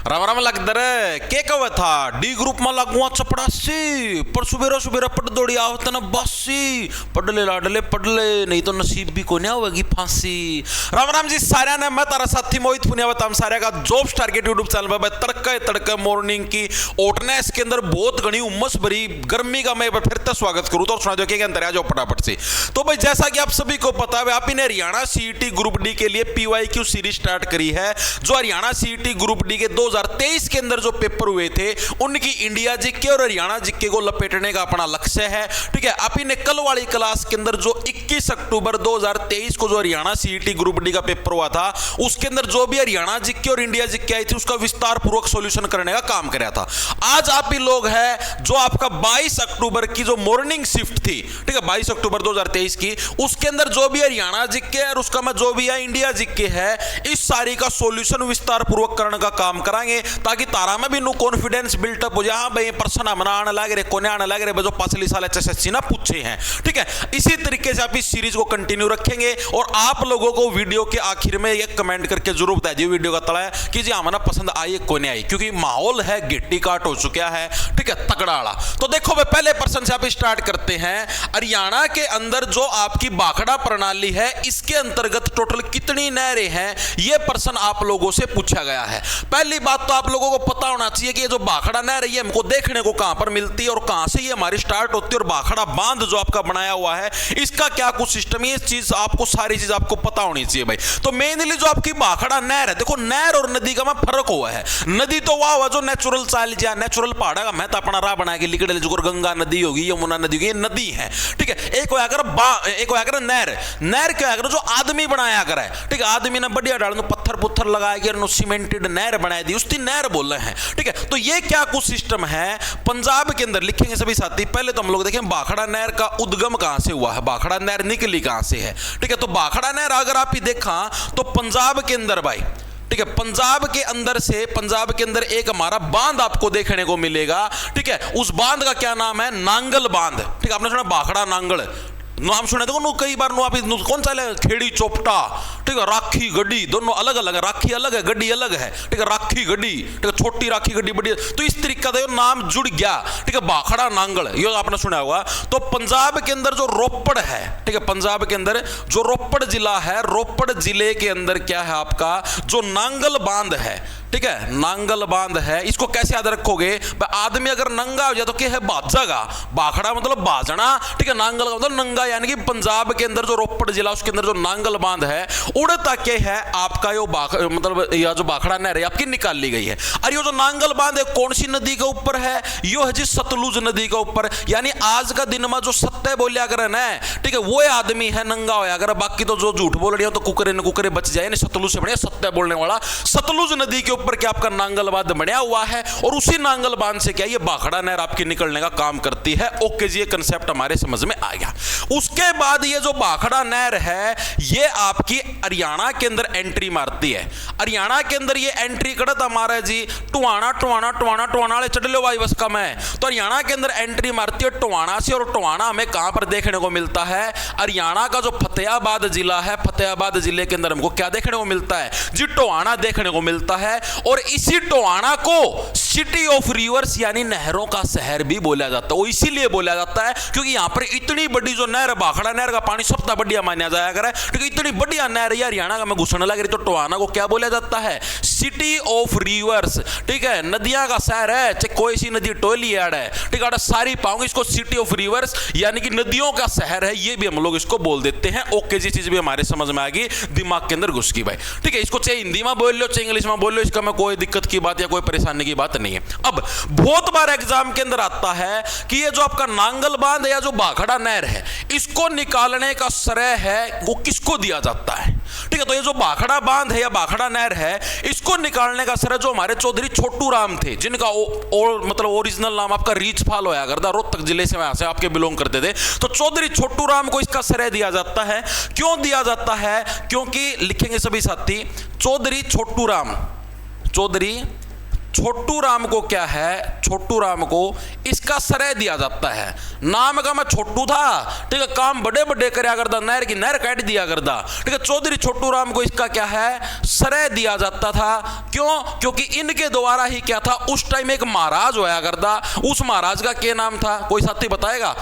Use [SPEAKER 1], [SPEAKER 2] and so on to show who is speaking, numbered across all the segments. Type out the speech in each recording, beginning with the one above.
[SPEAKER 1] राम राम लगदर के कवे था डी ग्रुप में लगुआ चपड़ासी पर सुबेरा सुबेरा पट दौड़ी आवत न बसी पडले लाडले पडले नहीं तो नसीब भी को नहीं होगी फांसी। राम राम जी सारे ने मैं तारा साथी मोहित पुनियावत हम सारे का जॉब स्टार के यूट्यूब चैनल पर तड़के तड़के मॉर्निंग की ओटने इसके अंदर बहुत घनी उमस भरी गर्मी का मैं फिर से स्वागत करूँ तो सुना दो के अंदर आ जाओ फटाफट से। तो भाई जैसा कि आप सभी को पता है आप ने हरियाणा सीईटी ग्रुप डी के लिए PYQ सीरीज स्टार्ट करी है। जो हरियाणा सीईटी ग्रुप डी के 2023 के अंदर जो पेपर हुए थे उनकी इंडिया जीके और हरियाणा जीके को लपेटने का अपना लक्ष्य है। ठीक है, आप ने कल वाली क्लास के अंदर जो 21 अक्टूबर 2023 को जो हरियाणा सीईटी ग्रुप डी का पेपर हुआ था उसके अंदर जो भी हरियाणा जीके और इंडिया जीके आई थी उसका विस्तार पूर्वक सॉल्यूशन करने का काम कराया था। आज आप ही लोग है जो आपका 22 अक्टूबर की जो मॉर्निंग शिफ्ट थी, ठीक है 22 अक्टूबर 2023 की, उसके अंदर जो भी हरियाणा जीके और उसका में जो भी है इंडिया जीके है इस सारी का सॉल्यूशन विस्तार पूर्वक करने का काम कराएंगे ताकि तारा में भी नो कॉन्फिडेंस बिल्टअप हो जाए। हाँ भाई प्रश्न हमारा आने लग रहे कोने आने लग रहे जो पिछले साल HSSC ना पूछे हैं। ठीक है, इसी तरीके से आप इस सीरीज को कंटिन्यू रखेंगे और आप लोगों को वीडियो के आखिर में एक कमेंट करके जरूर बता दीजिए वीडियो का तला है कि जी हमारा पसंद आई कोने आई, क्योंकि माहौल है गिट्टी काट हो चुका है। ठीक है, तगड़ा वाला। तो देखो भाई पहले प्रश्न से आप स्टार्ट करते हैं। हरियाणा के अंदर जो आपकी बाखड़ा प्रणाली है इसके अंतर्गत टोटल कितनी नहरें हैं, यह प्रश्न आप लोगों से पूछा गया है। पहली बात तो आप लोगों को पता होना चाहिए कि ये जो बाखड़ा नहर है ये हमको देखने को कहां पर मिलती है और कहां से ये हमारी स्टार्ट होती है और बाखड़ा बांध जो आपका बनाया हुआ है इसका क्या कुछ सिस्टम है, इस चीज आपको सारी चीज आपको पता होनी चाहिए भाई। तो मेनली जो आपकी बाखड़ा नहर है, देखो नहर और नदी का में फर्क हुआ है। नदी तो वाह जो नेचुरल चाल जा नेचुरल पहाड़ा का मैं तो अपना राह बना के लिकड़ जो गंगा नदी होगी यमुना नदी होगी, ये नदी है। ठीक है, एक होया कर नहर। नहर क्या है जो आदमी बनाया कर है। ठीक है, आदमी ने बढ़िया डाल पत्थर पुत्थर लगाया गया सीमेंटेड नहर बनाई दी उसकी नहर बोल रहे हैं। ठीक है, तो ये क्या कुछ सिस्टम है पंजाब के अंदर लिखेंगे सभी साथी। पहले तो हम लोग देखें बाखड़ा नहर का उद्गम कहां से हुआ है, बाखड़ा नहर निकली कहां से है। ठीक है, तो बाखड़ा नहर अगर आप ही देखा तो पंजाब के अंदर भाई, ठीक है पंजाब के अंदर एक हमारा बांध आपको देखने को मिलेगा। ठीक है, उस बांध का क्या नाम है, नांगल बांध। ठीक है, आपने सुना बाखड़ा नांगल नाम सुने देखो नो कई बार नो आप कौन सा है खेड़ी चोपटा। ठीक है, राखी गड्डी दोनों अलग अलग है, राखी अलग है गड्डी अलग है। ठीक है, राखी गड्डी, ठीक है छोटी राखी गड्डी बड़ी, तो इस तरीके का नाम जुड़ गया। ठीक है, बाखड़ा नांगल ये आपने सुना होगा। तो पंजाब के अंदर जो रोपड़ है, ठीक है पंजाब के अंदर जो रोपड़ जिला है, रोपड़ जिले के अंदर क्या है आपका जो नांगल बांध है। ठीक है, नांगल बांध है, इसको कैसे याद रखोगे, आदमी अगर नंगा हो जाए तो क्या है बाजागा, बाखड़ा मतलब बाजना। ठीक है, नांगल का मतलब नंगा, यानी कि पंजाब के अंदर जो रोपड़ जिला उसके अंदर जो नांगल बांध है उड़ता के है आपका यो मतलब यह जो बाखड़ा नहर है आपकी निकाल ली गई है। और ये जो नांगल बांध है कौन सी नदी के ऊपर है, यो है जी सतलुज नदी के ऊपर। यानी आज का दिन में जो सत्य बोलिया करे ना, ठीक है वो आदमी है नंगा होया करे, बाकी तो जो झूठ बोल रही हो तो कुकरे न कुकरे बच जाए। सतलुज से बढ़िया सत्य बोलने वाला सतलुज नदी के ऊपर क्या आपका नांगल बांध बनया हुआ है और उसी नांगल बांध से क्या ये बाखड़ा नहर आपकी निकलने का काम करती है। ओके जी, ये कंसेप्ट हमारे समझ में आ गया। उसके बाद ये जो बाखड़ा नहर है ये आपकी हरियाणा के अंदर एंट्री मारती है। हरियाणा के अंदर ये एंट्री करता हमारा जी टुवाना टुवाना टुवाना टुवाना वाले चढ़ वाई बस कम है। तो हरियाणा के अंदर एंट्री मारती है टुवाना से, और टुवाना हमें कहां पर देखने को मिलता है, हरियाणा का जो फतेहाबाद जिला है, फतेहाबाद जिले के अंदर हमको क्या देखने को मिलता है जी टुवाना देखने को मिलता है। और इसी टुवाना को सिटी ऑफ रिवर्स यानी नहरों का शहर भी बोला जाता है। वो इसीलिए बोला जाता है क्योंकि यहां पर इतनी बड़ी जो नहर बाखड़ा नहर का पानी सबसे बढ़िया माना जाया करे। ठीक है, इतनी बढ़िया नहर है हरियाणा का में घुसने लग रही, तो टुवाना को क्या बोला जाता है, सिटी ऑफ रिवर्स। ठीक है, नदियां का शहर है, चाहे कोई सी नदी टोली यार्ड है, ठीक है सारी पाऊंगी इसको सिटी ऑफ रिवर्स यानी कि नदियों का शहर है, ये भी हम लोग इसको बोल देते हैं। ओके जी, चीज भी हमारे समझ में आ गई, दिमाग के अंदर घुस गई भाई। ठीक है, इसको चाहे हिंदी में बोल लो चाहे इंग्लिश में बोल लो, इसका में कोई दिक्कत की बात या कोई परेशानी की बात नहीं है। अब बहुत बार एग्जाम के अंदर आता है कि ये जो आपका नांगल बांध या जो बाखड़ा नहर है इसको निकालने का श्रेय है वो किसको दिया जाता है। ठीक है, तो ये जो बाखड़ा बांध है या बाखड़ा नहर है इसको निकालने का श्रेय जो हमारे चौधरी छोटू राम थे, जिनका मतलब ओरिजिनल नाम आपका रीछपाल होया करता, रोहतक जिले से वहां से आपके बिलोंग करते थे। तो चौधरी छोटू राम को इसका श्रेय दिया जाता है। क्यों दिया जाता है, क्योंकि लिखेंगे सभी साथी चौधरी छोटू राम को क्या है, छोटू राम को इसका श्रेय दिया जाता है। नाम का मैं छोटू था, ठीक है, काम बड़े बड़े करया करदा, नहर की नहर काट दिया करदा, ठीक है। चौधरी छोटू राम को इसका क्या है, श्रेय दिया जाता था। क्यों? क्योंकि इनके द्वारा ही क्या था, उस टाइम एक महाराज होया करदा। उस महाराज का क्या नाम था, कोई साथी बताएगा?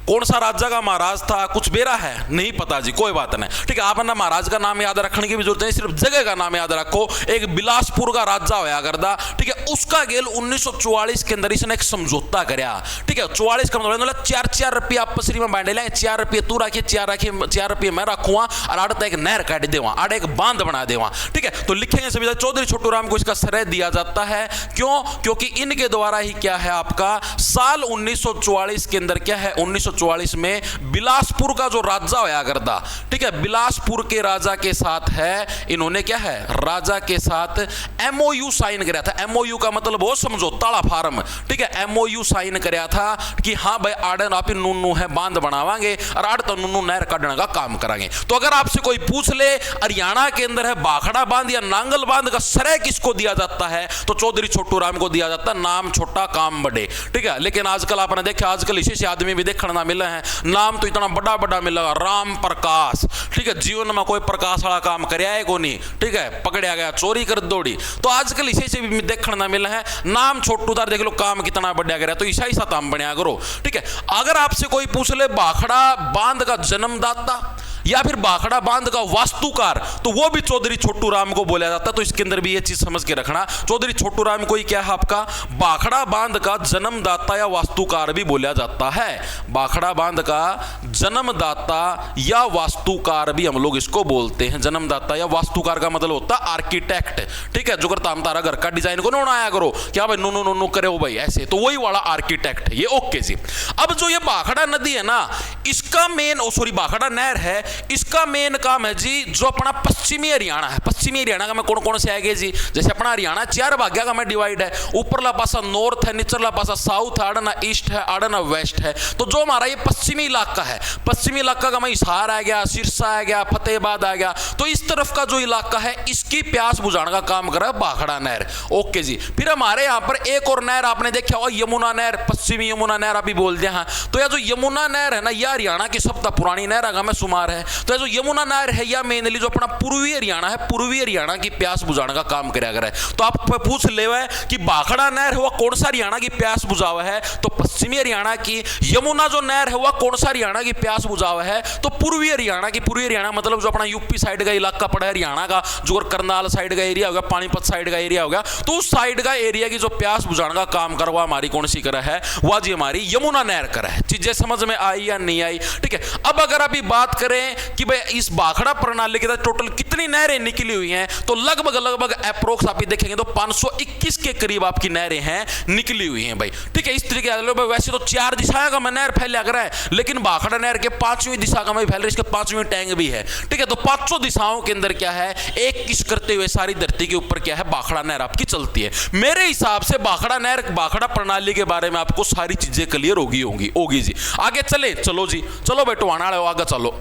[SPEAKER 1] कौन सा राजा का महाराज था? कुछ बेरा है, नहीं पता जी, कोई बात नहीं, ठीक है। आप ना महाराज का नाम याद रखने की भी जरूरत नहीं, सिर्फ जगह का नाम याद रखो। एक बिलासपुर का राजा होया करदा, ठीक है। उसका गेल 1944 के अंदर इसने एक समझौता करया, ठीक है। 44 का मतलब 4-4 रुपये आपस में बांट ले, 4 रुपये तू रखिए, 4 रुपये मैं रखूंगा, और आड़ता एक नहर काट देवा, आड़े एक बांध बना देवा, ठीक है। तो लिखेंगे सभी चौधरी छोटू राम को इसका श्रेय दिया जाता है। क्यों? क्योंकि इनके द्वारा ही क्या है, आपका साल 1944 के अंदर क्या है, 1944 में बिलासपुर का जो राजा होया करदा, ठीक है, बिलासपुर के राजा के साथ है, इन्होंने क्या है, राजा के साथ एमओयू साइन कराया था। एमओयू का मतलब वो समझौता वाला फार्म, ठीक है। एमओयू साइन कराया था कि हाँ भाई आड़न आप नूनू है बांध बनावांगे और आड़ तो नूनू नहर काटने का काम करांगे। तो अगर आपसे कोई पूछ ले हरियाणा के अंदर है बाखड़ा बांध या नांगल बांध का श्रेय किसको दिया जाता है, तो चौधरी छोटू राम को दिया जाता है। नाम छोटा काम बड़े, ठीक है। लेकिन आजकल आपने देखा, आजकल इसी से आदमी भी देखने ना मिले हैं, नाम तो इतना बड़ा बड़ा मिलेगा, राम प्रकाश, ठीक है। जीवन में कोई प्रकाश वाला काम करया है को नहीं, ठीक है, पकड़या गया चोरी कर दौड़ी। तो आजकल इसी से भी देखने ना मिले हैं, नाम छोटू दार देख लो काम कितना बढ़िया गया, तो ईसा ईसा काम बनया करो, ठीक है। अगर आपसे कोई पूछ ले बाखड़ा बांध का जन्मदाता या फिर बाखड़ा बांध का वास्तुकार, तो वो भी चौधरी छोटू राम को बोला जाता है। तो इसके अंदर भी ये चीज समझ के रखना, चौधरी छोटू राम को ही क्या है, आपका बाखड़ा बांध का जन्मदाता या वास्तुकार भी बोला जाता है। बाखड़ा बांध का जन्मदाता या वास्तुकार भी हम लोग इसको बोलते हैं। जन्मदाता या वास्तुकार का मतलब होता है आर्किटेक्ट, ठीक है। जो करता हम तारा घर का डिजाइन को ना आया करो, क्या भाई नो नो नो करे हो भाई ऐसे, तो वही वाला आर्किटेक्ट है ये, ओके जी। अब जो ये बाखड़ा नदी है ना, इसका मेन बाखड़ा नहर है, इसका मेन काम है जी, जो अपना पश्चिमी हरियाणा है, पश्चिमी हरियाणा का में कौन कौन से आएंगे जी, जैसे अपना हरियाणा 4 भाग्या का में डिवाइड है, ऊपरला पासा नॉर्थ है, निचला पासा साउथ है, आड़ना ईस्ट है, आड़ना वेस्ट है। तो जो हमारा ये पश्चिमी इलाका है, पश्चिमी इलाका का में हिसार आ गया, सिरसा आ गया, फतेहाबाद आ गया, तो इस तरफ का जो इलाका है इसकी प्यास बुझाने का काम कर रहा है बाखड़ा नहर, ओके जी। फिर हमारे यहाँ पर एक और नहर आपने देखा होगा, यमुना नहर, पश्चिमी यमुना नहर अभी बोल दिया। हाँ, तो यह जो यमुना नहर है ना, यह हरियाणा की सबसे पुरानी नहर है में शुमार है। तो जो यमुना नहर है या मेनली जो अपना पूर्वी हरियाणा है, पूर्वी हरियाणा की प्यास बुझाने का काम किया गया है। तो आप पूछ ले कि बाखड़ा नहर हुआ कौन सा हरियाणा की प्यास बुझावा है, तो पश्चिमी हरियाणा की। यमुना जो नहर है वह कौन सा हरियाणा की प्यास बुझावा है, तो पूर्वी हरियाणा की। पूर्वी हरियाणा मतलब जो अपना यूपी साइड का इलाका पड़ा है हरियाणा का, जो करनाल साइड का एरिया होगा, पानीपत साइड का एरिया होगा, तो उस साइड का एरिया की जो प्यास बुझाने का काम करवा हमारी कौन सी कर है, वह जी हमारी यमुना नहर कर है। चीजें समझ में आई या नहीं आई, ठीक है। अब अगर अभी बात करें कि भाई इस बाखड़ा प्रणाली के तहत टोटल कितनी नहरें निकली हुई हैं, तो लगभग अप्रोक्स आप देखेंगे तो 521 के करीब आपकी नहरें हैं निकली हुई हैं भाई, ठीक है। इस तरीके से वैसे तो 4 दिशाएं का नहर फैला कर है, लेकिन बाखड़ा नहर के 5वीं दिशा का में फैल रही, इसके 5वीं टैंक भी है, ठीक है। तो 500 दिशाओं के अंदर क्या है, एक किस करते हुए सारी धरती के ऊपर क्या है, बाखड़ा नहर आपकी चलती है। मेरे हिसाब से बाखड़ा नहर, बाखड़ा प्रणाली के बारे में आपको सारी चीजें क्लियर होगी जी। आगे चले, चलो जी, चलो बेटो आना आगे चलो।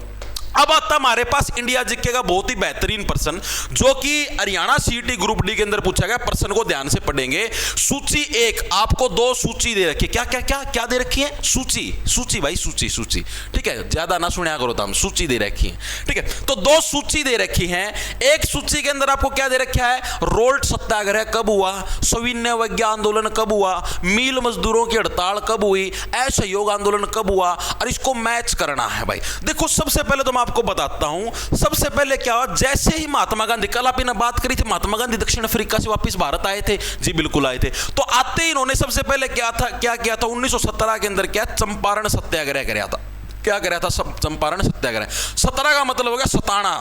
[SPEAKER 1] अब आता हमारे पास इंडिया जीके का बहुत ही बेहतरीन प्रश्न, जो कि हरियाणा सीईटी ग्रुप डी के अंदर पूछा गया। प्रश्न को ध्यान से पढ़ेंगे। सूची 1 आपको 2 सूची दे रखी है। क्या क्या क्या क्या दे रखी है? सूची भाई, सूची, ठीक है। ज्यादा ना सुना करो, तो हम सूची दे रखी है, ठीक है। तो 2 सूची दे रखी है। एक सूची के अंदर आपको क्या दे रखा है, रोल्ट सत्याग्रह कब हुआ, सविनय अवज्ञा आंदोलन कब हुआ, मील मजदूरों की हड़ताल कब हुई, असहयोग आंदोलन कब हुआ, और इसको मैच करना है भाई। देखो सबसे पहले तो मैं आपको बताता हूं, सबसे पहले क्या हुआ, जैसे ही महात्मा गांधी, कल आपने बात करी थी, महात्मा गांधी दक्षिण अफ्रीका से वापस भारत आए थे जी, बिल्कुल आए थे। तो आते ही इन्होंने सबसे पहले क्या किया था 1917 के अंदर क्या, चंपारण सत्याग्रह कराया था। क्या कराया था? चंपारण सत्याग्रह। 17 का मतलब हो गया सताना,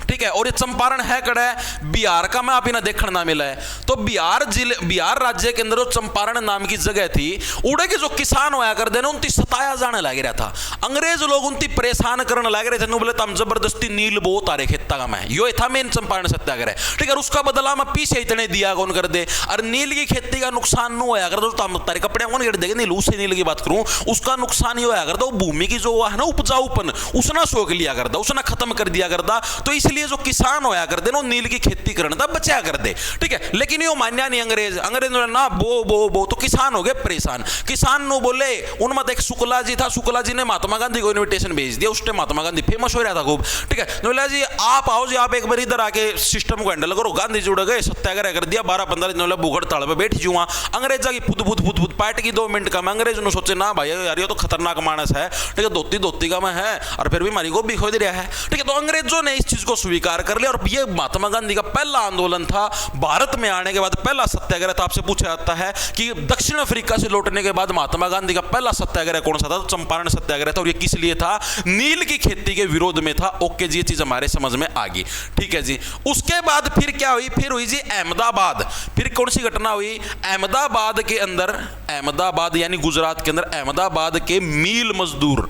[SPEAKER 1] ठीक है। और ये चंपारण है कड़ा है बिहार का, मैं आप इन्हें देखने ना मिला है। तो बिहार राज्य के अंदर जो चंपारण नाम की जगह थी, उड़े के जो किसान होया कर देना उनकी सताया जाने लग रहा था। अंग्रेज लोग उनकी परेशान करने लग रहे थे, बोले तम जबरदस्ती नील बहुत आ रहे खेता का मैं, यो था मेन चंपारण सत्याग्रह, ठीक है। उसका बदला मैं पीछे इतने दिया कौन कर दे, और नील की खेती का नुकसान न होया कर दो, तो तारे कपड़े कौन कर देगा, नील उसे नील की बात करूं, उसका नुकसान ही होया कर दो, भूमि की जो है ना उपजाऊपन, उसने सोख लिया करता, उसने खत्म कर दिया करता। तो इसे इसलिए जो किसान होया कर दे ना नील की खेती करने तब बचा कर दे, ठीक है। लेकिन यो मान्या नहीं अंग्रेज ने ना बो तो किसान हो गए परेशान। किसान नो बोले उनमें एक शुक्ला जी था, शुक्ला जी ने महात्मा गांधी को इन्विटेशन भेज दिया। उस टाइम महात्मा गांधी फेमस हो रहा था खूब, ठीक है। बोला जी आप आओ जी, आप एक बार इधर आके सिस्टम को हैंडल करो। गांधी जी उड़ गए, सत्याग्रह कर दिया, 12-15 दिन भूख हड़ताल पे बैठ जुआ। अंग्रेजा की फुद पार्ट की 2 मिनट का में अंग्रेज ने सोचे ना भाई यार ये तो खतरनाक मानस है, ठीक है, धोती का में है और फिर भी हमारी गोभी खोद रहा है, ठीक है। तो अंग्रेजों ने इस चीज को स्वीकार कर लिया और ये महात्मा गांधी का पहला आंदोलन था। भारत में आने के बाद पहला सत्याग्रह था। आपसे पूछा जाता है कि दक्षिण अफ्रीका से लौटने के बाद महात्मा गांधी का पहला सत्याग्रह कौन सा था, तो चंपारण सत्याग्रह था। और ये किस लिए था? नील की खेती के विरोध में था। ओके जी, ये चीज हमारे समझ में आ गई, ठीक है जी। उसके बाद फिर क्या हुई? फिर हुई जी अहमदाबाद। फिर कौन सी घटना हुई? अहमदाबाद के अंदर, अहमदाबाद यानी गुजरात के अंदर अहमदाबाद के मील मजदूर,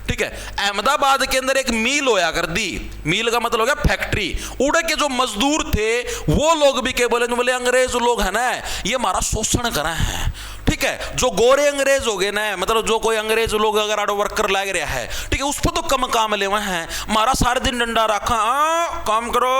[SPEAKER 1] ठीक है, अहमदाबाद के अंदर एक मील होया कर दी। मील का मतलब हो गया फैक्ट्री। उड़े के जो मजदूर थे वो लोग भी क्या बोले अंग्रेज लोग है ना ये हमारा शोषण कर रहे हैं, ठीक है। जो गोरे अंग्रेज हो गए ना, मतलब जो कोई अंग्रेज लोग अगर आडो वर्कर लाग रहा है, ठीक है, उस पर तो कम काम ले हैं। मारा सारे दिन डंडा रखा काम करो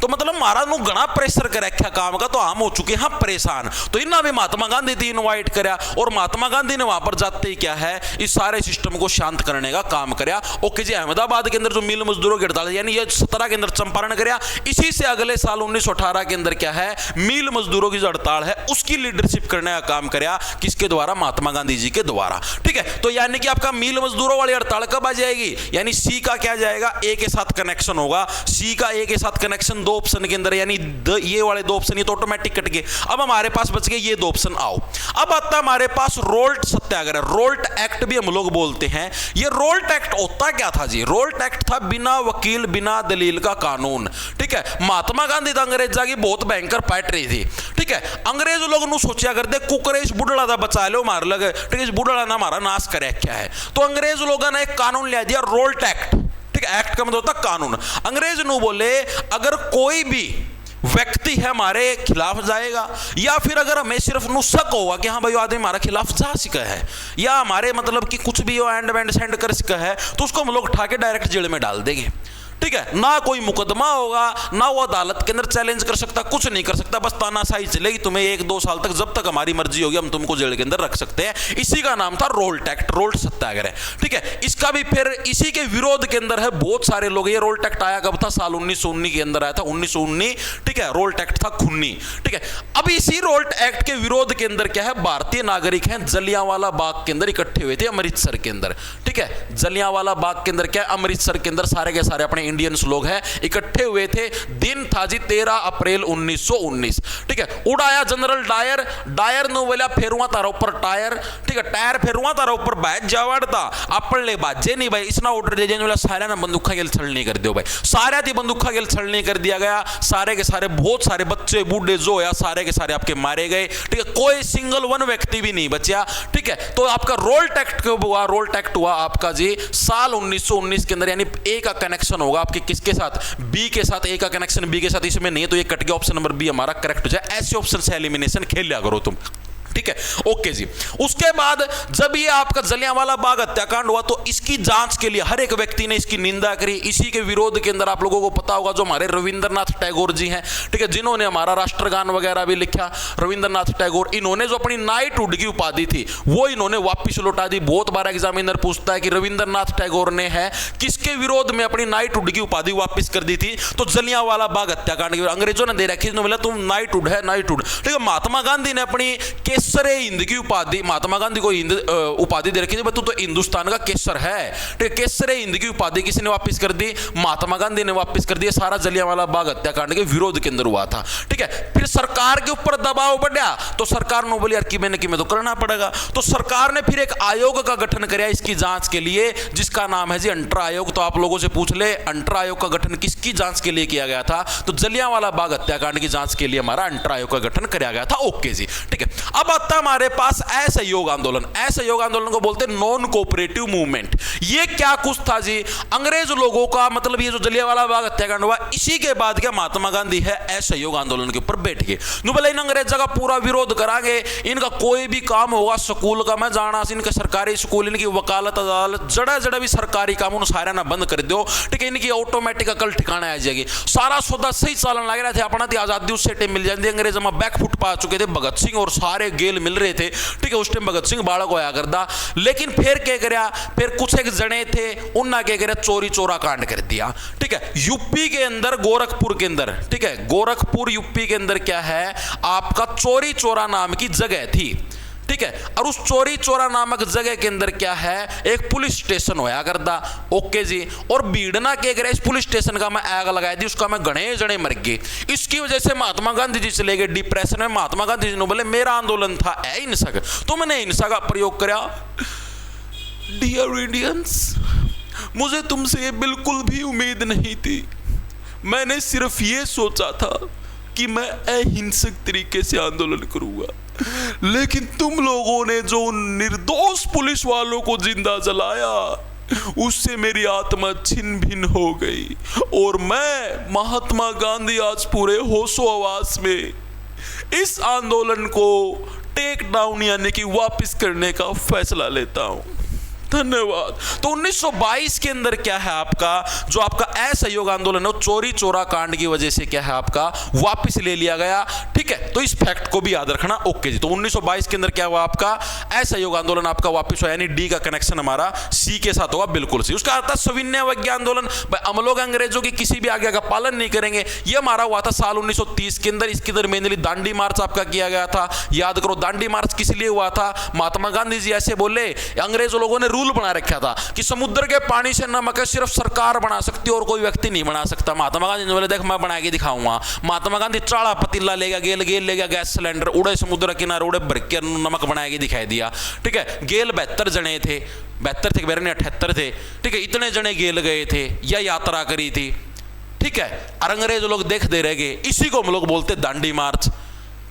[SPEAKER 1] तो मतलब मारा नु घना प्रेशर कर रखा काम का, तो हम हो चुके हैं परेशान। तो इन्ना भी महात्मा गांधी थी इनवाइट कराया और महात्मा गांधी ने वहां पर जाते ही क्या है इस सारे सिस्टम को शांत करने का काम कराया। ओके जी, अहमदाबाद के अंदर जो मिल मजदूरों की हड़ताल यानी ये 17 के अंदर चंपारण कराया। इसी से अगले साल 1918 के अंदर क्या है मिल मजदूरों की जो हड़ताल है उसकी लीडरशिप करने का काम कराया। किसके द्वारा? महात्मा गांधी जी के द्वारा, ठीक है। तो यानी कि आपका मिल मजदूरों वाली हड़ताल कब आ जाएगी? यानी सी का क्या जाएगा? ए के साथ कनेक्शन होगा। सी का ए के साथ कनेक्शन 2 ऑप्शन के अंदर, यानी ये वाले 2 ऑप्शन ये तो ऑटोमेटिक कट गए। अब हमारे पास बच गए ये 2 ऑप्शन। आओ अब आता है हमारे पास रोल्ट सत्याग्रह, रोल्ट एक्ट भी हम लोग बोलते हैं। ये रोल्ट एक्ट होता क्या था जी? रोल्ट एक्ट था बिना वकील बिना दलील का कानून, ठीक है। महात्मा गांधी तो अंग्रेजा की बहुत भयंकर पार्ट रही थी, ठीक है। अंग्रेज लोग नु सोचा करते कुकरेश बुढ़ड़ा था बचा लो मार लगे, ठीक है, बुढ़ड़ा ना हमारा नाश करे क्या है। तो अंग्रेज लोगों ने एक कानून ले दिया रोल्ट एक्ट, ठीक है। एक्ट का मतलब होता कानून। अंग्रेज नु बोले अगर कोई भी व्यक्ति है हमारे खिलाफ जाएगा या फिर अगर हमें सिर्फ नु शक होगा कि हाँ भाई आदमी हमारे खिलाफ जा सका है या हमारे मतलब कि कुछ भी एंड वेंड सेंड कर सका है तो उसको हम लोग उठा के डायरेक्ट जेल में डाल देंगे, ठीक है। ना कोई मुकदमा होगा, ना वो अदालत के अंदर चैलेंज कर सकता, कुछ नहीं कर सकता, बस तानाशाही चलेगी। तुम्हें 1-2 साल तक जब तक हमारी मर्जी होगी हम तुमको जेल के अंदर रख सकते हैं। इसी का नाम था रोल्ट एक्ट, रोल्ट सत्याग्रह, ठीक है। इसका भी फिर इसी के विरोध के अंदर है बहुत सारे लोग। ये रोल्ट एक्ट आया कब था? साल 1919 के अंदर आया था, 1919, ठीक है। रोल्ट एक्ट था खूनी, ठीक है। अब इसी रोल्ट एक्ट के विरोध के अंदर क्या है भारतीय नागरिक हैं जलियांवाला बाग के अंदर इकट्ठे हुए थे अमृतसर के अंदर, ठीक है। जलियांवाला बाग के अंदर क्या अमृतसर के अंदर सारे के सारे अपने इंडियंस लोग हैं इकट्ठे हुए थे। दिन था जी 13 अप्रैल 1919, ठीक है। उड़ाया जनरल डायर, डायर ने बोला फेरुआ तारा ऊपर टायर, ठीक है, टायर फेरुआ तारा ऊपर बैठ जावड़ता अपन ले बाजे नहीं भाई इसना ऑर्डर दे देने वाला सारे ना बंदूका गेल छल नहीं कर दियो भाई, सारे दी बंदूका गेल छल नहीं कर दिया गया। सारे के सारे बहुत सारे बच्चे बूढ़े जो है सारे के सारे आपके मारे गए, ठीक है। कोई सिंगल वन व्यक्ति भी नहीं बचा, ठीक है। तो आपका रोल्ट एक्ट कब हुआ? रोल्ट एक्ट हुआ आपका जी साल 1919 के अंदर, यानी ए का कनेक्शन होगा आपके किसके साथ? बी के साथ। ए का कनेक्शन बी के साथ, इसमें नहीं है तो ये कट गया, ऑप्शन नंबर बी हमारा करेक्ट हो जाए। ऐसे ऑप्शन से एलिमिनेशन खेल लिया करो तुम, ठीक है। ओके जी। उसके बाद जब ये आपका जलियांवाला बाग हत्याकांड हुआ तो इसकी जांच के लिए हर एक व्यक्ति ने इसकी निंदा करी। इसी के विरोध के अंदर आप लोगों को पता होगा जो हमारे रविंद्रनाथ टैगोर जी हैं, ठीक है, जिन्होंने हमारा राष्ट्रगान वगैरह भी लिखा, रविंद्रनाथ टैगोर, इन्होंने जो अपनी नाइटहुड की उपाधि थी वो इन्होंने वापिस लौटा दी। बहुत बार एग्जामिनर पूछता है कि रविंद्रनाथ टैगोर ने है किसके विरोध में अपनी नाइटहुड की उपाधि वापिस कर दी थी? तो जलियांवाला बाग हत्याकांड के अंग्रेजों ने दे रखी, बोला तुम नाइटहुड है नाइटहुड, ठीक है। महात्मा गांधी ने अपनी केसरे हिंद की उपाधि, महात्मा गांधी को हिंद उपाधि दे रखी थी, तू तो हिंदुस्तान का केसर है, ठीक है। केसरे हिंद की उपाधि किसने वापस कर दी? महात्मा गांधी ने वापस कर दी। सारा जलियांवाला बाग हत्याकांड के विरोध के अंदर हुआ था, ठीक है। फिर सरकार के ऊपर दबाव बढ़ा तो सरकार ने बोली यार कि मैंने तो करना पड़ेगा। तो सरकार ने फिर एक आयोग का गठन किया इसकी जांच के लिए, जिसका नाम है जी अंटर आयोग। तो आप लोगों से पूछ ले अंटर आयोग का गठन किसकी जांच के लिए किया गया था? तो जलियांवाला बाग हत्याकांड की जांच के लिए हमारा अंटर आयोग का गठन किया गया था। ओके जी, ठीक है। अब आता है हमारे पास असहयोग आंदोलन। असहयोग आंदोलन को बोलते हैं नॉन कोऑपरेटिव मूवमेंट। ये क्या कुछ था जी, अंग्रेज लोगों का मतलब ये जो जलियांवाला बाग हत्याकांड हुआ, इसी के बाद क्या महात्मा गांधी है असहयोग आंदोलन के ऊपर बैठ गए। बोले इन अंग्रेजों का पूरा विरोध करांगे, इनका कोई भी काम होगा स्कूल का मैं जाना, इनके सरकारी स्कूल, इनकी वकालत अदालत, जड़ा जड़ा भी सरकारी काम उन सारा ना बंद कर दो, ठीक है, इनकी ऑटोमेटिक अकल ठिकाना आ जाएगी। सारा सौदा सही चालन लग रहा था अपना, आजादी उससे टाइम मिल जाती, अंग्रेज में बैकफुट पा चुके थे, भगत सिंह और सारे गेल मिल रहे थे, ठीक है, उस टाइम भगत सिंह बालक होया करता। लेकिन फिर क्या करया, फिर कुछ एक जने थे उन्ना क्या करया, चोरी चोरा कांड कर दिया, ठीक है, यूपी के अंदर, गोरखपुर के अंदर, ठीक है, गोरखपुर यूपी के अंदर क्या है आपका चोरी चोरा नाम की जगह थी, ठीक है, और उस चोरी चोरा नामक जगह के अंदर क्या है एक पुलिस स्टेशन होया करता, ओके जी, और भीड़ना के अगर इस पुलिस स्टेशन का मैं आग लगाई दी, उसका मैं गणे जने मर गए। इसकी वजह से महात्मा गांधी जी चले गए डिप्रेशन में। महात्मा गांधी जी ने बोले मेरा आंदोलन था अहिंसा का, तो मैंने हिंसा का प्रयोग करा। डियर इंडियंस, मुझे तुमसे बिल्कुल भी उम्मीद नहीं थी, मैंने सिर्फ ये सोचा था कि मैं अहिंसक तरीके से आंदोलन करूंगा, लेकिन तुम लोगों ने जो निर्दोष पुलिस वालों को जिंदा जलाया, उससे मेरी आत्मा छिन्न भिन्न हो गई, और मैं महात्मा गांधी आज पूरे होशो हवास में इस आंदोलन को टेक डाउन यानी कि वापस करने का फैसला लेता हूं। धन्यवाद। तो 1922 के अंदर क्या है आपका जो आपका असहयोग आंदोलन है, चोरी चोरा कांड की वजह से क्या है आपका वापस ले लिया गया, ठीक है, तो इस फैक्ट को भी याद रखना, ओके जी। तो 1922 के अंदर क्या हुआ आपका असहयोग आंदोलन आपका वापस हुआ, यानी डी का कनेक्शन हमारा सी के साथ होगा, बिल्कुल सी। उसका अर्थ सविनय अवज्ञा आंदोलन, भाई हम लोग अंग्रेजों की किसी भी आज्ञा का पालन नहीं करेंगे, ये हमारा हुआ था साल 1930 के अंदर। इसके अंदर मेनली दांडी मार्च आपका किया गया था, याद करो दांडी मार्च किस लिए हुआ था, महात्मा गांधी जी ऐसे बोले, अंग्रेज लोगों ने रूल बना रखा था कि समुद्र के पानी से नमक सिर्फ सरकार बना सकती है और कोई व्यक्ति नहीं बना सकता। महात्मा गांधी ने बोले देख मैं बना के दिखाऊंगा। महात्मा गांधी चाड़ा पतीला ले गया, गेल ले गया, गैस सिलेंडर, उड़े समुद्र किनारे उड़े भर के नमक बना के दिखाई दिया, ठीक है। गेल 72 जने थे, 72 थे, 78 थे, ठीक है, इतने जने गेल गए थे या यात्रा करी थी, ठीक है, और अंग्रेज लोग देखते रह गए। इसी को हम लोग बोलते दांडी मार्च,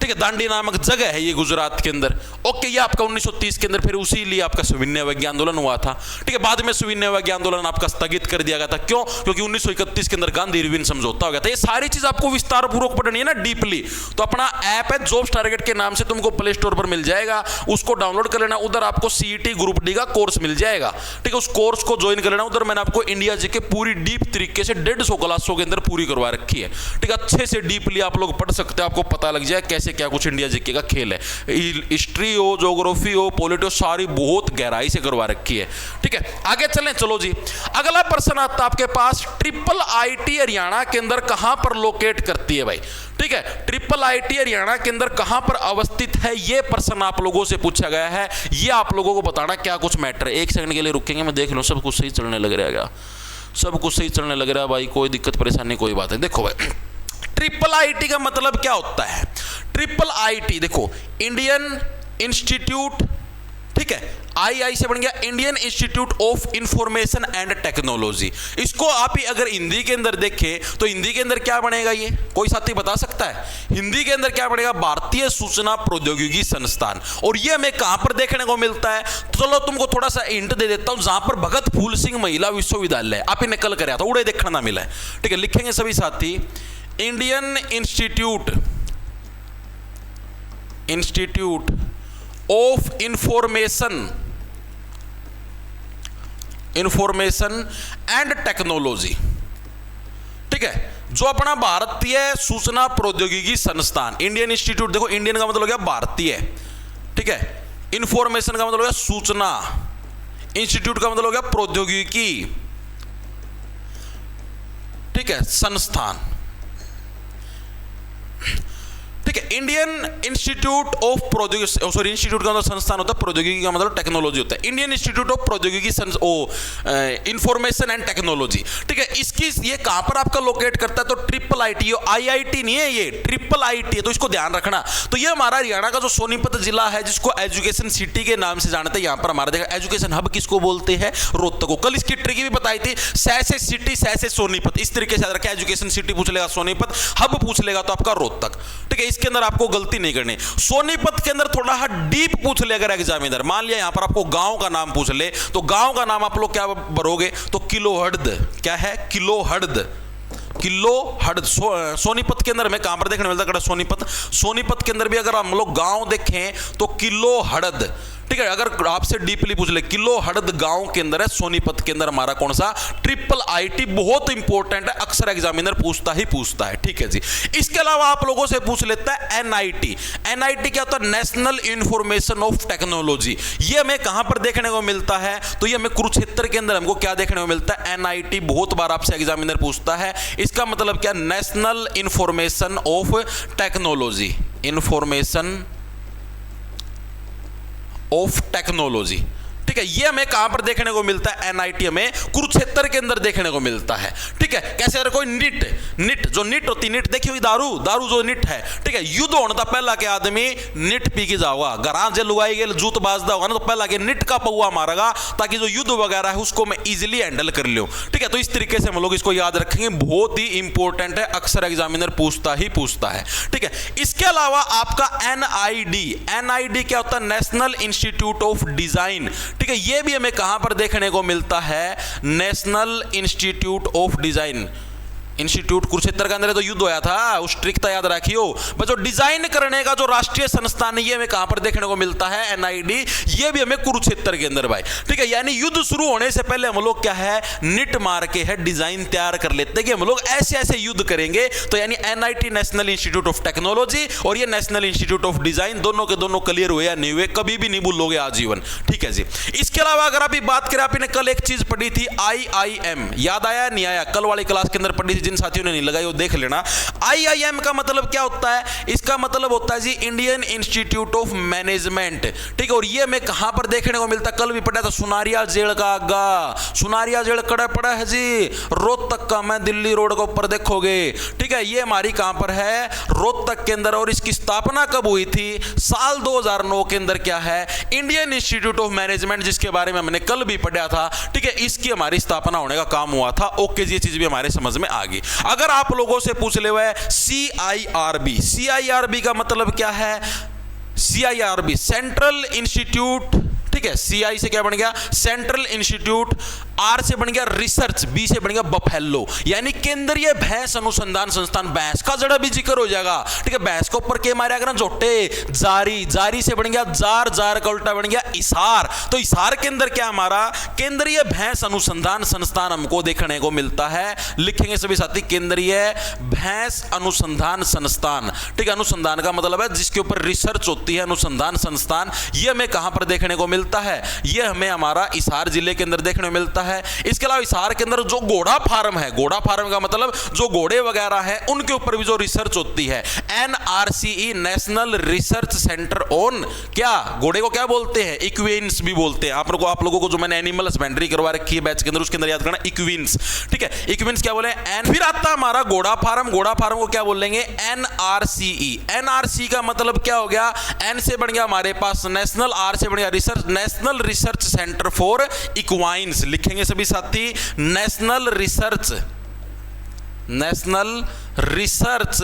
[SPEAKER 1] ठीक है, दांडी नामक जगह है ये गुजरात के अंदर, ओके। ये आपका 1930 के अंदर फिर उसी लिए आपका सविनय अवज्ञा आंदोलन हुआ था, ठीक है। बाद में सविनय अवज्ञा आंदोलन आपका स्थगित कर दिया गया था, क्यों? क्योंकि 1931 के अंदर गांधी इरविन समझौता हो गया था। ये सारी चीज आपको विस्तार पूर्वक पढ़नी है ना, डीपली, तो अपना ऐप है जॉब्स टारगेट के नाम से तुमको प्ले स्टोर पर मिल जाएगा, उसको डाउनलोड कर लेना। उधर आपको सीईटी ग्रुप डी का कोर्स मिल जाएगा, ठीक है, उस कोर्स को ज्वाइन कर लेना। उधर मैंने आपको इंडिया जी के पूरी डीप तरीके से 150 क्लासों के अंदर पूरी करवा रखी है, ठीक है, अच्छे से डीपली आप लोग पढ़ सकते हो, आपको पता लग जाए कैसे क्या कुछ इंडिया जी का खेल है। हिस्ट्री हो, ज्योग्राफी हो, पॉलिटी हो, सारी बहुत गहराई से करवा रखी है, ठीक है। आगे चलें, चलो जी। अगला प्रश्न आता है आपके पास, ट्रिपल आईटी हरियाणा के अंदर कहां पर लोकेट करती है भाई, ठीक है, ट्रिपल आईटी हरियाणा के अंदर कहां पर अवस्थित है, यह प्रश्न आप लोगों से पूछा गया है। यह आप लोगों को बताना क्या कुछ मैटर है। एक सेकंड के लिए रुकेंगे, मैं देख लूं सब कुछ सही चलने लग रहा है, सब कुछ सही चलने लग रहा है भाई, कोई दिक्कत परेशानी कोई बात है। देखो भाई, ट्रिपल आईटी का मतलब क्या होता है? ट्रिपल आईटी देखो, इंडियन इंस्टीट्यूट, ठीक है, आई से बन गया Indian institute of information and technology. इसको आप ही अगर हिंदी के अंदर देखें तो हिंदी के अंदर क्या बनेगा, ये कोई साथी बता सकता है? हिंदी के अंदर क्या बनेगा? भारतीय सूचना प्रौद्योगिकी संस्थान। और ये हमें कहां पर देखने को मिलता है? तो चलो तुमको थोड़ा सा हिंट दे देता हूं, जहां पर भगत फूल सिंह महिला विश्वविद्यालय आप ही नकल कराया था, उड़े देखना ना मिला है, ठीक है। लिखेंगे सभी साथी, Indian institute of information and technology, ठीक है, जो अपना भारतीय सूचना प्रौद्योगिकी संस्थान, इंडियन इंस्टीट्यूट, देखो इंडियन का मतलब हो गया भारतीय, ठीक है, इंफॉर्मेशन का मतलब हो गया सूचना, इंस्टीट्यूट का मतलब हो गया प्रौद्योगिकी, ठीक है, संस्थान, ठीक है। इंडियन इंस्टीट्यूट ऑफ प्रौद्योगिकी, सॉरी, इंस्टीट्यूट का मतलब संस्थान होता है, प्रौद्योगिकी का मतलब टेक्नोलॉजी होता है। इंडियन इंस्टीट्यूट ऑफ प्रौद्योगिकी इंफॉर्मेशन एंड टेक्नोलॉजी, ठीक है। इसकी ये कहां पर आपका लोकेट करता है? तो ट्रिपल आईटी, आईआईटी नहीं है, ये ट्रिपल आईटी है, तो इसको ध्यान रखना। तो ये हमारा हरियाणा का जो सोनीपत जिला है, जिसको एजुकेशन सिटी के नाम से जानते हैं, यहां पर हमारा देखा एजुकेशन हब किसको बोलते हैं? रोहतक को। कल इसकी ट्रिक भी बताई थी, सैसे सिटी सैसे सोनीपत, इस तरीके से याद रखें। एजुकेशन सिटी पूछ लेगा सोनीपत, हब पूछ लेगा तो आपका रोहतक, ठीक है। इसके अंदर अंदर आपको गलती नहीं करनी। सोनीपत के अंदर थोड़ा सा डीप पूछ ले अगर एग्जामिनर, मान लिया यहां पर आपको गांव का नाम पूछ ले, तो गांव का नाम आप लोग क्या भरोगे, तो किलोहर्द, क्या है, किलोहर्द, किलोहर्द। सोनीपत के अंदर हमें कहां पर देखने मिलता है, सोनीपत, सोनीपत के अंदर भी अगर हम लोग गांव देखें तो किलोहर्द, ठीक है। अगर आपसे डीपली पूछ ले, किलोहर्द गांव के अंदर है, सोनीपत के अंदर हमारा कौन सा, ट्रिपल आईटी, बहुत इंपॉर्टेंट है, अक्सर एग्जामिनर पूछता ही पूछता है, ठीक है जी। इसके अलावा आप लोगों से पूछ लेता है एनआईटी। एनआईटी क्या होता है, नेशनल इंफॉर्मेशन ऑफ टेक्नोलॉजी। ये हमें कहां पर देखने को मिलता है, तो ये हमें कुरुक्षेत्र के अंदर हमको क्या देखने को मिलता है, एनआईटी। बहुत बार आपसे एग्जामिनर पूछता है, इसका मतलब क्या, national information of technology, information of technology, ठीक है। ये हमें कहां पर देखने को मिलता है, एनआईटी हमें कुरुक्षेत्र के अंदर देखने को मिलता है, ठीक है। कैसे, अगर कोई निट, निट जो निट होती, निट देखी हुई दारू, दारू जो निट है, ठीक है। युद्ध होने था पहला के आदमी निट पी के जाओगा, घरा जे लुगाई गए जूत बाजदा होगा ना, तो पहला के निट का पौआ मारेगा, ताकि जो युद्ध वगैरह है उसको मैं इजीली हैंडल कर लूं, ठीक है। तो इस तरीके से हम लोग इसको याद रखेंगे, बहुत ही इंपॉर्टेंट है, अक्सर एग्जामिनर पूछता ही पूछता है, ठीक है। इसके अलावा आपका एनआईडी, एनआईडी क्या होता है, नेशनल इंस्टीट्यूट ऑफ डिजाइन, ठीक है। ये भी हमें कहां पर देखने को मिलता है, national institute of design, institute Kurukshetra के अंदर तो युद्ध होया था, उस ट्रिक तो याद रखियो। जो डिजाइन करने का जो राष्ट्रीय संस्थान है, ये हमें कहां पर देखने को मिलता है, एनआईडी। ये भी हमें कुरुक्षेत्र के अंदर भाई, ठीक है। यानी युद्ध शुरू होने से पहले हम लोग क्या है, निट मार के है डिजाइन तैयार कर लेते हैं कि हम लोग ऐसे ऐसे युद्ध करेंगे। तो यानी NIT, national institute of technology, और ये नेशनल इंस्टीट्यूट ऑफ डिजाइन, दोनों के दोनों क्लियर हुए या नहीं हुए, कभी भी नहीं भूलोगे आजीवन, ठीक है जी। इसके अलावा अगर आप बात करें, आपने कल एक चीज पढ़ी थी, आईआईएम, याद आया नहीं आया, कल वाली क्लास के अंदर पढ़ी थी, जिन साथियों ने नहीं लगाई वो देख लेना। आईआईएम का मतलब क्या होता है, इसका मतलब होता है जी इंडियन इंस्टीट्यूट ऑफ मैनेजमेंट, ठीक है। और ये हमें कहां पर देखने को मिलता है, कल भी पढ़ा था, सुनारिया जेल का आगा, सुनारिया जेल कड़ा पड़ा है जी, रोहतक का, मैं दिल्ली रोड के ऊपर देखोगे, ठीक है। ये हमारी कहां पर है, रोहतक के अंदर। और इसकी स्थापना कब हुई थी, साल 2009 के अंदर क्या है, इंडियन इंस्टीट्यूट ऑफ मैनेजमेंट, जिसके बारे में हमने कल भी पढ़ा था, ठीक है। इसकी हमारी स्थापना होने का काम हुआ था, ओके जी, ये चीज भी हमारे समझ में आ गई। अगर आप लोगों से पूछ ले हुआ है सीआईआरबी, सीआईआरबी का मतलब क्या है, सीआईआरबी सेंट्रल इंस्टीट्यूट, ठीक है। सीआई से क्या बन गया, सेंट्रल इंस्टीट्यूट, आर से बन गया रिसर्च, बी से बन गया बफेलो, यानी केंद्रीय भैंस अनुसंधान संस्थान। भैंस का जड़ा भी जिक्र हो जाएगा, ठीक है। भैंस के ऊपर के मारे अगर जोटे, जारी, जारी से बन गया जार, जार का उल्टा बन गया इसार। तो इसार के अंदर क्या हमारा केंद्रीय भैंस अनुसंधान संस्थान हमको देखने को मिलता है। लिखेंगे सभी साथी, केंद्रीय भैंस अनुसंधान संस्थान, ठीक है। अनुसंधान का मतलब है जिसके ऊपर रिसर्च होती है, अनुसंधान संस्थान। ये हमें कहां पर देखने को मिलता है, ये हमें हमारा हिसार जिले के अंदर देखने को मिलता है। इसके अलावा हिसार के अंदर जो घोड़ा फार्म है, घोड़ा फार्म का मतलब जो घोड़े वगैरह हैं उनके ऊपर भी जो रिसर्च होती है, एनआरसीई, नेशनल रिसर्च सेंटर ऑन, क्या घोड़े को क्या बोलते हैं, इक्विन्स भी बोलते हैं। आप लोगों को जो मैंने एनिमल हस्बेंड्री करवा रखी है बैच के अंदर, उसके अंदर याद करना इक्विन्स, ठीक है। इक्विन्स क्या बोले, एन। फिर आता हमारा घोड़ा फार्म, घोड़ा फार्म को क्या बोलेंगे, एनआरसीई। एनआरसी का मतलब क्या हो गया, एन से बन गया हमारे पास नेशनल, आर से बन गया research, national research centre for equines. लिखेंगे सभी साथी, national research, national research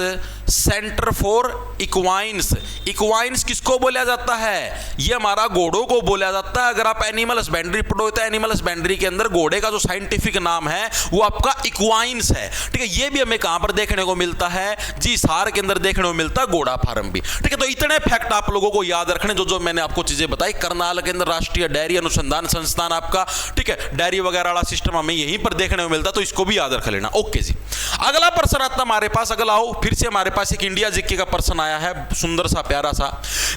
[SPEAKER 1] centre for equines. Equines किसको बोला जाता है, ये हमारा घोड़ों को बोला जाता है। अगर आप एनिमल हस्बेंड्री पढ़ो तो एनिमल हस्बेंड्री के अंदर घोड़े का जो साइंटिफिक नाम है वो आपका इक्वाइन्स है, ठीक है। ये भी हमें कहां पर देखने को मिलता है जी, हिसार के अंदर देखने को मिलता है घोड़ा फार्म भी, ठीक है। तो इतने फैक्ट आप लोगों को याद रखने, जो मैंने आपको चीजें बताई। करनाल के अंदर राष्ट्रीय डेयरी अनुसंधान संस्थान आपका, ठीक है। डेयरी वगैरह वाला सिस्टम हमें यहीं पर देखने को मिलता है, तो इसको भी याद रख लेना, ओके जी। अगला प्रश्न आता हमारे पास, अगला आओ, फिर से हमारे पास एक इंडिया जीके का प्रश्न आया है, सुंदर सा प्यारा सा।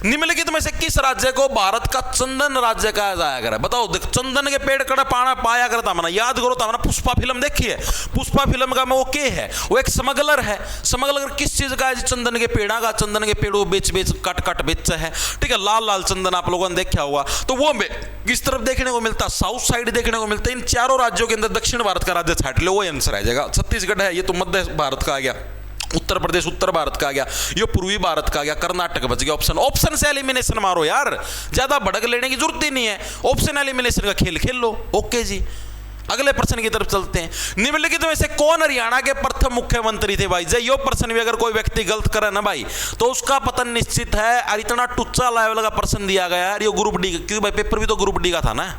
[SPEAKER 1] निम्नलिखित में से किस राज्य को भारत का चंदन राज्य कहा जाया करे, बताओ। चंदन के पेड़ कड़ा पाना पाया करता मना, याद करो तो हमारा पुष्पा फिल्म देखी है, पुष्पा फिल्म का में वो के है, वो एक स्मगलर है। स्मगलर किस चीज का है, चंदन के पेड़ा का, चंदन के पेड़ बेच कट कट बेच है, ठीक है। लाल लाल चंदन आप लोगों ने देखा हुआ, तो वो किस तरफ देखने को मिलता है, साउथ साइड देखने को मिलता है। इन चारों राज्यों के अंदर दक्षिण भारत का राज्य छाट लो, वो आंसर आ जाएगा। छत्तीसगढ़ है, ये तो मध्य भारत का आ गया। उत्तर प्रदेश उत्तर भारत का आ गया, ये पूर्वी भारत का आ गया। कर्नाटक बच गया। ऑप्शन से एलिमिनेशन मारो यार, ज्यादा भड़क लेने की जरूरत ही नहीं है, ऑप्शन एलिमिनेशन का खेल खेल लो, ओके जी। अगले प्रश्न की तरफ चलते हैं। निम्नलिखित में से कौन हरियाणा के प्रथम मुख्यमंत्री थे भाई? यो प्रश्न भी अगर कोई व्यक्ति गलत करे ना भाई तो उसका पतन निश्चित है। और इतना टुच्चा लेवल का प्रश्न दिया गया है, ये ग्रुप डी, क्योंकि भाई पेपर भी तो ग्रुप डी का था ना,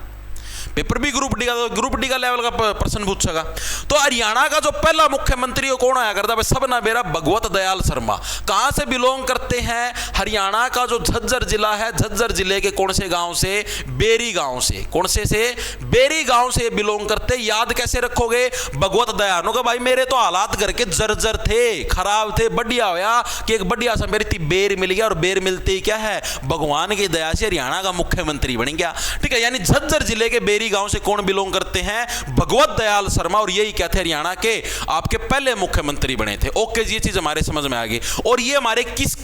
[SPEAKER 1] पेपर भी ग्रुप डी का, तो ग्रुप डी का लेवल का प्रश्न पूछेगा। तो हरियाणा का जो पहला मुख्यमंत्री वो कौन आया करता है? सब ना मेरा भगवत दयाल शर्मा। कहां से बिलोंग करते हैं? हरियाणा का जो झज्जर जिला है, झज्जर जिले के कौन से गांव से? बेरी गांव से। कौन से बेरी गांव से बिलोंग करते। याद कैसे रखोगे? भगवत दयाल होगा भाई, मेरे तो हालात घर के जर्जर थे, खराब थे, बढ़िया होया कि एक बढ़िया सा मेरी बेर मिल गया, और बेर मिलते ही क्या है, भगवान की दया से हरियाणा का मुख्यमंत्री बन गया। ठीक है, यानी झज्जर जिले के बेरी गांव से कौन बिलोंग करते हैं? भगवत दयाल शर्मा, और यही क्या थे? हरियाणा के आपके पहले मुख्यमंत्री बने थे। ओके जी, ये चीज हमारे समझ में आ गई। और ये हमारे किस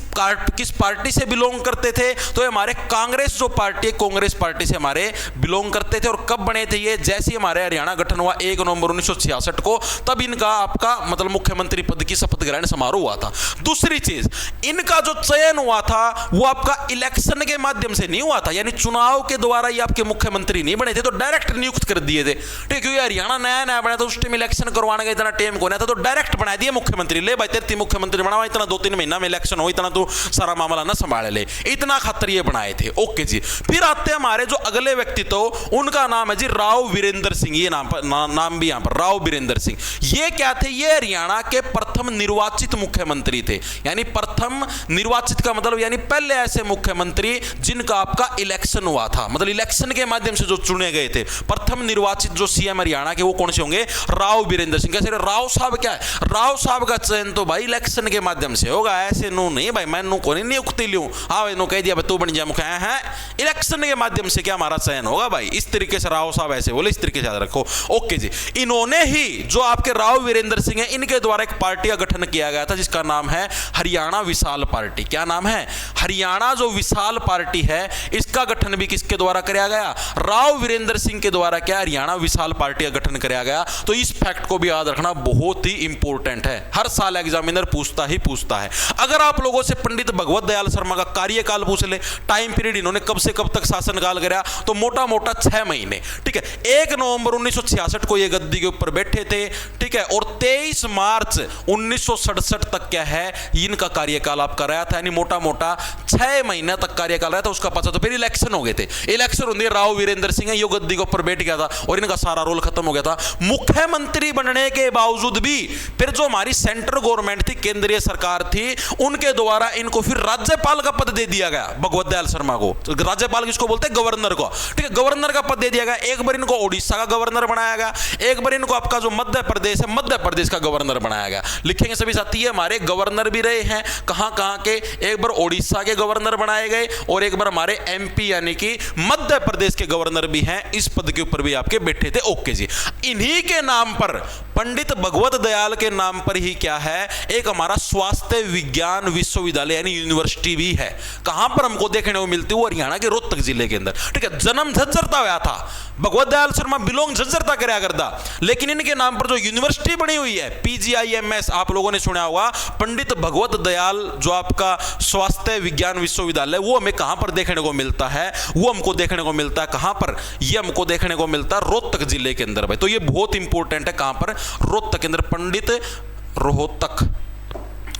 [SPEAKER 1] पार्टी से बिलोंग करते थे? तो ये हमारे कांग्रेस जो पार्टी है, कांग्रेस पार्टी से हमारे बिलोंग करते थे। और कब बने थे ये? जैसे हमारे हरियाणा गठन हुआ 1 नवंबर 1966 को, तब इनका आपका मतलब मुख्यमंत्री पद की शपथ ग्रहण समारोह हुआ था। दूसरी चीज, इनका जो चयन हुआ था वो आपका इलेक्शन के माध्यम से नहीं हुआ था, यानी चुनाव के द्वारा ये आपके मुख्यमंत्री नहीं बने थे, तो डायरेक्ट नियुक्त कर दिए थे। ठीक है, क्योंकि हरियाणा नया नया बना था, उस टाइम इलेक्शन करवाने का इतना टाइम को नहीं था, तो डायरेक्ट बना दिए मुख्यमंत्री। ले भाई तेरे मुख्यमंत्री बना, इतना 2-3 महीना में इलेक्शन हो, इतना तो सारा मामला ना संभाल ले, इतना खातिर ये बनाए थे। ओके जी, फिर आते हैं हमारे जो अगले व्यक्ति, तो उनका नाम है जी राव वीरेंद्र सिंह। ये नाम भी यहां पर राव वीरेंद्र सिंह। ये क्या थे? ये हरियाणा के प्रथम निर्वाचित मुख्यमंत्री थे। यानी प्रथम निर्वाचित का मतलब यानी पहले ऐसे मुख्यमंत्री जिनका आपका इलेक्शन हुआ था, मतलब इलेक्शन के माध्यम से जो चुने गए थे। प्रथम निर्वाचित जो सीएम हरियाणा के वो कौन से होंगे? राव वीरेंद्र सिंह। कैसे? राव साहब क्या है? राव साहब का चयन तो भाई इलेक्शन के माध्यम से होगा, ऐसे नो नहीं भाई, मैं नो को नहीं नियुक्ति लूं, हाँ भाई नो कह दिया तू बन जा मुख्य है, इलेक्शन के माध्यम से क्या हमारा चयन होगा भाई। इस तरीके से राव साहब ऐसे बोले, इस तरीके से याद रखो। ओके जी, इन्होंने ही जो आपके राव वीरेंद्र सिंह है, इनके द्वारा एक पार्टी का गठन किया गया था जिसका नाम है हरियाणा विशाल पार्टी। क्या नाम है? हरियाणा जो विशाल पार्टी है, इसका गठन भी किसके द्वारा किया गया? राव वीरेंद्र सिंह के द्वारा क्या हरियाणा विशाल पार्टी का गठन किया गया। तो इस फैक्ट को भी याद रखना, बहुत ही इंपॉर्टेंट है, हर साल एग्जामिनर पूछता है। अगर आप लोगों से पंडित भगवत दयाल शर्मा का कार्यकाल पूछ ले, टाइम पीरियड इन्होंने कब से कब तक शासनकाल कराया, तो मोटा मोटा 6 महीने। ठीक है, 1 नवंबर 1966 को ये गद्दी के ऊपर बैठे थे। ठीक है, और 23 मार्च 1967 तक क्या है इनका कार्यकाल आप कराया था, यानी मोटा मोटा 6 महीने तक कार्यकाल रहा था। उसका पता तो फिर इलेक्शन हो गए थे, इलेक्शन होने राव वीरेंद्र सिंह यो गद्दी के ऊपर बैठ गया था और इनका सारा रोल खत्म हो गया था। मुख्यमंत्री बनने के बावजूद भी फिर जो हमारी सेंट्रल गवर्नमेंट थी, केंद्रीय सरकार थी, उनके द्वारा इनको फिर राज्यपाल का पद दे दिया गया भगवत दयाल शर्मा को। राज्यपाल किसको बोलते हैं? गवर्नर को। ठीक है, गवर्नर का पद दे दिया गया। एक बार इनको ओडिशा का गवर्नर बनाया गया, एक बार इनको आपका जो मध्य प्रदेश है, मध्य प्रदेश का गवर्नर बनाया गया। लिखेंगे सभी साथी, हमारे गवर्नर भी रहे हैं कहां के, एक बार ओडिशा के गवर्नर बनाए गए और एक बार हमारे एमपी यानी कि मध्य प्रदेश के गवर्नर भी हैं, इस पद के ऊपर भी आपके बैठे थे। ओके जी, इन्हीं के नाम पर, पंडित भगवत दयाल के नाम पर ही क्या है, एक हमारा स्वास्थ्य विज्ञान विश्वविद्यालय यानी यूनिवर्सिटी भी है। कहां पर हमको देखने को मिलती है? हरियाणा के रोहतक जिले के अंदर। ठीक है, जन्म झज्जरता हुआ था, भगवत दयाल शर्मा बिलोंग झज्जरता कराया करता, लेकिन इनके नाम पर जो यूनिवर्सिटी बनी हुई है PGIMS, आप लोगों ने सुना होगा, पंडित भगवत दयाल जो आपका स्वास्थ्य विज्ञान विश्वविद्यालय, वो हमें कहां पर देखने को मिलता है? वो हमको देखने को मिलता है कहां पर? ये हमको देखने को मिलता है रोहतक जिले के अंदर भाई। तो ये बहुत इंपॉर्टेंट है, कहां पर? रोहतक के अंदर,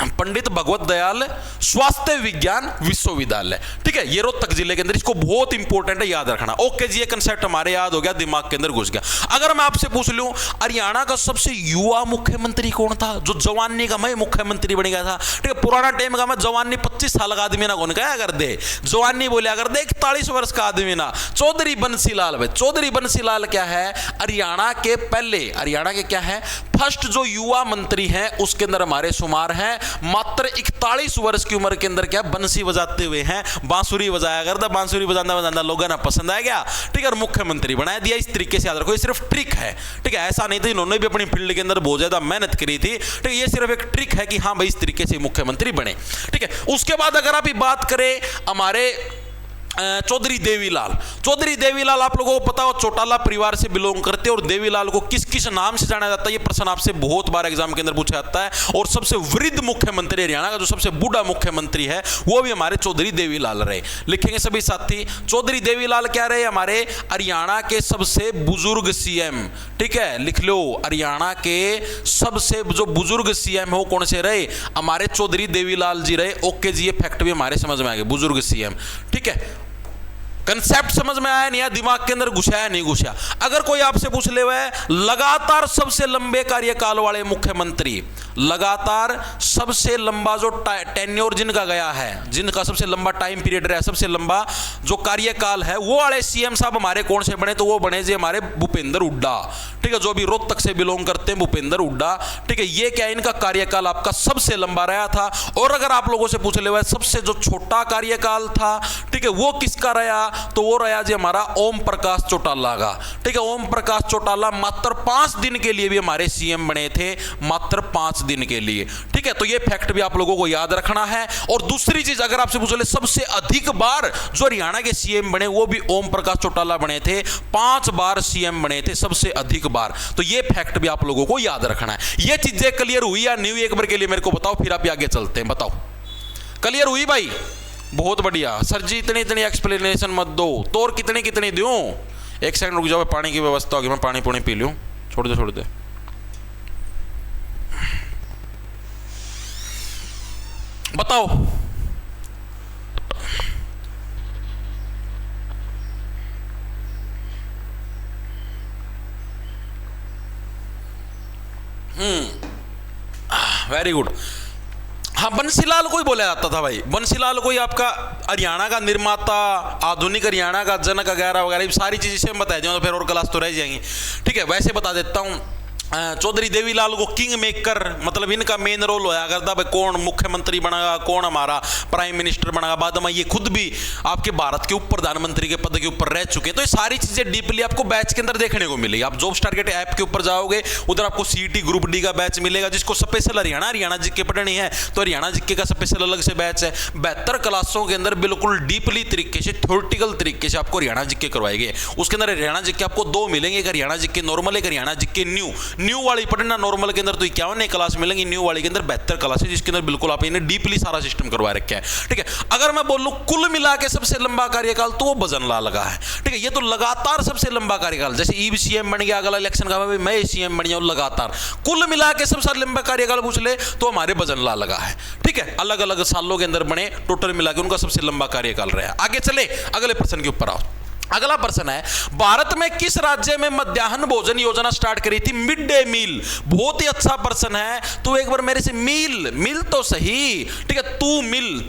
[SPEAKER 1] पंडित भगवत दयाल स्वास्थ्य विज्ञान विश्वविद्यालय। ठीक है, ये रोहतक जिले के अंदर, इसको बहुत इंपॉर्टेंट है, याद रखना। ओके जी, ये कंसेप्ट हमारे याद हो गया, दिमाग के अंदर घुस गया। अगर मैं आपसे पूछ लूं हरियाणा का सबसे युवा मुख्यमंत्री कौन था, जो जवानी का मैं मुख्यमंत्री बन गया था? ठीक है, पुराना टाइम का मैं जवानी 25 साल का आदमी ना कौन कहा कर दे, जवानी बोलिया कर दे 41 वर्ष का आदमी ना, चौधरी बंसीलाल भाई। चौधरी बंसीलाल क्या है? हरियाणा के पहले, हरियाणा के क्या है, फर्स्ट जो युवा मंत्री हैं उसके अंदर हमारे शुमार हैं। मात्र 41 वर्ष की उम्र के अंदर क्या बंसी बजाते हुए हैं, बांसुरी बजाया करता, बांसुरी बजाना लोगों ने पसंद आ गया। ठीक है, और मुख्यमंत्री बनाया दिया। इस तरीके से याद रखो, ये सिर्फ ट्रिक है। ठीक है, ऐसा नहीं था, इन्होंने भी अपनी फील्ड के अंदर बहुत ज्यादा मेहनत करी थी। ठीक है, ये सिर्फ एक ट्रिक है कि हाँ भाई इस तरीके से मुख्यमंत्री बने। ठीक है, उसके बाद अगर आप बात करें हमारे चौधरी देवीलाल। चौधरी देवीलाल आप लोगों को पता हो चौटाला परिवार से बिलोंग करते हैं, और देवीलाल को किस किस नाम से जाना जाता है, ये प्रश्न आपसे बहुत बार एग्जाम के अंदर पूछा जाता है। और सबसे वृद्ध मुख्यमंत्री हरियाणा का, जो सबसे बूढ़ा मुख्यमंत्री है, वो भी हमारे चौधरी देवीलाल रहे। लिखेंगे सभी साथी, चौधरी देवीलाल क्या रहे, हमारे हरियाणा के सबसे बुजुर्ग सीएम। ठीक है, लिख लो, हरियाणा के सबसे जो बुजुर्ग सीएम हो कौन से रहे, हमारे चौधरी देवीलाल जी रहे। ओके जी, ये फैक्ट भी हमारे समझ में आ गए, बुजुर्ग सीएम। ठीक है, कंसेप्ट समझ में आया नहीं, या दिमाग के अंदर घुसा है नहीं घुसा। अगर कोई आपसे पूछ ले वह लगातार सबसे लंबे कार्यकाल वाले मुख्यमंत्री, लगातार सबसे लंबा जो टेन्योर जिनका गया है, जिनका सबसे लंबा टाइम पीरियड रहा, सबसे लंबा जो कार्यकाल है, वो वाले सीएम साहब हमारे कौन से बने, तो वो बने जी हमारे भूपेंद्र हुड्डा। ठीक है, जो भी रोहतक से बिलोंग करते हैं, भूपेंद्र हुड्डा। ठीक है, ये क्या इनका कार्यकाल आपका सबसे लंबा रहा था। और अगर आप लोगों से पूछ ले वह सबसे जो छोटा कार्यकाल था, ठीक है, वो किसका रहा, तो वो रहा जी हमारा ओम प्रकाश चौटाला का। ठीक है, ओम प्रकाश चौटाला मात्र 5 दिन के लिए भी हमारे सीएम बने थे, मात्र 5 दिन के लिए। ठीक है, तो ये फैक्ट भी आप लोगों को याद रखना है। और दूसरी चीज, अगर आपसे पूछ ले सबसे अधिक बार जो हरियाणा के सीएम बने, वो भी ओम प्रकाश चौटाला बने थे, 5 बार सीएम बने थे सबसे अधिक बार। तो ये फैक्ट भी आप लोगों को याद रखना है। ये चीजें क्लियर हुई या नहीं हुई, एक बार के लिए मेरे को बताओ, फिर आप आगे चलते हैं। बताओ, क्लियर हुई भाई? बहुत बढ़िया। सर जी इतनी इतनी एक्सप्लेनेशन मत दो, तो और कितनी कितनी दूं? एक सेकंड रुक जाओ, पानी की व्यवस्था होगी, मैं पानी पुणी पी लूं। छोड़ दे छोड़ दे। बताओ, वेरी गुड। हाँ, बंसीलाल को ही बोला जाता था भाई, बंसीलाल को ही आपका हरियाणा का निर्माता, आधुनिक हरियाणा का जनक वगैरह वगैरह सारी चीज़ें से हम बता दूँ तो फिर और क्लास तो रह जाएंगी। ठीक है, वैसे बता देता हूँ, चौधरी देवीलाल को किंग मेकर, मतलब इनका मेन रोल होया करता भाई, कौन मुख्यमंत्री बनेगा, कौन हमारा प्राइम मिनिस्टर बनेगा। बाद में ये खुद भी आपके भारत के उप प्रधानमंत्री के पद के ऊपर रह चुके हैं। तो ये सारी चीजें डीपली आपको बैच के अंदर देखने को मिलेगी। आप जॉब्स टारगेट ऐप के ऊपर जाओगे, उधर आपको सीईटी ग्रुप डी का बैच मिलेगा, जिसको स्पेशल हरियाणा जीके पढ़नी है तो हरियाणा जीके का स्पेशल अलग से बैच है। 72 क्लासों के अंदर बिल्कुल डीपली तरीके से, थ्योरेटिकल तरीके से आपको हरियाणा जीके करवाए गए। उसके अंदर हरियाणा जीके आपको 2 मिलेंगे, एक हरियाणा जीके नॉर्मल, एक हरियाणा जीके न्यू वाली पढ़ना। नॉर्मल के अंदर तो 51 क्लास मिलेंगी, न्यू वाली के अंदर 72 क्लास है, जिसके अंदर बिल्कुल आप इन्हें डीपली सारा सिस्टम करवा रखा है। ठीक है, अगर मैं बोलूं कुल मिला के सबसे लंबा कार्यकाल, तो वो भजनलाल लगा है। ठीक है, ये तो लगातार सबसे लंबा कार्यकाल, जैसे ईब सीएम बन गया, अगला इलेक्शन का मैं सीएम बन जाऊं लगातार, कुल मिला के सबसे लंबा कार्यकाल पूछ ले तो हमारे भजनलाल लगा है। ठीक है, अलग अलग सालों के अंदर बने, टोटल मिला के उनका सबसे लंबा कार्यकाल रहा। आगे चले, अगले प्रश्न के ऊपर आओ। अगला प्रश्न है, भारत में किस राज्य में मध्याह्न भोजन योजना स्टार्ट करी थी, मिड डे मील? बहुत ही अच्छा प्रश्न है। तू एक बार मेरे से मिल तो सही। ठीक है,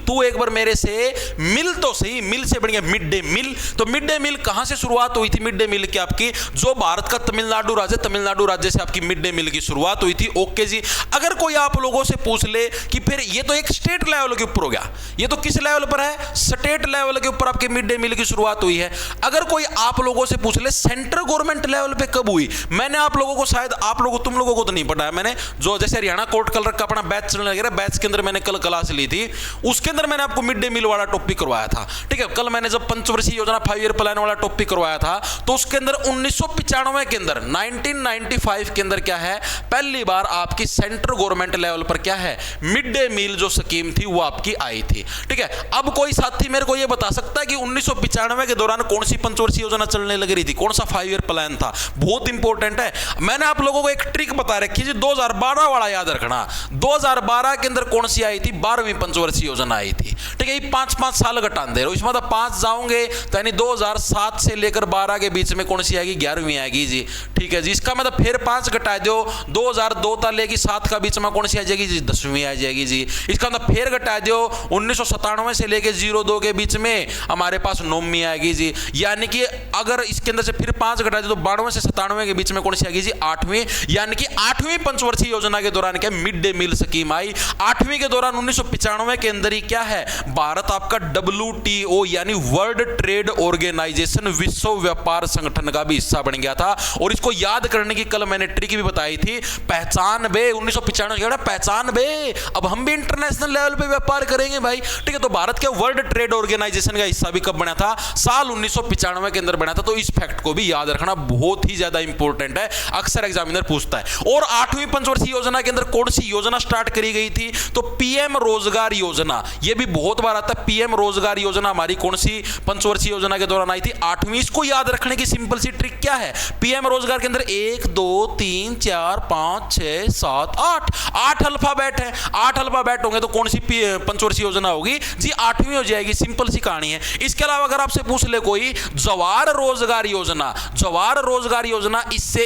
[SPEAKER 1] तू एक बार मेरे से मिल तो सही, मिल से बढ़िया मिड डे मील। तो मिड डे मील कहां से शुरुआत हुई थी? मिड डे मील की आपकी जो भारत का तमिलनाडु राज्य से आपकी मिड डे मील की शुरुआत हुई थी। ओके जी। अगर कोई आप लोगों से पूछ ले कि फिर ये तो एक स्टेट लेवल के ऊपर हो गया, ये तो किस लेवल पर है? स्टेट लेवल के ऊपर आपके मिड डे मील की शुरुआत हुई है। अगर कोई आप लोगों से पूछ ले सेंट्रल गवर्नमेंट लेवल पे कब हुई, मैंने आप लोगों को, शायद तुम लोगों को तो नहीं पता है, मैंने जो जैसे हरियाणा कोर्ट कलर का अपना बैच चलने लगा, बैच के अंदर मैंने कल क्लास ली थी, उसके अंदर मैंने आपको मिड डे मील वाला टॉपिक करवाया था। ठीक है, कल मैंने जब पंचवर्षीय योजना 5 ईयर प्लान वाला टॉपिक करवाया था, तो उसके अंदर 1995 के अंदर 1995 के अंदर क्या है, पहली बार आपकी सेंट्रल गवर्नमेंट लेवल पर क्या है, मिड डे मील जो स्कीम थी वो आपकी आई थी। ठीक है, अब कोई साथी मेरे को ये बता सकता है कि 1995 के दौरान कौन सी पंचवर्षीय योजना चलने लग रही थी, कौन सा 5 ईयर प्लान था? बहुत इंपॉर्टेंट है। मैंने आप लोगों को एक ट्रिक बता रखी है, 2012 वाला याद रखना। 2012 के अंदर कौन सी आई थी? 12वीं पंचवर्षीय योजना आई थी। ठीक है, ये 5-5 साल घटा दे रहे हो, इसमें तो 5 जाओगे तो यानी 2007 से लेकर 12 के बीच में कौन सी आएगी? 11वीं आएगी जी। ठीक है जी, इसका मतलब फिर 5 घटा दो, 2002 तक लेगी 7 का बीच में कौन सी आ जाएगी जी? 10वीं आ जाएगी जी। इसका मतलब फिर घटा दो, 1997 से लेकर 02 के बीच में हमारे पास 9वीं आएगी जी। यानी कि अगर इसके अंदर से फिर 5 घटा दे तो 92 से 97 के बीच में कौन सी आ गई जी 8वीं, यानी कि 8वीं पंचवर्षीय योजना के दौरान क्या मिड डे मील स्कीम आई। 8वीं के दौरान 1995 के अंदर ही क्या है भारत आपका WTO यानी वर्ल्ड ट्रेड ऑर्गेनाइजेशन विश्व व्यापार संगठन का भी हिस्सा बन गया था। और इसको याद करने की कल मैंने ट्रिक भी बताई थी, पहचान बे 1995 पहचान बे, अब हम भी इंटरनेशनल लेवल पे व्यापार करेंगे भाई, ठीक है। तो भारत के वर्ल्ड ट्रेड ऑर्गेनाइजेशन का हिस्सा भी कब बना था, साल 1995 के अंदर बना था। तो इस फैक्ट को भी याद रखना बहुत ही ज्यादा इंपॉर्टेंट है, अक्सर एग्जामिनर पूछता है। और 8वीं पंचवर्षीय योजना के अंदर कौन सी योजना स्टार्ट करी गई थी, तो पीएम रोजगार योजना, यह भी बहुत बार आता है। पीएम रोजगार योजना हमारी कौन सी पंचवर्षीय योजना के दौरान आई थी, 8वीं। इसको याद रखने की सिंपल सी ट्रिक क्या है, पीएम रोजगार के अंदर 1 2 3 4 5 6 7 8 अल्फाबेट है, 8 अल्फाबेट होंगे तो कौन सी पंचवर्षीय योजना होगी जी 8वीं हो जाएगी, सिंपल सी कहानी है। इसके अलावा अगर आपसे पूछ ले कोई जवाहर रोजगार योजना, जवाहर रोजगार योजना इससे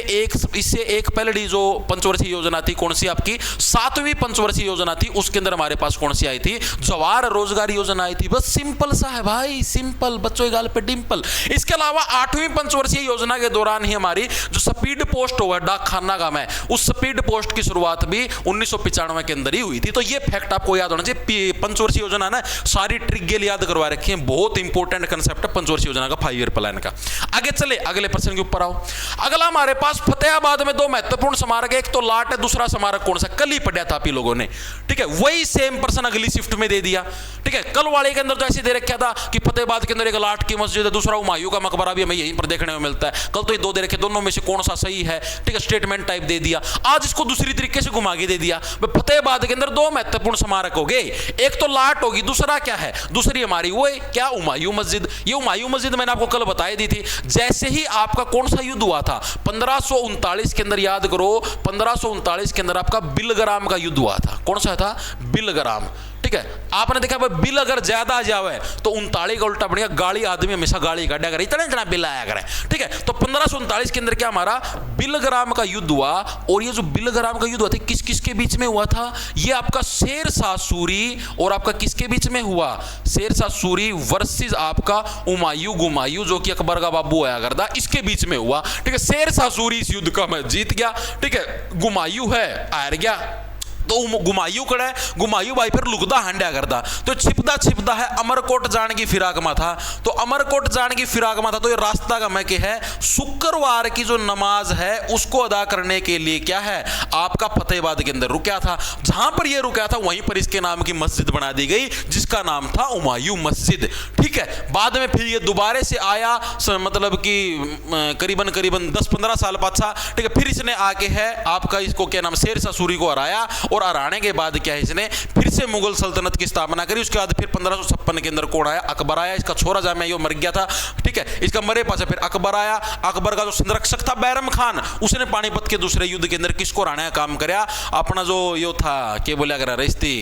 [SPEAKER 1] एक पहले जो पंचवर्षीय योजना थी कौन सी आपकी 7वीं पंचवर्षीय योजना थी, उसके अंदर हमारे पास कौन सी आई थी, जवाहर रोजगार योजना आई थी। बस सिंपल सा है भाई, सिंपल, बच्चों की गाल पे डिंपल। इसके अलावा 8वीं पंचवर्षीय योजना के दौरान ही हमारी जो स्पीड पोस्ट हुआ डाक खाना का मैं, उस स्पीड पोस्ट की शुरुआत भी 1995 के अंदर ही हुई थी। तो ये फैक्ट आपको याद होना चाहिए। पंचवर्षीय योजना ना सारी ट्रिक गेल याद करवा रखी है, बहुत इंपॉर्टेंट कंसेप्ट है पंचवर्षीय योजना का, 5 ईयर प्लान का। आगे चले अगले प्रश्न के ऊपर आओ। अगला हमारे पास फतेहाबाद में 2 महत्वपूर्ण स्मारक है, एक तो लाट है, दूसरा स्मारक कौन सा, कल ही पढ़ा था आप ही लोगों ने, ठीक है। वही सेम पर्सन अगली शिफ्ट में दे दिया, ठीक है। कल वाले के अंदर तो ऐसे दे रखा था कि फतेहाबाद के अंदर एक लाट की मस्जिद है, दूसरा हुमायूं का मकबरा भी हमें यहीं पर देखने में मिलता है। कल तो ये 2 दे रखे, दोनों में से कौन सा सही है, ठीक है, स्टेटमेंट टाइप दे दिया। आज इसको दूसरी तरीके से घुमा के दे दिया, फतेहाबाद के अंदर 2 महत्वपूर्ण स्मारक हो गए, एक तो लाट होगी, दूसरा क्या है, दूसरी हमारी वो है क्या हुमायूं मस्जिद। ये हुमायूं मस्जिद मैंने आपको कल बताई दी थी। जैसे ही आपका कौन सा युद्ध हुआ था 1539 के अंदर, याद करो 1539 के अंदर आपका बिलग्राम का युद्ध हुआ था। कौन सा था, बिलग्राम, ठीक है। आपने देखा भाई बिल अगर ज्यादा आ जावे तो 39 का उल्टा बढ़िया, गाड़ी आदमी हमेशा गाड़ी काटा करे, इतना बिल आया करे, ठीक है। तो 1539 के अंदर क्या हमारा बिलग्राम का युद्ध हुआ। और ये जो बिलग्राम का युद्ध हुआ था किस किस के बीच में हुआ था, ये आपका शेरशाह सूरी और आपका किसके बीच में हुआ, शेरशाह सूरी वर्सेस आपका हुमायूं गुमायूं जो कि अकबर का बाबू आया करता, इसके बीच में हुआ, ठीक है। शेरशाह सूरी इस युद्ध का मैं जीत गया, ठीक है, गुमायूं है हार गया। तो गुमायूं कड़ा है, गुमायूं भाई फिर लुकदा हांडा करदा, तो छिपदा है अमरकोट जाने की फिराक में था। तो अमरकोट जाने की फिराक में था, तो ये रास्ता का मैं क्या है, शुक्रवार की जो नमाज है उसको अदा करने के लिए क्या है आपका फतेहाबाद के अंदर रुका था। जहां पर ये रुका था वहीं पर इसके नाम की मस्जिद बना दी गई जिसका नाम था हुमायूं मस्जिद, ठीक है। बाद में फिर ये दोबारा से आया, मतलब कि करीबन 10-15 साल पाछा, ठीक है। फिर इसने आके है आपका इसको क्या नाम शेरशाह सूरी को हराया, और हराने के बाद क्या है इसने फिर से मुगल सल्तनत की स्थापना करी। उसके बाद फिर 1556 के अंदर कौन आया, अकबर आया। इसका छोरा जामे यो मर गया था, ठीक है, इसका मरे पास फिर अकबर आया। अकबर का जो संरक्षक था बैरम खान, उसने पानीपत के दूसरे युद्ध के अंदर किसको हराने का काम कराया, अपना जो यो था क्या बोला करा रिश्ती,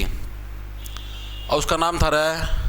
[SPEAKER 1] और उसका नाम था रहा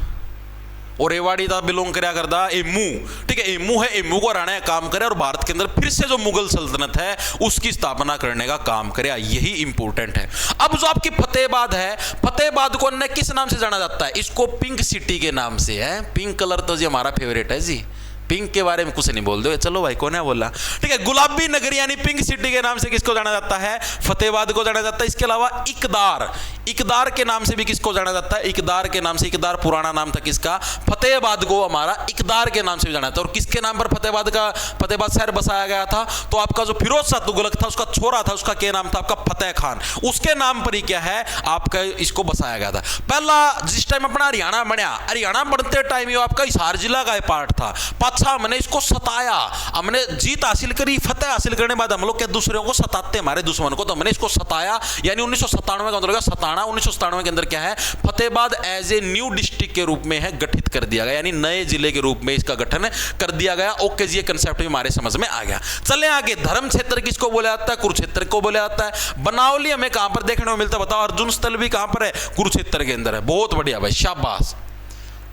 [SPEAKER 1] और रेवाड़ी का बिलोंग कराया करता एमू, ठीक है, एमू है, एमू को हराने का काम करे और भारत के अंदर फिर से जो मुगल सल्तनत है उसकी स्थापना करने का काम करे, यही इंपॉर्टेंट है। अब जो आपकी फतेहाबाद है, फतेहाबाद को अन्य किस नाम से जाना जाता है, इसको पिंक सिटी के नाम से है। पिंक कलर तो जी हमारा फेवरेट है जी, पिंक के बारे में कुछ नहीं बोल दो, चलो भाई कौन है बोला, ठीक है। गुलाबी नगरी यानी पिंक सिटी के नाम से किसको जाना जाता है, फतेहाबाद को जाना जाता है। इसके अलावा इकदार, इकदार के नाम से भी किसको जाना जाता है, इकदार के नाम से, इकदार पुराना नाम था किसका, फतेहाबाद को हमारा इकदार के नाम से भी जाना जाता है। और किसके नाम पर फतेहाबाद शहर बसाया गया था, तो आपका जो फिरोज शाह तुगलक था उसका छोरा था, उसका क्या नाम था आपका फतेह खान, उसके नाम पर ही क्या है आपका इसको बसाया गया था। पहला जिस टाइम अपना हरियाणा बना, हरियाणा बनते टाइम ये आपका हिसार जिला का पार्ट था। अच्छा हमने इसको सताया, हमने जीत हासिल करी, फतेह हासिल करने के बाद हम लोग क्या दूसरों को सताते हमारे दुश्मन को, तो हमने इसको सताया, यानी 1997 का अंदर सताना। 1997 के अंदर क्या है Fatehabad as a new district के रूप में है गठित कर दिया गया, यानी नए जिले के रूप में इसका गठन कर दिया गया। ओके जी, ये कंसेप्ट भी हमारे समझ में आ गया। चले आगे, धर्म क्षेत्र किसको बोला जाता है, कुरुक्षेत्र को बोला जाता है। बनावली हमें कहां पर देखने को मिलता है बताओ, अर्जुन स्थल भी कहां पर है, कुरुक्षेत्र के अंदर है। बहुत बढ़िया भाई, शाबाश,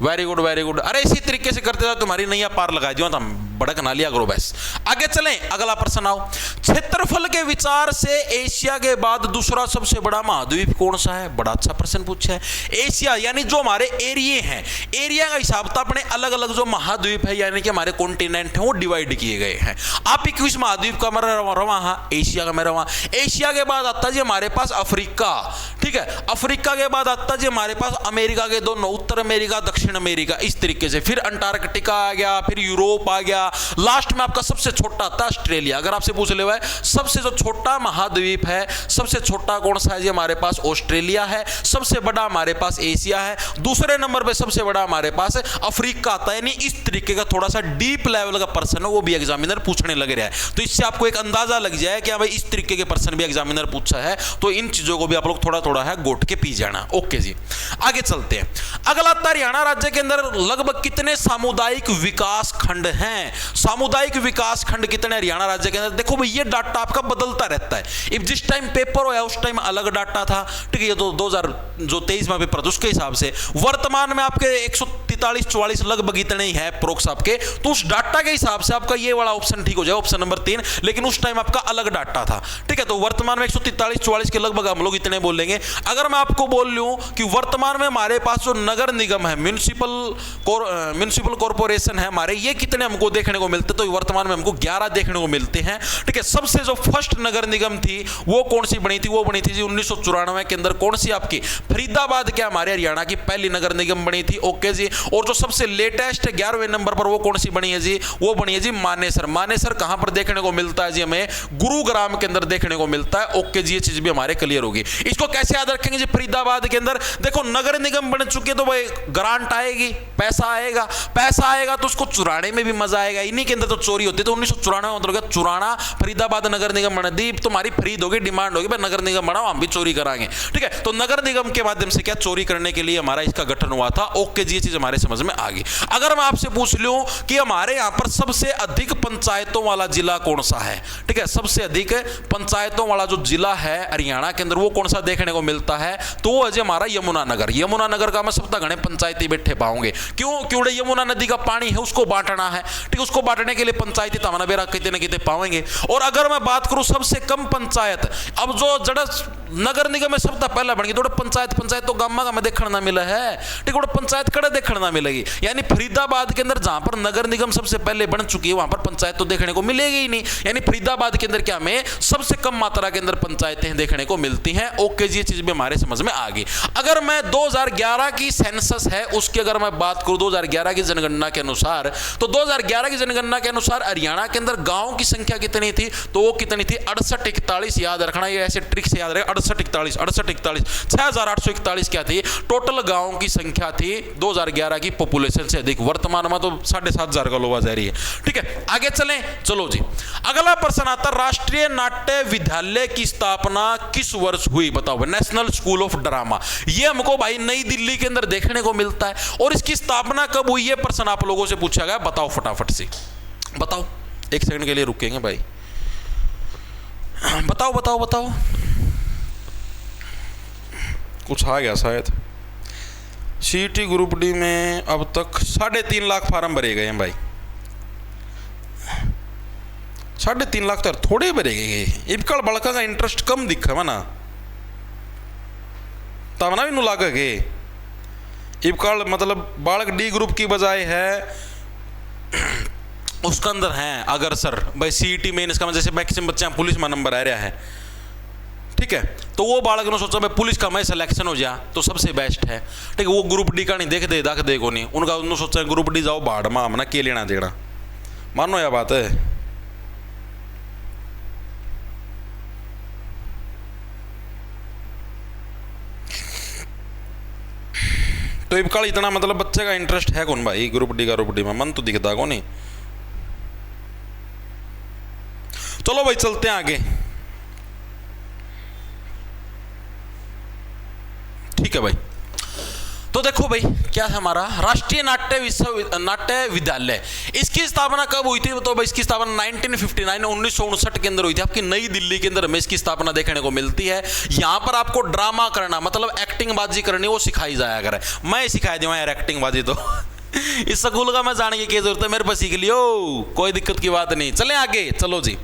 [SPEAKER 1] वेरी गुड वेरी गुड। अरे इसी तरीके से करते जाओ, तुम्हारी नैया पार लगा दियो, हम भड़क ना लिया करो बस। आगे चलें, अगला प्रश्न आओ। क्षेत्रफल के विचार से एशिया के बाद दूसरा सबसे बड़ा महाद्वीप कौन सा है? बड़ा अच्छा प्रश्न पूछा है। एशिया यानी जो हमारे एरिया हैं, एरिया का हिसाब तो अपने अलग अलग जो महाद्वीप है यानी कि हमारे कॉन्टिनेंट हैं वो डिवाइड किए गए हैं। आप ही किस महाद्वीप का मैं रहा? एशिया का मैं रहा। एशिया के बाद आता जी हमारे पास अफ्रीका, ठीक है। अफ्रीका के बाद आता जी हमारे पास अमेरिका के दोनों, उत्तर अमेरिका दक्षिण अमेरिका, इस तरीके से। फिर अंटार्कटिका आ गया, फिर यूरोप आ गया, लास्ट में आपका सबसे छोटा आता है ऑस्ट्रेलिया। अगर आपसे पूछ ले सबसे जो छोटा महाद्वीप है, सबसे छोटा कौन सा है जी? हमारे पास ऑस्ट्रेलिया है। सबसे बड़ा हमारे पास एशिया है। दूसरे नंबर पे सबसे बड़ा हमारे पास अफ्रीका आता है। यानी इस तरीके का थोड़ा सा डीप लेवल का प्रश्न है, वो भी एग्जामिनर पूछने लग रहा है। तो इससे आपको एक अंदाजा लग जाए कि भाई इस तरीके के प्रश्न भी एग्जामिनर पूछा है, तो इन चीजों को भी आप लोग थोड़ा थोड़ा है गोट के पी जाना। ओके जी, आगे चलते हैं। अगला हरियाणा राज्य के अंदर लगभग कितने सामुदायिक विकास खंड हैं? सामुदायिक विकास खंड कितने हरियाणा राज्य के अंदर? देखो भाई ये डाटा आपका बदलता रहता है। इफ जिस टाइम पेपर होया उस टाइम अलग डाटा था, ठीक है। ये तो 2023 में पेपर उसके हिसाब से वर्तमान में आपके 143-44 लगभग इतने ही है प्रोक्स आपके। तो उस डाटा के हिसाब से आपका ये वाला ऑप्शन ठीक हो जाए, ऑप्शन नंबर 3। लेकिन उस टाइम आपका अलग डाटा था, ठीक है। तो वर्तमान में 143-44 के लगभग हम लोग इतने बोलेंगे। अगर मैं आपको बोल लूं कि वर्तमान में हमारे पास जो नगर निगम है, म्युनिसिपल कॉर्पोरेशन है हमारे, ये कितने हमको देखने को मिलते? तो वर्तमान में हमको 11 देखने को मिलते हैं, ठीक है। सबसे जो फर्स्ट नगर निगम थी वो कौन सी बनी थी? वो बनी थी जी 1994 के अंदर। कौन सी? आपकी फरीदाबाद के हमारे हरियाणा की पहली नगर निगम बनी थी। ओके जी। और जो सबसे लेटेस्ट 11वें नंबर पर वो कौन सी बनी है जी? वो बनी है जी मानेसर। मानेसर कहां पर देखने को मिलता है जी? हमें गुरुग्राम के अंदर देखने को मिलता है। ओके जी, ये चीज भी हमारे क्लियर होगी। इसको कैसे याद रखेंगे जी? फरीदाबाद के अंदर देखो नगर निगम बन चुके तो भाई ग्रांट आएगी, पैसा आएगा। पैसा आएगा तो उसको चुराने में भी मजा आएगा। इन्हीं के अंदर तो चोरी होती है। तो 1994 मतलब चुराना, फरीदाबाद नगर निगम बना दी। तुम्हारी खरीद होगी, डिमांड होगी, भाई नगर निगम बनाओ, हम भी चोरी कराएंगे, ठीक है। तो नगर निगम के माध्यम से क्या चोरी करने के लिए हमारा इसका गठन हुआ था। ओके जी, ये चीज हमारे समझ में आ गई। अगर मैं आपसे पूछ लूं कि हमारे यहां पर सबसे अधिक पंचायतों वाला जिला कौन सा है, ठीक है, सबसे अधिक पंचायतों वाला जो जिला है हरियाणा के अंदर वो कौन सा देखने को मिलता है? तो वो है हमारा यमुनानगर। यमुनानगर का मैं सप्ताह घने पंचायती बैठे पाओगे। क्यों? क्योंकि यमुना नदी का पानी है उसको बांटना है, ठीक है। उसको बांटने के लिए पंचायती तमाना बेरा कितने न कितने पाएंगे। और अगर मैं बात करूं सबसे कम पंचायत, अब जो जड़ा नगर निगम में सप्ताह पहला बन गई, तो पंचायत तो गामा का में देखने ना मिला है, ठीक है। पंचायत कड़े देखने ना मिलेगी। यानी फरीदाबाद के अंदर जहां पर नगर निगम सबसे पहले बन चुकी है वहां पर पंचायत तो देखने को मिलेगी ही नहीं। यानी फरीदाबाद के अंदर क्या हमें सबसे कम मात्रा के अंदर पंचायतें देखने को मिलती हैं। ओके जी, ये चीज भी हमारे समझ में आ गई। अगर मैं 2011 की सेंसस है उसकी अगर मैं बात करूं, 2011 की जनगणना के अनुसार, तो 2011 की जनगणना के अनुसार हरियाणा के अंदर गांव की संख्या कितनी थी? तो वो कितनी थी? 6841। याद रखना, ये ऐसे ट्रिक से याद रहे। 6841 6841 क्या थी? टोटल गांव की संख्या थी 2011 की पॉपुलेशन से अधिक। वर्तमान में तो 7,500 का लोग जा रही है, ठीक है। आगे चलें, चलो जी। अगला प्रश्न आता है, राष्ट्रीय नाट्य विद्यालय की स्थापना किस वर्ष हुई? बताओ। नेशनल स्कूल ऑफ ड्रामा, ये हमको भाई नई दिल्ली के अंदर देखने को मिलता है। और इसकी स्थापना कब हुई? ये प्रश्न आप लोगों से पूछा गया। बताओ फटाफट से, बताओ। एक सेकंड के लिए रुकेंगे भाई, बताओ बताओ बताओ। कुछ आ गया शायद। सीटी ग्रुप डी में अब तक 3.5 लाख फार्म भरे गए हैं भाई। 3.5 लाख तो थोड़े भरे गए। इबकल बड़का का इंटरेस्ट कम दिखा है ना, तब ना भी नु लागे गे। इबकल मतलब बालक डी ग्रुप की बजाय है उसके अंदर है अगर सर भाई सीईटी मेन इसका जैसे मैक्सिमम बच्चे पुलिस में नंबर आ रहा है, ठीक है। तो वो बालक ने सोचा मैं पुलिस का मैं सिलेक्शन हो जा तो सबसे बेस्ट है, ठीक है। वो ग्रुप डी का नहीं देख दे को नहीं उनका, उन्होंने सोचा ग्रुप डी जाओ बाढ़ में हमने के लेना देना। मानो यह बात है। तो इबकल इतना मतलब बच्चे का इंटरेस्ट है कौन भाई ग्रुप डी में? मन तो दिखता को नहीं। चलो भाई चलते हैं आगे, ठीक है भाई। तो देखो भाई क्या है हमारा राष्ट्रीय नाट्य विद्यालय, इसकी स्थापना कब हुई थी? तो भाई इसकी स्थापना 1959 के अंदर हुई थी। आपकी नई दिल्ली के अंदर हमें इसकी स्थापना देखने को मिलती है। यहां पर आपको ड्रामा करना मतलब एक्टिंग बाजी करनी वो सिखाई जाया करे। मैं सिखाई दूंगा यार एक्टिंग बाजी तो इस स्कूल का मैं जाने की क्या जरूरत है, मेरे पास सीख लियो, कोई दिक्कत की बात नहीं। चलें आगे, चलो जी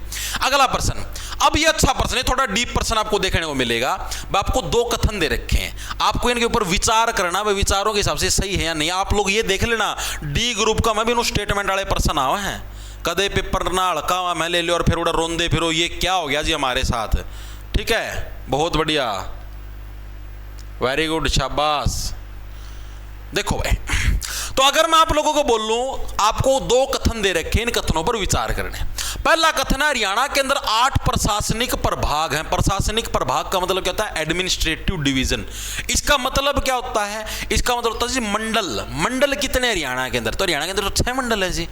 [SPEAKER 1] अगला प्रश्न। अब ये अच्छा प्रश्न है, थोड़ा डीप प्रश्न आपको देखने को मिलेगा। आपको दो कथन दे रखे हैं, आपको इनके ऊपर विचार करना, वे विचारों के हिसाब से सही है या नहीं। आप लोग ये देख लेना, डी ग्रुप का मैं भी स्टेटमेंट वाले प्रश्न आवे हैं, कदे पेपर ना हड़का मैं ले लियो और फिर उड़ा रोंदे फिरो, ये क्या हो गया जी हमारे साथ। ठीक है, बहुत बढ़िया, वेरी गुड, शाबाश। देखो भाई, तो अगर मैं आप लोगों को बोल लूं, आपको दो कथन दे रखे, इन कथनों पर विचार करने। पहला कथन है, हरियाणा के अंदर 8 प्रशासनिक प्रभाग हैं। प्रशासनिक प्रभाग का मतलब क्या होता है? Administrative division. इसका मतलब क्या होता है? इसका मतलब होता है जी मंडल। मंडल कितने हरियाणा के अंदर? तो हरियाणा के अंदर तो 6 मंडल है जी,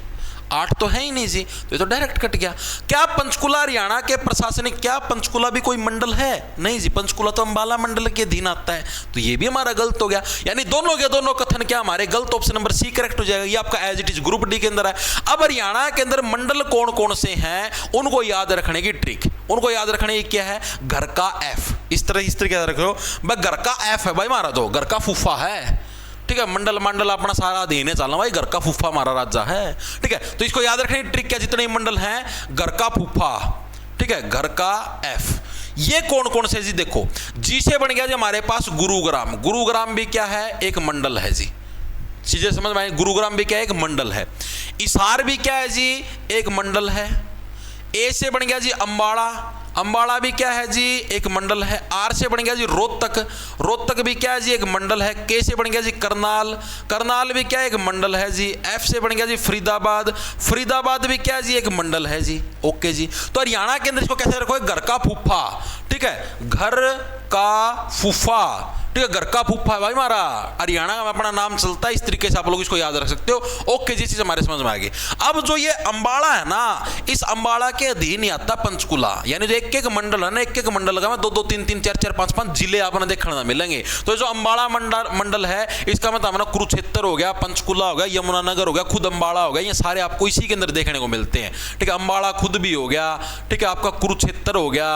[SPEAKER 1] 8 तो है ही नहीं जी, तो ये तो डायरेक्ट कट गया। क्या पंचकुला हरियाणा के प्रशासनिक, क्या पंचकुला भी कोई मंडल है? नहीं जी, पंचकुला तो अंबाला मंडल के अधीन आता है, तो ये भी हमारा गलत हो गया। यानी दोनों के दोनों कथन क्या हमारे गलत, ऑप्शन नंबर सी करेक्ट हो जाएगा। ये आपका as it is group D के अंदर है। अब हरियाणा के अंदर मंडल कौन कौन से हैं, उनको याद रखने की ट्रिक, उनको याद रखने की क्या है? घर का एफ, इस तरह याद रखो भाई, घर का एफ है भाई हमारा, तो घर का फूफा है। ठीक है, मंडल मंडल अपना सारा देने चलना भाई, घर का फूफा हमारा राजा है। ठीक है, तो इसको याद रखने की ट्रिक क्या? जितने मंडल हैं, घर का फूफा, ठीक है, घर का एफ। ये कौन कौन से जी? देखो, जी से बन गया जी हमारे पास गुरुग्राम। गुरुग्राम भी क्या है? एक मंडल है जी, चीजें समझ में आई? गुरुग्राम भी क्या है? एक मंडल है। इसार भी क्या है जी? एक मंडल है। ए से बन गया जी अंबाड़ा, अंबाड़ा भी क्या है जी? एक मंडल है। आर से बन गया जी रोहतक, रोहतक भी क्या है जी? एक मंडल है। के से बन गया जी करनाल, करनाल भी क्या है? एक मंडल है जी। एफ से बन गया जी फरीदाबाद, फरीदाबाद भी क्या है जी? एक मंडल है जी। ओके जी, तो हरियाणा के अंदर इसको कैसे रखो? घर का फूफा, ठीक है, घर का फूफा, ठीक है, घर का फूफा है भाई हमारा। हरियाणा में अपना नाम चलता है, इस तरीके से आप लोग इसको याद रख सकते हो। ओके जी, चीज हमारे समझ में आ गई। अब जो ये अंबाड़ा है ना, इस अंबाड़ा के अधीन ही आता पंचकुला, यानी जो एक एक मंडल है ना, एक एक मंडल का 2 2 3 3 4 4 5 5 जिले आपने देखने मिलेंगे। तो जो अंबाड़ा मंडल है, इसका मतलब हमारा कुरुक्षेत्र हो गया, पंचकुला हो गया, यमुनानगर हो गया, खुद अंबाड़ा हो गया, ये सारे आपको इसी के अंदर देखने को मिलते हैं। ठीक है, अंबाड़ा खुद भी हो गया, ठीक है, आपका कुरुक्षेत्र हो गया,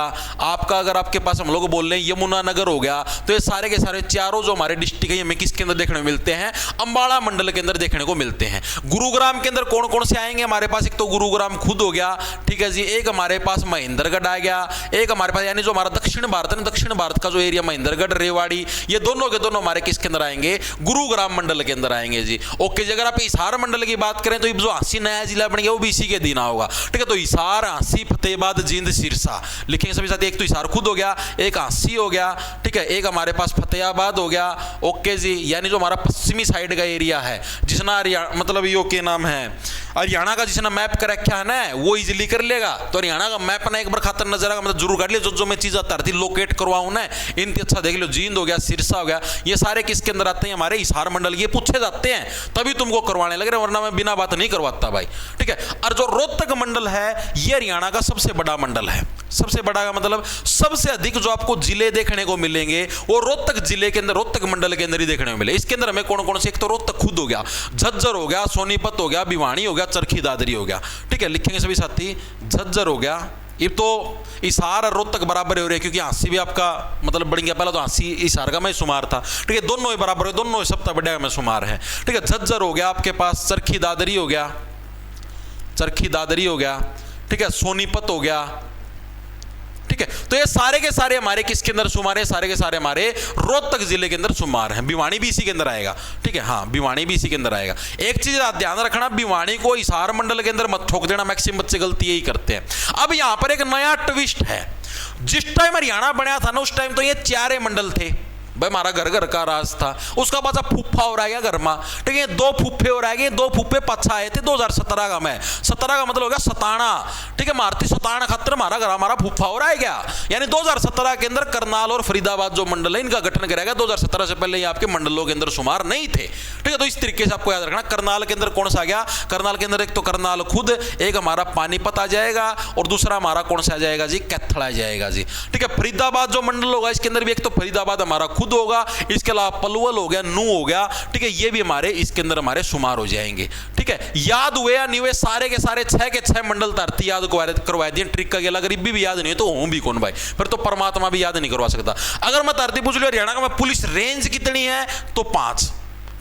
[SPEAKER 1] आपका अगर आपके पास हम लोग बोल रहे हैं यमुनानगर हो गया, तो ये सारे के सारे चारों जो हमारे डिस्ट्रिक्ट है, हमें किसके अंदर देखने को मिलते हैं? अंबाड़ा मंडल के अंदर देखने को मिलते हैं। गुरुग्राम के अंदर कौन कौन से आएंगे हमारे पास? एक तो गुरुग्राम खुद हो गया, ठीक है जी, एक हमारे पास महेंद्रगढ़ आ गया, एक हमारे पास यानी जो हमारा दक्षिण भारत है, दक्षिण भारत का जो एरिया महेंद्रगढ़, रेवाड़ी, ये दोनों के दोनों हमारे किसके अंदर आएंगे? गुरुग्राम मंडल के अंदर आएंगे जी। ओके जी, अगर आप हिसार मंडल की बात करें तो जो हांसी नया जिला बन गया वो भी इसी के अधीन होगा। ठीक है, तो हिसार, हांसी, फतेहाबाद, जींद, सिरसा लिखेंगे सभी साथी। एक तो हिसार खुद हो गया, एक हांसी हो गया, ठीक है, एक हमारे पास फतेहाबाद हो गया। ओके जी, यानी जो हमारा पश्चिमी साइड का एरिया है, जिसना मतलब यो के नाम है हरियाणा का, जिसने मैप कर रखा है ना, वो इजीली कर लेगा। तो हरियाणा का मैप ना एक बार खातर नजर आएगा, मतलब जरूर कर लिया, जो मैं चीज धरती लोकेट करवाऊं ना, इनकी अच्छा देख लो, जींद हो गया, सिरसा हो गया, ये सारे किसके अंदर आते हैं? हमारे हिसार मंडल। ये पूछे जाते हैं तभी तुमको करवाने लग रहे, वरना मैं बिना बात नहीं करवाता भाई। ठीक है, और जो रोहतक मंडल है, ये हरियाणा का सबसे बड़ा मंडल है। सबसे बड़ा का मतलब सबसे अधिक जो आपको जिले देखने को मिलेंगे वो रोहतक जिले के अंदर, रोहतक मंडल के अंदर ही देखने को मिले। इसके अंदर हमें कौन कौन से? एक तो रोहतक खुद हो गया, झज्जर हो गया, सोनीपत हो गया, भिवानी हो गया, चरखी दादरी हो गया। ठीक है, लिखेंगे सभी साथी, झज्जर हो गया। ये तो हिसार और रोहतक बराबर हो रहे हैं, क्योंकि हांसी भी आपका मतलब बढ़ गया, पहला तो हांसी हिसार का मैं शुमार था। ठीक है, दोनों ही बराबर है, दोनों सप्ताह बढ़िया में शुमार है। ठीक है, झज्जर हो गया आपके पास, चरखी दादरी हो गया, चरखी दादरी हो गया, ठीक है, सोनीपत हो गया। ठीक है, तो ये सारे के सारे हमारे किसके अंदर शुमार है? सारे के सारे हमारे रोहतक जिले के अंदर शुमार हैं। भिवानी भी इसी के अंदर आएगा। ठीक है, हाँ, भिवानी भी इसी के अंदर आएगा। एक चीज ध्यान रखना, भिवानी को हिसार मंडल के अंदर मत ठोक देना, मैक्सिमम बच्चे गलती यही करते हैं। अब यहां पर एक नया ट्विस्ट है, जिस टाइम हरियाणा बना था ना, उस टाइम तो ये 4 मंडल थे भाई, हमारा घर घर का राज था। उसका बाद फूफा हो रहा है घर में, ठीक है, 2 फूफे हो रहा है, 2 फूफे पच्छा आए थे 2017 का में, 17 का मतलब हो गया 57। ठीक है, मारती 57 खतर हमारा घर, हमारा फूफा हो रहा है क्या? यानी 2017 के अंदर करनाल और फरीदाबाद जो मंडल है, इनका गठन करेगा। 2017 से पहले ये आपके मंडलों के अंदर शुमार नहीं थे। ठीक है, तो इस तरीके से आपको याद रखना। करनाल के अंदर कौन सा आ गया? करनाल के अंदर एक तो करनाल खुद, एक हमारा पानीपत आ जाएगा, और दूसरा हमारा कौन सा आ जाएगा जी? कैथल आ जाएगा जी। ठीक है, फरीदाबाद जो मंडल होगा, इसके अंदर भी एक तो फरीदाबाद हमारा खुद होगा, इसके अलावा पलवल हो गया, नू हो गया। ठीक है, ये भी हमारे इसके अंदर हमारे शुमार हो जाएंगे। ठीक है, याद हुए या नहीं हुए? सारे के सारे 6 के 6 मंडल धरती याद करवा दिए। ट्रिक का गेला गरीबी भी याद नहीं है तो हूं भी कौन भाई, फिर तो परमात्मा भी याद नहीं करवा सकता। अगर मैं धरती पूछ लिया हरियाणा का मैं पुलिस रेंज कितनी है, तो 5,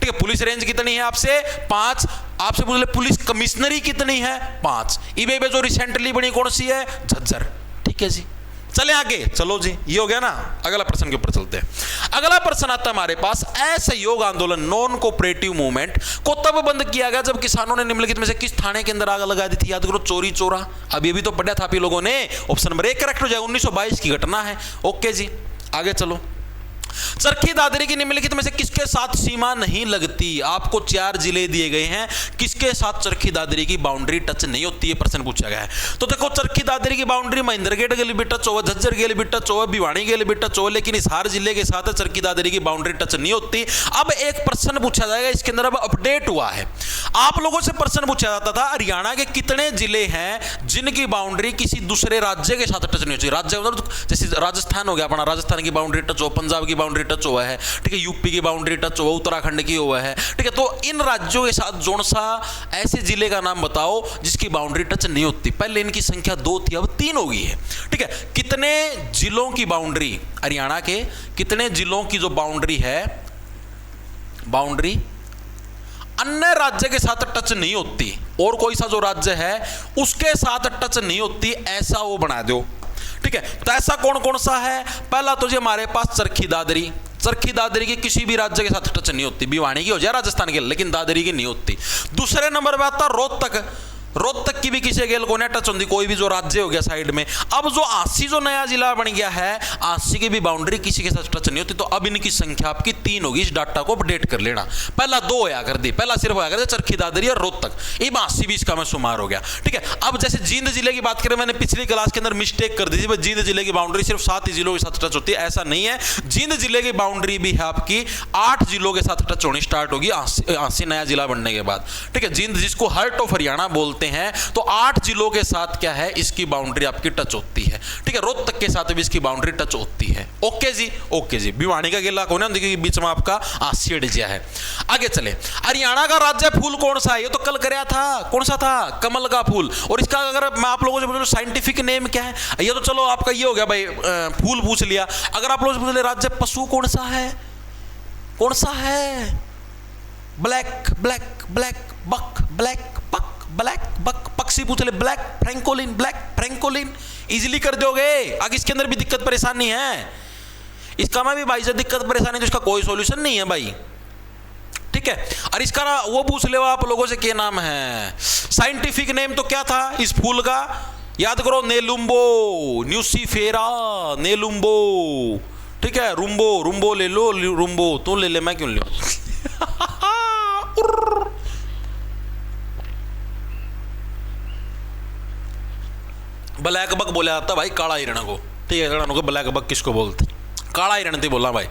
[SPEAKER 1] ठीक है। पुलिस रेंज कितनी है आपसे? 5। आपसे पूछ ले पुलिस कमिश्नरी कितनी है? 5। ईबे पे जो रिसेंटली बनी कौन सी है? झज्जर। ठीक है जी, चले आगे। चलो जी, ये हो गया ना। अगला प्रश्न के ऊपर चलते हैं। अगला प्रश्न आता है हमारे पास, असहयोग आंदोलन नॉन कोऑपरेटिव मूवमेंट को तब बंद किया गया जब किसानों ने निम्नलिखित में से किस थाने के अंदर आग लगा दी थी? याद करो, चोरी चोरा। अब ये भी तो पढ़ा था आप लोगों ने। ऑप्शन नंबर 1 करेक्ट हो जाएगा। 1922 की घटना है। ओके जी, आगे चलो। चरखी दादरी की निम्नलिखित में से किसके साथ सीमा नहीं लगती? आपको 4 जिले दिए गए हैं, किसके साथ चरखी दादरी की बाउंड्री टच नहीं होती है, प्रश्न पूछा गया है। तो देखो, चरखी दादरी की बाउंड्री महेंद्रगढ़ के लिए भी टच हुआ, झज्जर के लिए भी टच हुआ, भिवानी के लिए भी टच हुआ, लेकिन हिसार जिले के साथ चरखी दादरी की बाउंड्री टच नहीं होती। अब एक प्रश्न पूछा जाएगा, इसके अंदर अब अपडेट हुआ है। आप लोगों से प्रश्न पूछा जाता था, हरियाणा के कितने जिले हैं जिनकी बाउंड्री किसी दूसरे राज्य के साथ टच नहीं होती? राज्य मतलब जैसे राजस्थान हो गया अपना, राजस्थान की बाउंड्री टच हो, पंजाब की बाउंड्री टच हुआ है, ठीक है, यूपी की बाउंड्री टच हुआ, उत्तराखंड की हुआ है, ठीक है। तो इन राज्यों के साथ जोन सा ऐसे जिले का नाम बताओ जिसकी बाउंड्री टच नहीं होती। पहले इनकी संख्या 2 थी, अब 3 हो गई है, ठीक है। कितने जिलों की बाउंड्री, हरियाणा के कितने जिलों की जो बाउंड्री है, बाउंड्री अन्य राज्य के साथ टच नहीं होती, और कोई सा जो राज्य है उसके साथ टच नहीं होती, ऐसा वो बना दो, ठीक है। तो ऐसा कौन कौन सा है? पहला तो जी हमारे पास चरखी दादरी। चरखी दादरी की किसी भी राज्य के साथ टच नहीं होती। भिवानी की हो जाए राजस्थान के, लेकिन दादरी की नहीं होती। दूसरे नंबर पे आता रोहतक। रोहतक की भी किसी गेल को नहीं टच होती, कोई भी जो राज्य हो गया साइड में। अब जो आसी जो नया जिला बन गया है, आसी की भी बाउंड्री किसी के साथ टच नहीं होती। तो अब इनकी संख्या आपकी 3 होगी। इस डाटा को अपडेट कर लेना। पहला 2 होया कर दी, पहला सिर्फ होया कर दी चरखी दादरी और रोहतक। ये 80 भी इसका में शुमार हो गया, ठीक है। अब जैसे जींद जिले की बात करें, मैंने पिछली क्लास के अंदर मिस्टेक कर दी थी, जींद जिले की बाउंड्री सिर्फ 7 ही जिलों के साथ टच होती है, ऐसा नहीं है। जींद जिले की बाउंड्री भी है आपकी 8 जिलों के साथ टच होनी स्टार्ट होगी आसी नया जिला बनने के बाद, ठीक है। जींद जिसको हार्ट ऑफ हरियाणा बोलते हैं, तो 8 जिलों के साथ क्या है, इसकी बाउंड्री आपकी टच होती है, ठीक है। रोहतक के साथ भी इसकी बाउंड्री टच होती है। ओके जी, ओके जी। भिवानी का किला कौन है? देखिए बीच में आपका आसियड जिया है। आगे चले, हरियाणा का राज्य फूल कौन सा है? ये तो कल कराया था, कौन सा था? कमल का फूल। और इसका अगर मैं आप लोगों से पूछूं साइंटिफिक नेम क्या है, ये तो चलो आपका ये हो गया भाई, फूल पूछ लिया। अगर आप लोगों से पूछ ले राज्य पशु कौन सा है, कौन सा है? Black black black buck, black buck, black buck. पक्षी पूछ ले, black francolin, black francolin. Easily कर दोगे। आगे इसके अंदर भी दिक्कत परेशानी है, इसका में भी भाई से दिक्कत परेशानी, तो इसका कोई सॉल्यूशन नहीं है भाई, ठीक है। और इसका वो पूछ ले आप लोगों से क्या नाम है, साइंटिफिक नेम तो क्या था इस फूल का? याद करो, नेलुम्बो, न्यूसीफेरा नेलुम्बो, ठीक है। रुम्बो, रुम्बो ले लो, रुम्बो तू ले ले, मैं क्यों ले? ब्लैक बक बोला जाता भाई काला हिरण को, ठीक है। हिरण को ब्लैक बक किसको बोलते? काला हिरण थी बोला भाई,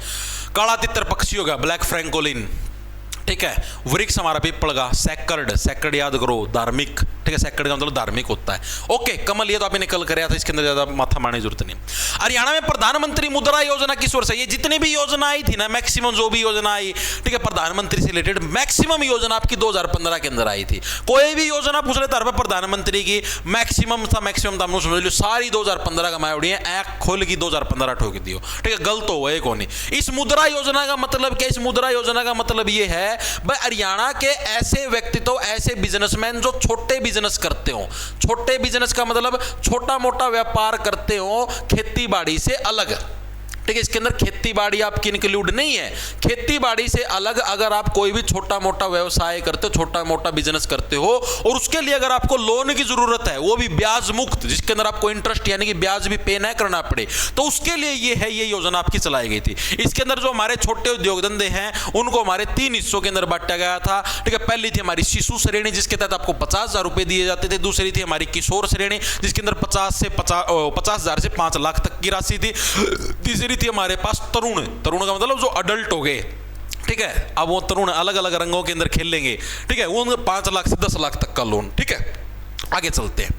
[SPEAKER 1] काला तितर पक्षी होगा ब्लैक फ्रैंकोलिन, ठीक है। वृक्ष हमारा पीपल का, सैकर्ड, सैकर्ड याद करो धार्मिक, ठीक है। सैकर्ड का मतलब धार्मिक होता है। ओके, कमल ये तो आपने कल कराया था, इसके अंदर ज्यादा माथा मारने की जरूरत नहीं। हरियाणा में प्रधानमंत्री मुद्रा योजना किस वर्ष है? ये जितनी भी योजना आई थी ना, मैक्सिमम जो भी योजना आई, ठीक है, प्रधानमंत्री से रिलेटेड मैक्सिमम योजना आपकी 2015 के अंदर आई थी। कोई भी योजना पूछ लेता है प्रधानमंत्री की, मैक्सिमम था, मैक्सिमम था, समझ लो सारी 2015 का मायोड़ी है, आंख खोल की 2015 ठोक दियो, ठीक है। गलत हो गए कौन? इस मुद्रा योजना का मतलब क्या? इस मुद्रा योजना का मतलब ये है भाई, हरियाणा के ऐसे व्यक्तित्व, ऐसे बिजनेसमैन जो छोटे बिजनेस करते हो। छोटे बिजनेस का मतलब छोटा मोटा व्यापार करते हो, खेती बाड़ी से अलग, ठीक है। इसके अंदर खेती बाड़ी आपकी इंक्लूड नहीं है। खेती बाड़ी से अलग अगर आप कोई भी छोटा मोटा व्यवसाय करते हो, छोटा मोटा बिजनेस करते हो, और उसके लिए अगर आपको लोन की जरूरत है, वो भी ब्याज मुक्त, जिसके अंदर आपको इंटरेस्ट यानी कि ब्याज भी पे न करना पड़े, तो उसके लिए ये है, ये योजना आपकी चलाई गई थी। इसके अंदर जो हमारे छोटे उद्योग धंधे हैं उनको हमारे 3 हिस्सों के अंदर बांटा गया था, ठीक है। पहली थी हमारी शिशु श्रेणी, जिसके तहत आपको 50,000 रुपए दिए जाते थे। दूसरी थी हमारी किशोर श्रेणी, जिसके अंदर 50,000 से 5 लाख तक की राशि थी। तीसरी थी हमारे पास तरुण, तरुण का मतलब जो अडल्ट हो गए, ठीक है। अब वो तरुण अलग अलग रंगों के अंदर खेल लेंगे, ठीक है। वो 5 लाख से 10 लाख तक का लोन, ठीक है। आगे चलते हैं।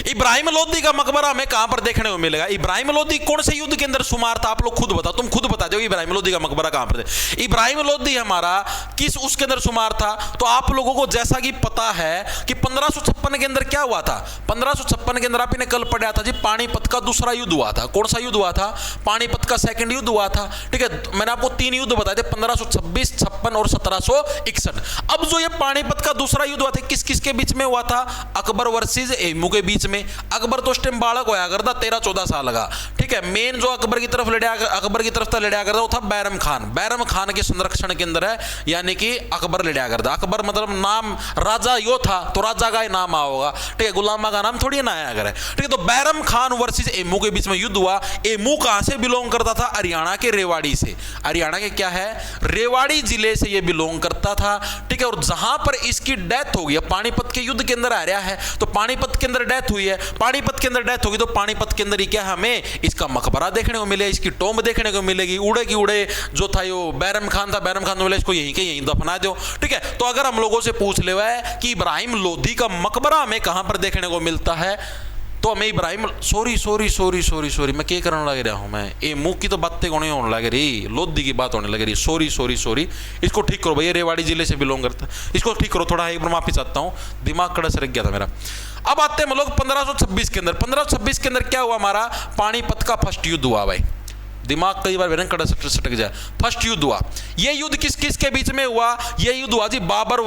[SPEAKER 1] इब्राहिम लोदी का मकबरा हमें कहां पर देखने को मिलेगा? इब्राहिम लोदी कौन से युद्ध के अंदर शुमार था? आप लोग खुद बताओ, तुम खुद बता दो इब्राहिम लोदी का मकबरा कहां पर है। इब्राहिम लोदी हमारा किस उसके अंदर शुमार था? तो आप लोगों को जैसा कि पता है कि 1556 के अंदर क्या हुआ था? 1556 के अंदर आपने कल पढ़ा था जी, पानीपत का दूसरा युद्ध हुआ था। कौन सा युद्ध हुआ था? पानीपत का सेकंड युद्ध हुआ था। ठीक है, मैंने आपको 3 युद्ध बताए थे, 1526, 56 और 1761। अब जो ये पानीपत का दूसरा युद्ध हुआ था, किस किस के बीच में हुआ था? अकबर वर्सेस एमू के बीच में। अकबर तो उस टाइम बालक होया करता, 13-14 साल का। ठीक है, मेन जो अकबर की तरफ लड़ा करता वो था बैरम खान। बैरम खान के संरक्षण के अंदर है, यानी कि अकबर लड़ा करता। अकबर मतलब नाम राजा यो था तो राजा का ही नाम आओगा। ठीक है, गुलामा का नाम थोड़ी ना आया करे। ठीक है, तो बैरम खान वर्सेस एमू के बीच में युद्ध हुआ। एमू कहां से बिलोंग करता था? हरियाणा के रेवाड़ी से। हरियाणा के क्या है? रेवाड़ी जिले से ये बिलोंग करता था। ठीक है, और जहां पर इसकी डेथ हो गई, पानीपत के युद्ध के अंदर आ रहा है, तो पानीपत के अंदर डेथ हुई है। पानीपत के अंदर डेथ होगी तो पानीपत के अंदर ही क्या हमें इसका मकबरा देखने को मिले, इसकी टॉम्ब देखने को मिलेगी। उड़े की उड़े जो था यो बैरम खान था, बैरम खान बोले इसको यहीं के यहीं दफना दो। ठीक है, तो अगर हम लोगों से पूछ ले कि इब्राहिम लोदी का मकबरा हमें कहां पर देखने को मिलता है, तो हमें इब्राहिम सॉरी मैं क्या करने लग रहा हूं? मैं ए मुंह की तो बातें होने लग रही, लोदी की बात होने लग रही। सॉरी इसको ठीक करो भैया, रेवाड़ी जिले से बिलोंग करता है, इसको ठीक करो थोड़ा, एक बार माफी चाहता हूं, दिमाग कड़ा से रख गया था मेरा। अब आते हैं हम लोग 1526 के अंदर। 1526 के अंदर क्या हुआ? हमारा पानीपत का फर्स्ट युद्ध हुआ भाई। दिमाग कई बार कड़ा सटक जाए। फर्स्ट युद्ध हुआ। यह युद्ध किस किस के बीच में हुआ? यह युद्ध हुआ जी बाबर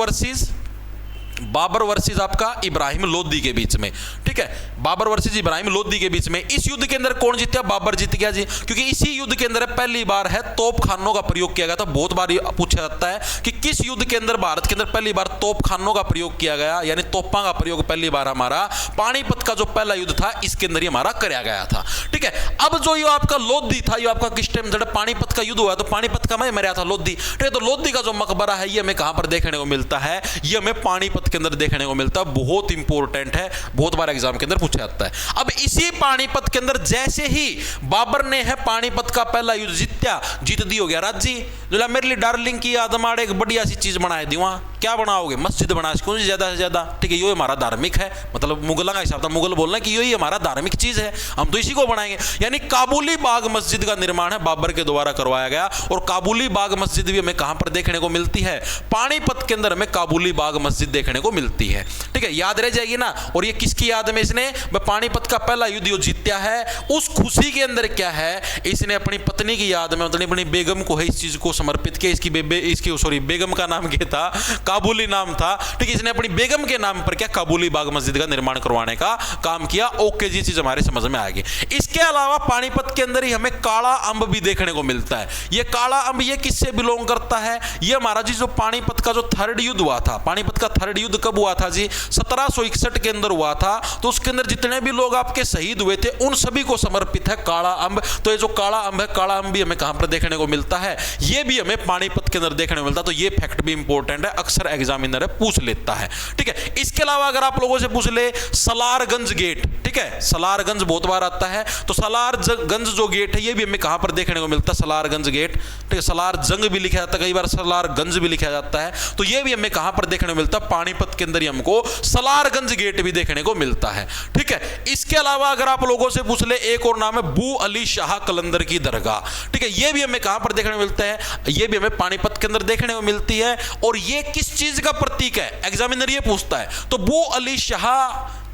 [SPEAKER 1] वर्सेस आपका इब्राहिम लोदी के बीच में। ठीक है, बाबर वर्सेस इब्राहिम लोदी के बीच में। इस युद्ध के अंदर कौन जीता? बाबर जीत गया जी, क्योंकि इसी युद्ध के अंदर पहली बार है तोपखानों का प्रयोग किया गया था। बहुत बार पूछा जाता है कि किस युद्ध के अंदर भारत के अंदर पहली बार तोपखानों का प्रयोग किया गया, यानी तोपा का प्रयोग पहली बार हमारा पानीपत का जो पहला युद्ध था इसके अंदर ही हमारा कराया गया था। ठीक है, अब जो ये आपका लोदी था, ये आपका किस टाइम जब पानीपत का युद्ध हुआ तो पानीपत का मैं मरा था लोदी। ठीक है, तो लोदी का जो मकबरा है ये हमें कहां पर देखने को मिलता है? ये हमें पानीपत के अंदर देखने को मिलता है। बहुत इंपॉर्टेंट है, बहुत बार एग्जाम के अंदर पूछा जाता है। अब इसी पानीपत के अंदर जैसे ही बाबर ने है पानीपत का पहला युद्ध जीत दी हो गया राजी, जो मेरे लिए डार्लिंग की आदमाड़ एक बढ़िया सी चीज बना दी। वहां क्या बनाओगे? मस्जिद बना सको ज्यादा से ज्यादा। ठीक है, ये हमारा धार्मिक है, मतलब मुगलों का हिसाब था, मुगल बोलना कि ये हमारा धार्मिक चीज है, हम तो इसी को बनाएंगे। यानी काबुली बाग मस्जिद का निर्माण है बाबर के द्वारा करवाया गया। और काबुली बाग मस्जिद भी हमें कहां पर देखने को मिलती है? पानीपत के अंदर हमें काबुली बाग मस्जिद देखने को मिलती है। ठीक है, याद रह जाएगी ना। और ये किसकी याद में इसने पानीपत का पहला युद्ध जो जीता है, उस खुशी के अंदर क्या है, इसने अपनी पत्नी की याद में, मतलब अपनी बेगम को है इस चीज को समर्पित किया। इसकी बेगम का नाम क्या था? काबुली नाम था। ठीक है, इसने अपनी बेगम के नाम पर क्या काबुली बाग मस्जिद का निर्माण करवाने का काम किया। ओके जी, चीज हमारे समझ में आ गई। इसके अलावा पानीपत के अंदर ही हमें काला अंब भी देखने को मिलता है। ये काला अंब ये किससे बिलोंग करता है? ये हमारा जी जो पानीपत का जो थर्ड युद्ध हुआ था, पानीपत का थर्ड युद्ध कब हुआ था जी? 1761 के अंदर हुआ था। तो उसके अंदर जितने भी लोग आपके शहीद हुए थे उन सभी को समर्पित है काला अंब। तो ये जो काला अंब है, काला अंब भी हमें कहां पर देखने को मिलता है? ये भी हमें पानीपत के अंदर देखने को मिलता है। तो ये फैक्ट भी इंपॉर्टेंट है, अक्सर एग्जामिनर पूछ लेता है। ठीक है, इसके अलावा अगर आप लोगों से पूछ ले सलारगंज गेट, ठीक है, सलारगंज बहुत बार आता है, तो सलारगंज जो गेट है ये भी हमें कहां पर देखने को मिलता है? सलारगंज गेट। ठीक है, सलार जंग भी लिखा जाता है, कई बार सलारगंज भी लिखा जाता है। तो ये भी हमें कहां पर देखने को मिलता है? पानीपत के अंदर ही हमको सलारगंज गेट भी देखने को मिलता है। ठीक है, इसके अलावा अगर आप लोगों से पूछ ले, एक और नाम है बू अली शाह कलंदर की दरगाह। ठीक है, ये भी हमें कहां पर देखने को मिलता है? ये भी हमें पानीपत के अंदर देखने को मिलती है। और ये किस चीज का प्रतीक है? एग्जामिनर ये पूछता है। तो बू अली शाह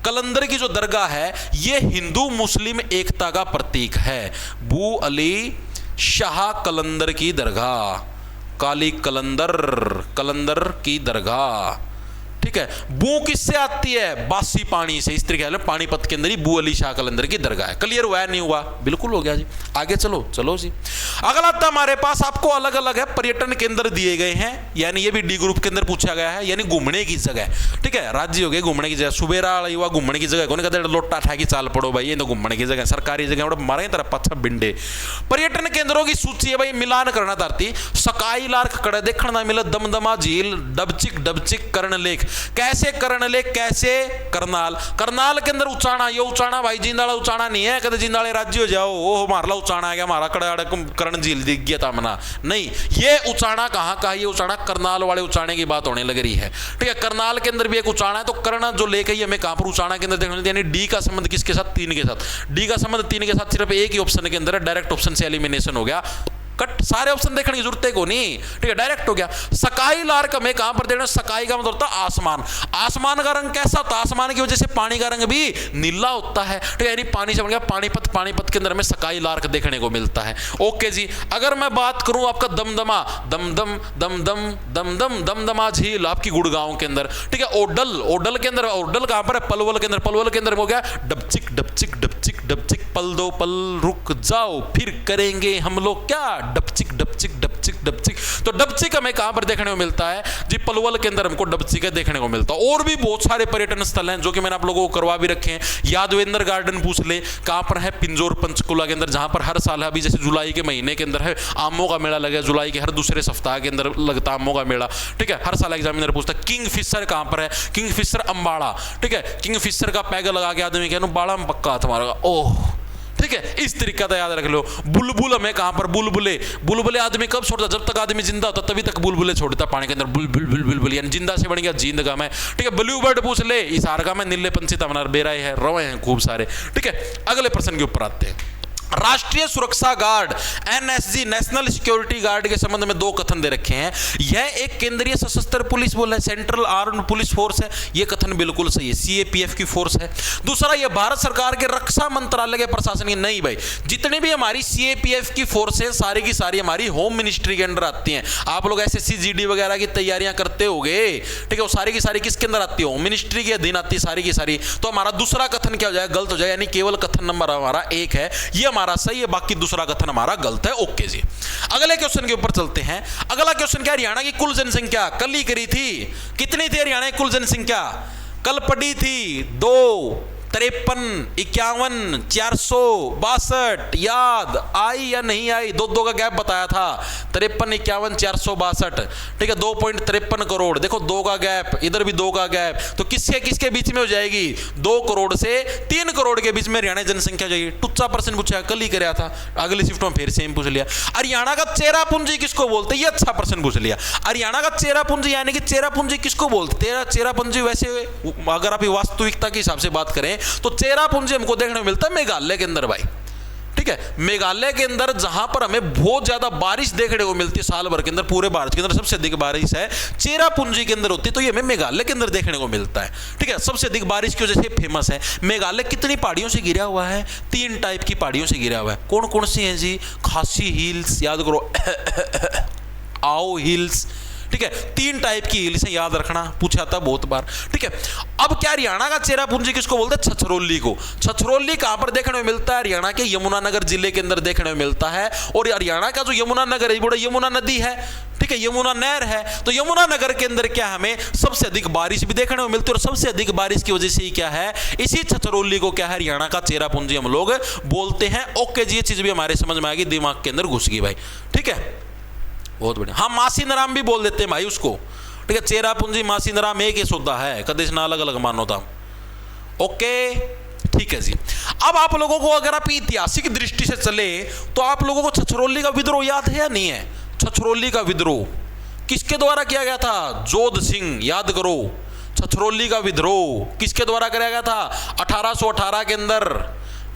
[SPEAKER 1] कलंदर की जो दरगाह है ये हिंदू मुस्लिम एकता का प्रतीक है। बू अली शाह कलंदर की दरगाह, काली कलंदर की दरगाह। ठीक है, बू किससे आती है? बासी पानी से। इस तरीके से पानीपत के अंदर ही बू अली शाह कलंदर की दरगाह है। क्लियर हुआ नहीं हुआ? बिल्कुल हो गया जी। आगे चलो जी। अगला था हमारे पास, आपको अलग अलग है पर्यटन केंद्र दिए गए हैं, यानी ये भी डी ग्रुप के अंदर पूछा गया है, यानी घूमने की जगह। ठीक है, राज्य हो गए घूमने की जगह। सुबेरा हुआ घूमने की जगह, कौन कहते लोटा ठा की चाल पड़ो भाई, ये तो घूमने की जगह, सरकारी जगह मारे तरफ पच्छा बिंडे। पर्यटन केंद्रों की सूची है भाई, मिलान करना तारती। सकाई लार्क कड़े देखना मिले, दमदमा झील, डबचिक कर्ण लेक। कैसे कर्नले कैसे करनाल, करनाल के अंदर उचाणा, ये उचाणा भाई जिंदाला उचाणा नहीं है, कदे जिंदाले राज्य हो जाओ वो हमारा उचाणा आ गया, हमारा कड़ा कर्ण झील दिख गया था मना नहीं, ये उचाणा कहाँ का, ये उचाणा करनाल वाले उचाणे की बात होने लग रही है। ठीक है, करनाल के अंदर भी एक उचाणा है, तो कर्ण जो लेके ही हमें कहां पर उचाणा के अंदर देखने मिलती है, यानी डी का संबंध किसके साथ, 3 के साथ। डी का संबंध 3 के साथ सिर्फ एक ही ऑप्शन के अंदर है, डायरेक्ट ऑप्शन से एलिमिनेशन हो गया, कट, सारे ऑप्शन देखने की जरूरत है को नहीं। ठीक है, डायरेक्ट हो गया। सकाई लार्क हमें कहां पर देना, सकाई का मतलब होता है आसमान, आसमान का रंग कैसा होता है, आसमान की वजह से पानी का रंग भी नीला होता है। ठीक है, यानी पानी से बन गया पानीपत, पानीपत के अंदर हमें सकाई लार्क देखने को मिलता है। ओके जी, अगर मैं बात करूं आपका दमदमा, दमदम दमदम दमदम दमदमा झील आपकी गुड़गांव के अंदर। ठीक है, ओडल, ओडल के अंदर, ओडल कहां पर है, पलवल के अंदर, पलवल के अंदर हो गया डबचिक डबचिक डबचिक डबचिक, पल दो पल रुक जाओ फिर करेंगे हम लोग क्या, डबचिक डबचिक डबचिक डबचिक। तो डबचिक हमें कहां पर देखने को मिलता है जी, पलवल के अंदर हमको डबचिक देखने को मिलता है। और भी बहुत सारे पर्यटन स्थल हैं जो कि मैंने आप लोगों को करवा भी रखे हैं। यादवेंद्र गार्डन पूछ ले कहां पर है, पिंजौर पंचकुला के अंदर, जहां पर हर साल अभी जैसे जुलाई के महीने के अंदर है आमों का मेला लगा, जुलाई के हर दूसरे सप्ताह के अंदर लगता आमों का मेला। ठीक है, हर साल एग्जामिनर पूछता है। किंग फिशर कहां पर है, किंग फिशर अंबाड़ा। ठीक है, किंग फिशर का पैग लगा के आदमी कहना बाड़ा में पक्का तुम्हारा, ओह ठीक है, इस तरीका तो याद रख लो। बुलबुल हमें कहां पर, बुलबुले, बुलबुले आदमी कब छोड़ता, जब तक आदमी जिंदा होता तभी तक बुलबुले छोड़ता पानी के अंदर, बुलबुल बुलबुल बुल, यानी जिंदा से बन गया जिंदगा में। ठीक है, ब्लू बर्ड पूछ ले, इस आरगा में नीले पंछी तमनार बेराए हैं, रवे हैं खूब सारे। ठीक है, अगले प्रश्न के ऊपर आते हैं। राष्ट्रीय सुरक्षा guard NSG, national security guard के संबंध में 2 कथन दे रखे हैं। यह एक केंद्रीय सशस्त्र पुलिस बल है, सेंट्रल आर्म्ड पुलिस फोर्स है, यह कथन बिल्कुल सही है, सीएपीएफ की फोर्स है। दूसरा, यह भारत सरकार के रक्षा मंत्रालय के प्रशासन की, नहीं भाई, जितनी भी हमारी सीएपीएफ की फोर्स है सारी की सारी हमारी होम मिनिस्ट्री के अंदर आती हैं। आप लोग एसएससी जीडी वगैरह की तैयारियां करते होगे, ठीक है, वो सारी की सारी किसके अंदर आती है, होम मिनिस्ट्री के अधीन आती है सारी की सारी। तो हमारा दूसरा कथन क्या हो जाएगा, गलत हो जाएगा, यानी केवल कथन नंबर हमारा 1 है, यह हमारा सही है, बाकी दूसरा कथन हमारा गलत है। ओके जी, अगले क्वेश्चन के ऊपर चलते हैं। अगला क्वेश्चन क्या, हरियाणा की कुल जनसंख्या कल ही करी थी, कितनी थी हरियाणा की कुल जनसंख्या, कल पड़ी थी 2, 53, 51, 462, याद आई या नहीं आई, 2 का गैप बताया था, 53, 51, 462। ठीक है, 2.53 करोड़, देखो 2 का गैप, इधर भी 2 का गैप, तो किसके किसके बीच में हो जाएगी, 2 करोड़ से 3 करोड़ के बीच में हरियाणा जनसंख्या जाएगी। टुच्चा प्रश्न पूछा, कल ही कराया था, अगली शिफ्ट में फिर सेम पूछ लिया। हरियाणा का चेरा पूंजी किसको बोलते, ये अच्छा प्रश्न पूछ लिया। हरियाणा का चेरा पूंजी यानी कि चेरा पूंजी किसको बोलते, चेरा पूंजी वैसे अगर आप वास्तविकता के हिसाब से बात करें तो चेरा पूंजी हमको देखने को मिलता है मेघालय के अंदर भाई। ठीक है, मेघालय के अंदर जहां पर हमें बहुत ज्यादा बारिश देखने को मिलती है साल भर के अंदर, पूरे भारत के अंदर सबसे अधिक बारिश है चेरा पूंजी के अंदर होती है, तो ये हमें मेघालय के अंदर देखने को मिलता है। ठीक है, सबसे अधिक बारिश की वजह से फेमस है। मेघालय कितनी पहाड़ियों से घिरा हुआ है, 3 टाइप की पहाड़ियों से घिरा हुआ है। कौन कौन सी हैं जी, खासी हिल्स, याद करो आओ हिल्स। ठीक है, 3 टाइप की हिल्स है, याद रखना, पूछा था बहुत बार। ठीक है, अब क्या हरियाणा का चेरा पूंजी किसको बोलते हैं, छछरौली को। छछरौली कहां पर देखने में मिलता है, हरियाणा के यमुनानगर जिले के अंदर देखने में मिलता है। और हरियाणा का जो यमुनानगर है, बड़ा यमुना नदी है, ठीक है, यमुना नहर है, तो यमुनानगर के अंदर क्या हमें सबसे अधिक बारिश भी देखने को मिलती है, और सबसे अधिक बारिश की वजह से ही क्या है, इसी छछरौली को क्या है, हरियाणा का चेरा पूंजी हम लोग बोलते हैं। ओके जी, ये चीज भी हमारे समझ में आ गई, दिमाग के अंदर घुस गई भाई। ठीक है, बहुत बढ़िया। हाँ, मासी नराम भी बोल देते हैं भाई उसको। ठीक है, चेरा पूंजी मासी नराम एक ही सौदा है, कदे ना अलग अलग मानो था। ओके, ठीक है जी। अब आप लोगों को अगर आप ऐतिहासिक दृष्टि से चले तो आप लोगों को छछरौली का विद्रोह याद है या नहीं है। छछरौली का विद्रोह किसके द्वारा किया गया था, जोध सिंह, याद करो। छछरौली का विद्रोह किसके द्वारा कराया गया था, 1818 के अंदर।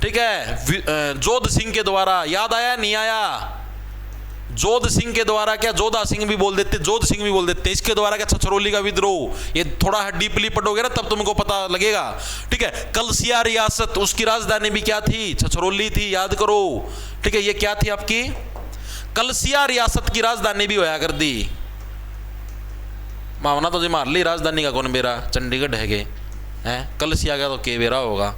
[SPEAKER 1] ठीक है, जोध सिंह के द्वारा, याद आया नहीं आया, जोध सिंह के द्वारा, क्या जोधा सिंह भी बोल देते, जोध सिंह भी बोल देते, इसके द्वारा क्या छछरौली का विद्रोह। ये थोड़ा डीपली पढ़ोगे ना तब तुमको पता लगेगा। ठीक है, कलसिया रियासत, उसकी राजधानी भी क्या थी, छछरौली थी, याद करो। ठीक है, ये क्या थी आपकी, कलसिया रियासत की राजधानी भी होया कर दी। मावना तो जी मार ली, राजधानी का कौन बेरा, चंडीगढ़ है गे, हैं, कलसिया का तो के बेरा होगा,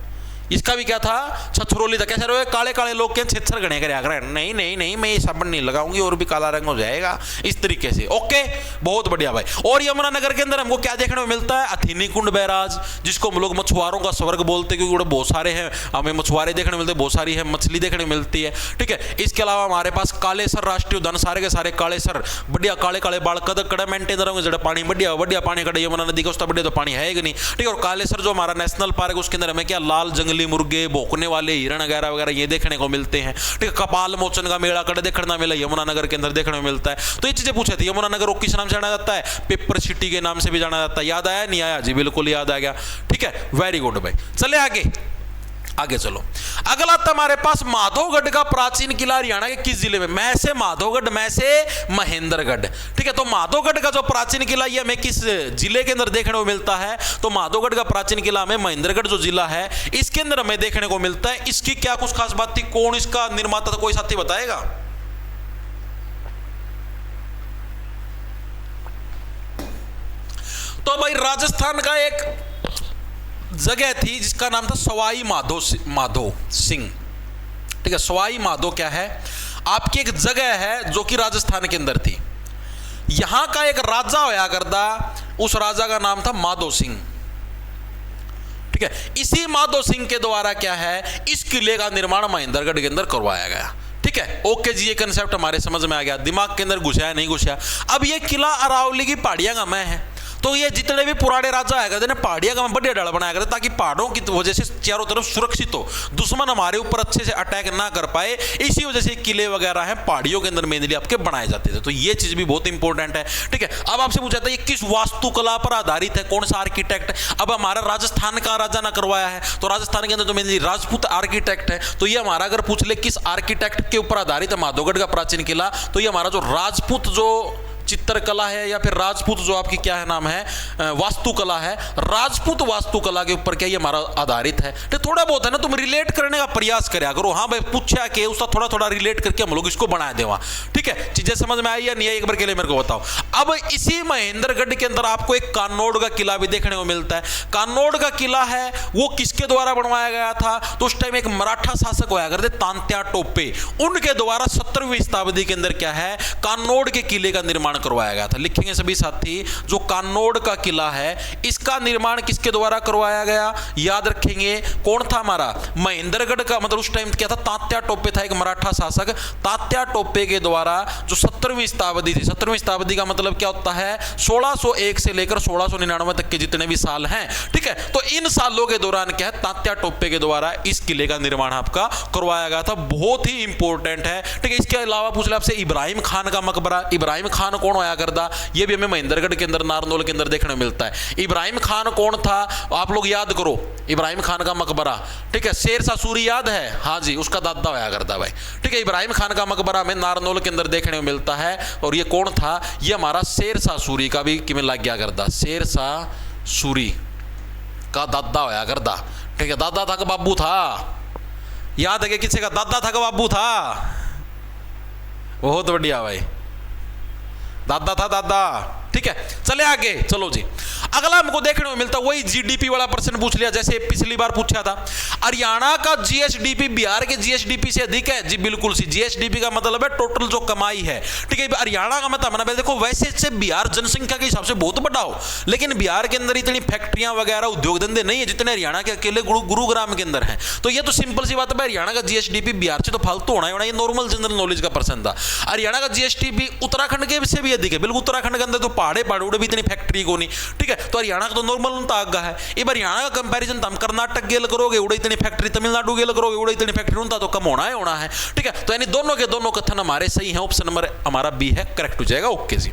[SPEAKER 1] इसका भी क्या था, छछरोली था। कैसे रहे, काले काले लोग के छेछर गणे करे आकर, नहीं नहीं नहीं मैं ये साबुन नहीं लगाऊंगी और भी काला रंग हो जाएगा, इस तरीके से। ओके, बहुत बढ़िया भाई। और यमुनानगर के अंदर हमको क्या देखने को मिलता है, अथिनी कुंड बैराज, जिसको हम लोग मछुआरों का स्वर्ग बोलते हैं, क्योंकि बहुत सारे हैं, हमें मछुआरे देखने को मिलते हैं, बहुत सारी है मछली देखने को मिलती है। ठीक है, इसके अलावा हमारे पास कालेसर राष्ट्रीय उद्यान, सारे के सारे कालेसर, बढ़िया काले काले बाल कद कड़े मेंटेन होंगे, जड़ा पानी बढ़िया बढ़िया पानी कड़े, यमुना नदी का उसका बढ़िया तो पानी है कि नहीं। ठीक है, और कालेसर जो हमारा नेशनल पार्क, उसके अंदर हमें क्या लाल जंगली मुर्गे, भौंकने वाले हिरण वगैरह वगैरह ये देखने को मिलते हैं। ठीक है, कपाल मोचन का मेला कड़े देखने मिला, यमुनानगर के अंदर देखने को मिलता है। तो ये चीजें पूछे थे। यमुनानगर को किस नाम से जाना जाता है, पेपर सिटी के नाम से भी जाना जाता है। याद आया नहीं आया जी, बिल्कुल याद आ गया। ठीक है, वेरी गुड भाई। चले आगे आगे चलो। अगला था हमारे पास माधोगढ़ का प्राचीन किला, हरियाणा के किस जिले में, मैं से माधोगढ़, मैं से महेंद्रगढ़। ठीक है, तो माधोगढ़ का जो प्राचीन किला ये हमें किस जिले के अंदर देखने को मिलता है, तो माधोगढ़ का प्राचीन किला हमें महेंद्रगढ़ जो जिला है इसके अंदर हमें देखने को मिलता है। इसकी क्या कुछ खास बात थी, कौन इसका निर्माता था, कोई साथी बताएगा। तो भाई राजस्थान का एक जगह थी जिसका नाम था सवाई माधो सिंह। ठीक है, सवाई माधो क्या है, आपकी एक जगह है जो कि राजस्थान के अंदर थी। यहां का एक राजा होया करता, उस राजा का नाम था माधो सिंह। ठीक है, इसी माधो सिंह के द्वारा क्या है, इस किले का निर्माण महेंद्रगढ़ के अंदर करवाया गया। ठीक है, ओके जी, ये कंसेप्ट हमारे समझ में आ गया, दिमाग के अंदर घुसा नहीं घुसा। अब ये किला अरावली की पहाड़ियां का मैं है, तो ये जितने भी पुराने राजा आया करते ना पहाड़ियां का बढ़िया डाल बनाया करते, ताकि पहाड़ों की वजह से चारों तरफ सुरक्षित हो, दुश्मन हमारे ऊपर अच्छे से अटैक ना कर पाए। इसी वजह से किले वगैरह हैं पहाड़ियों के अंदर मेनली आपके बनाए जाते थे। तो ये चीज भी बहुत इंपॉर्टेंट है। ठीक है, अब आपसे पूछा था ये किस वास्तुकला पर आधारित है, कौन सा आर्किटेक्ट। अब हमारा राजस्थान का राजा ना करवाया है, तो राजस्थान के अंदर तो मेनली राजपूत आर्किटेक्ट है। तो ये हमारा अगर पूछ ले किस आर्किटेक्ट के ऊपर आधारित है माधोगढ़ का प्राचीन किला, तो ये हमारा जो राजपूत जो चित्रकला है या फिर राजपूत जो आपकी क्या है नाम है वास्तुकला है, राजपूत वास्तुकला के ऊपर क्या ये हमारा आधारित है। तो थोड़ा बहुत है ना, तुम रिलेट करने का प्रयास करा करो। हाँ भाई, पूछा कि उसका थोड़ा थोड़ा रिलेट करके हम लोग इसको बना देवा। ठीक है, चीजें समझ में आई या नहीं, एक बार के लिए मेरे को बताओ। अब इसी महेंद्रगढ़ के अंदर आपको एक कान्नौड़ का किला भी देखने को मिलता है। कान्नौड़ का किला है वो किसके द्वारा बनवाया गया था, तो उस टाइम एक मराठा शासक होया करते तांत्या टोपे, उनके द्वारा 17वीं शताब्दी के अंदर क्या है कान्नौड़ के किले का निर्माण करवाया गया था। लिखेंगे सभी साथी, जो कान्नौड़ का किला है इसका निर्माण किसके द्वारा करवाया गया, याद रखेंगे कौन था हमारा महेंद्रगढ़ का, मतलब उस टाइम क्या था तात्या टोपे था एक मराठा शासक, तात्या टोपे के द्वारा जो 17वीं शताब्दी थी। 17वीं शताब्दी का मतलब क्या होता है 1601 से लेकर 1699 तक के जितने भी साल हैं। ठीक है, तो इन सालों के दौरान क्या है तात्या टोपे के द्वारा इस किले का निर्माण आपका करवाया गया था। बहुत ही इंपॉर्टेंट है। ठीक है, इसके अलावा पूछ ले आपसे इब्राहिम खान का मकबरा, इब्राहिम खान कौन होया करता, ये भी हमें महेंद्रगढ़ के अंदर नारनौल के अंदर देखने को मिलता है। इब्राहिम खान कौन था आप लोग याद करो, इब्राहिम खान का मकबरा। ठीक है, शेरशाह सूरी याद है, हाँ जी, उसका दादा होया करता भाई। ठीक है, इब्राहिम खान का मकबरा हमें नारनौल के अंदर देखने को मिलता है। और ये कौन था, ये हमारा शेरशाह सूरी का भी किमें लग गया करता, शेरशाह सूरी का दादा होया करता। ठीक है, दादा था कि बाबू था, याद है कि किसी का दादा था कि बाबू था, बहुत बढ़िया भाई, दादा था दादा। ठीक है, चले आगे चलो जी। अगला हमको देखने को मिलता वही जीडीपी वाला प्रश्न पूछ लिया जैसे पिछली बार पूछा था। हरियाणा का जीएसडीपी बिहार के जीएसडीपी से अधिक है जी, बिल्कुल सी। जीएसडीपी का मतलब है टोटल जो कमाई है। ठीक है, हरियाणा का मतलब देखो वैसे से बिहार जनसंख्या के हिसाब से बहुत बड़ा हो, लेकिन बिहार के अंदर इतनी फैक्ट्रियां वगैरह उद्योग धंधे नहीं है जितने हरियाणा के अकेले गुरुग्राम के अंदर है। तो ये तो सिंपल सी बात है, हरियाणा का जीएसडीपी बिहार से तो फालतू होना है, ये नॉर्मल जनरल नॉलेज का प्रश्न था। हरियाणा का जीएसडीपी उत्तराखंड के से भी अधिक है, बिल्कुल उत्तराखंड के अंदर तो पहाड़े पहाड़ों भी इतनी फैक्ट्री को नहीं। ठीक है, तो हरियाणा का तो नॉर्मल उनता आगा है। ये हरियाणा का कंपैरिजन तो हम कर्नाटक गेल करोगे उड़े इतनी फैक्ट्री, तमिलनाडु गेल करोगे उड़े इतनी फैक्ट्री, उनता तो कम होना है। ठीक है, तो यानी दोनों के दोनों कथन हमारे सही हैं। ऑप्शन नंबर हमारा बी है, करेक्ट हो जाएगा। ओके जी,